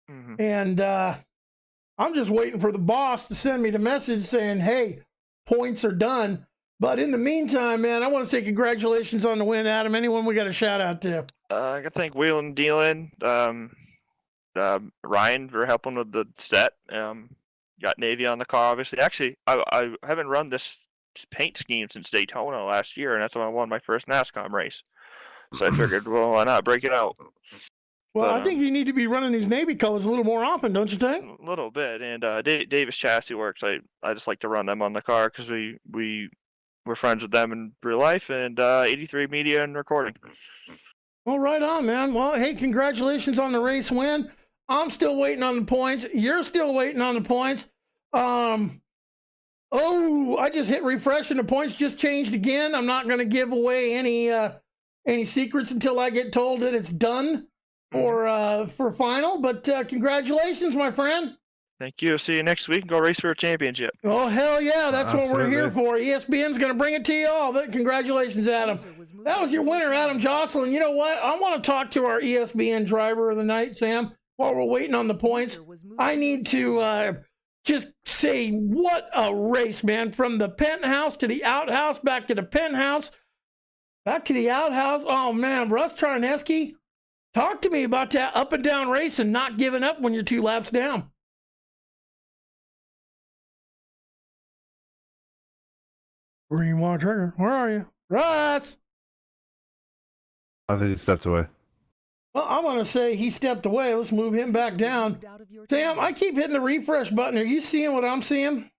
Mm-hmm. And I'm just waiting for the boss to send me the message saying, hey, points are done. But in the meantime, man, I want to say congratulations on the win, Adam. Anyone we got a shout out to? I got to thank Wheelin' Dealin'. Ryan for helping with the set. Got Navy on the car, obviously. Actually, I haven't run this paint scheme since Daytona last year, and that's when I won my first NASCOM race. So I figured, well, why not break it out? Well, But, I think you need to be running these Navy colors a little more often, don't you think? A little bit. And Davis Chassis Works, I just like to run them on the car because we're friends with them in real life, and 83 Media and Recording. Well, right on, man. Well, hey, congratulations on the race win. I'm still waiting on the points. You're still waiting on the points. Oh, I just hit refresh and the points just changed again. I'm not going to give away any secrets until I get told that it's done for final. But congratulations, my friend. Thank you. See you next week and go race for a championship. Oh, hell yeah. That's what we're here for. ESPN's going to bring it to you all. But congratulations, Adam. That was your winner, Adam Jocelyn. You know what? I want to talk to our ESPN driver of the night, Sam, while we're waiting on the points. I need to just say what a race, man. From the penthouse to the outhouse, back to the penthouse, back to the outhouse. Oh, man. Russ Charneski, talk to me about that up and down race and not giving up when you're 2 laps down. Green water trigger. Where are you? Russ! I think he stepped away. Well, I'm going to say he stepped away. Let's move him back down. Sam, I keep hitting the refresh button. Are you seeing what I'm seeing?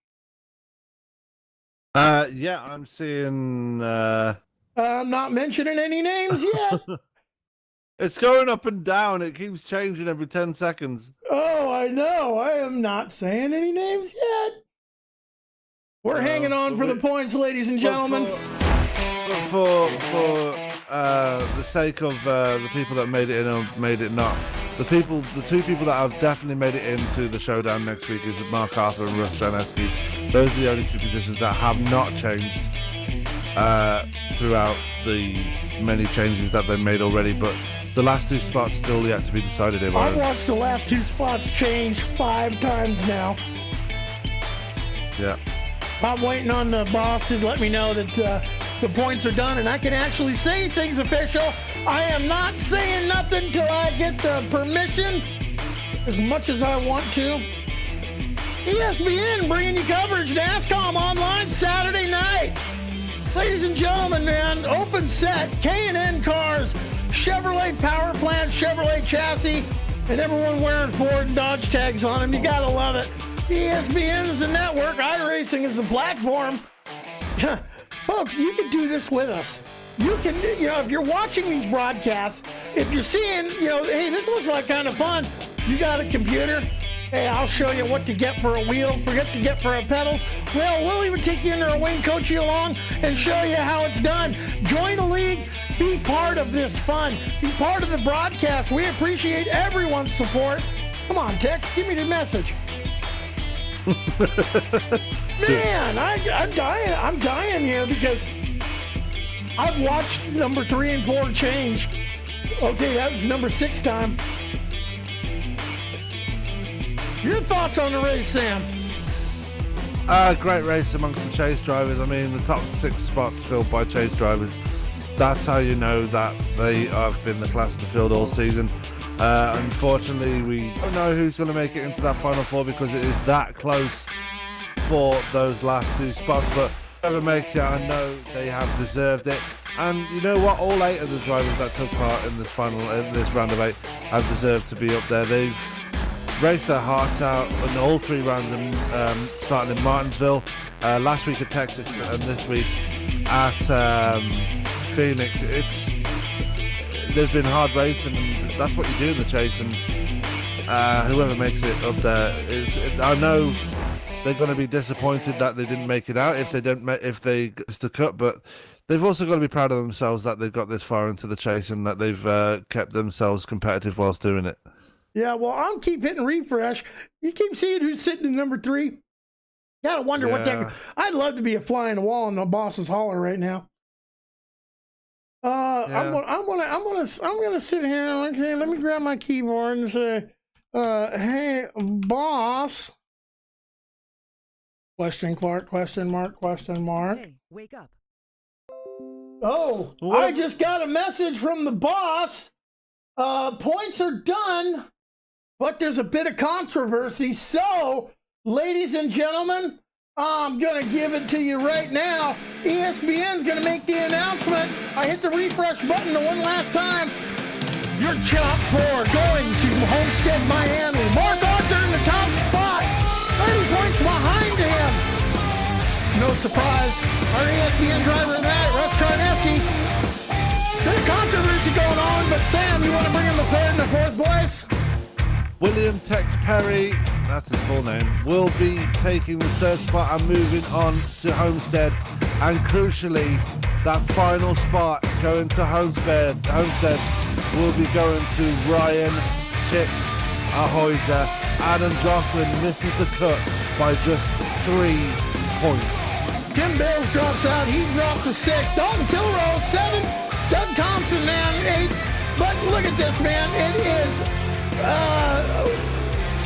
Yeah, I'm seeing... I'm not mentioning any names yet. It's going up and down. It keeps changing every 10 seconds. Oh, I know. I am not saying any names yet. We're hanging on for the points, ladies and gentlemen. For the sake of the people that made it in or made it not, the 2 people that have definitely made it into the showdown next week is Mark Arthur and Russ Charneski. Those are the only 2 positions that have not changed throughout the many changes that they've made already. But the last 2 spots still yet to be decided. I've watched the last 2 spots change 5 times now. Yeah. I'm waiting on the boss to let me know that the points are done and I can actually say things official. I am not saying nothing till I get the permission as much as I want to. ESPN bringing you coverage. NASCOMOnline Saturday night. Ladies and gentlemen, man, open set, K&N cars, Chevrolet power plant, Chevrolet chassis, and everyone wearing Ford and Dodge tags on them. You gotta love it. ESPN is the network. iRacing is the platform. Folks, you can do this with us. You can, if you're watching these broadcasts, if you're seeing, hey, this looks like kind of fun. You got a computer. Hey, I'll show you what to get for a wheel, forget to get for a pedals. Well, we'll even take you under a wing, coach you along, and show you how it's done. Join a league. Be part of this fun. Be part of the broadcast. We appreciate everyone's support. Come on, Tex, give me the message. Man, I'm dying here because I've watched number 3 and 4 change. Okay, that was number 6 time. Your thoughts on the race, Sam? Great race amongst the chase drivers. I mean, the top 6 spots filled by chase drivers. That's how you know that they have been the class of the field all season. Unfortunately, we don't know who's going to make it into that Final 4 because it is that close for those last 2 spots. But whoever makes it, I know they have deserved it. And you know what? All 8 of the drivers that took part in this round of 8 have deserved to be up there. They've raced their hearts out in all 3 rounds, starting in Martinsville, last week at Texas, and this week at Phoenix. There's been hard racing, and that's what you do in the chase. And whoever makes it up there I know they're going to be disappointed that they didn't make it out if they missed the cut, but they've also got to be proud of themselves that they've got this far into the chase and that they've kept themselves competitive whilst doing it. Yeah, well, I'll keep hitting refresh. You keep seeing who's sitting in number 3. Gotta wonder what that. I'd love to be a fly in the wall in the boss's holler right now. I'm gonna sit here. Okay, let me grab my keyboard and say, "Hey, boss." Question mark? Question mark? Question mark? Hey, wake up! Oh, what? I just got a message from the boss. Points are done. but there's a bit of controversy. So, ladies and gentlemen, I'm going to give it to you right now. ESPN's going to make the announcement. I hit the refresh button the one last time. Your top 4 going to Homestead, Miami. Mark Arthur in the top spot. 30 points behind him. No surprise. Our ESPN driver of that, Russ Karneski. There's controversy going on, but Sam, you want to bring in the third and the fourth place? William Tex Perry, that's his full name, will be taking the third spot and moving on to Homestead. And crucially, that final spot going to Homestead will be going to Ryan Chips Ahoyza. Adam Jocelyn misses the cut by just 3 points. Tim Bales drops out. He dropped to 6. Dalton Kilroy, 7. Doug Thompson, man, 8. But look at this, man. It is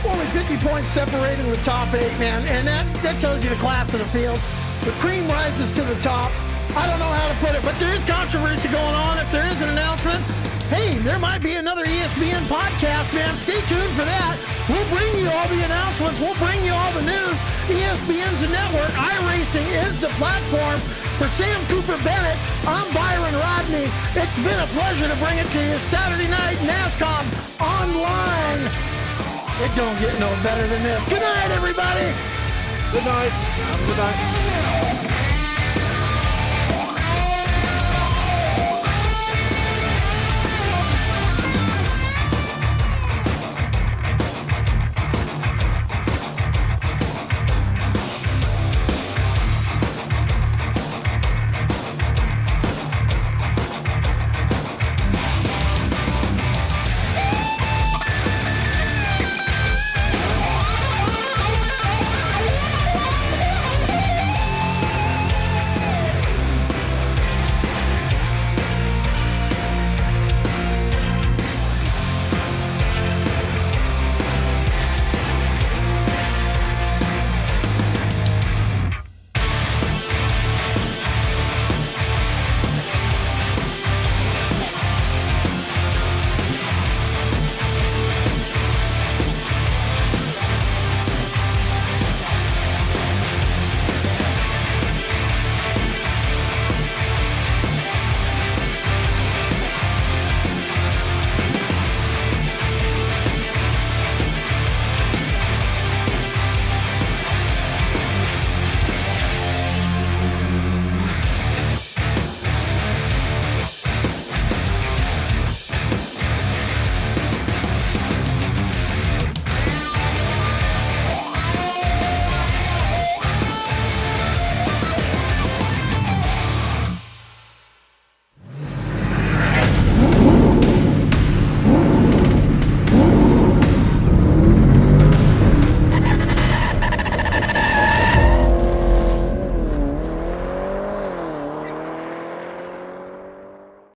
only 50 points separating the top 8, man. And that tells you the class of the field. The cream rises to the top. I don't know how to put it, but there is controversy going on. If there is an announcement, hey, there might be another ESPN podcast, man. Stay tuned for that. We'll bring you all the announcements. We'll bring you all the news. ESPN's the network. iRacing is the platform. For Sam Cooper Bennett, I'm Byron Rodney. It's been a pleasure to bring it to you. Saturday night, NASCOM online. It don't get no better than this. Good night, everybody. Good night. Have a good night.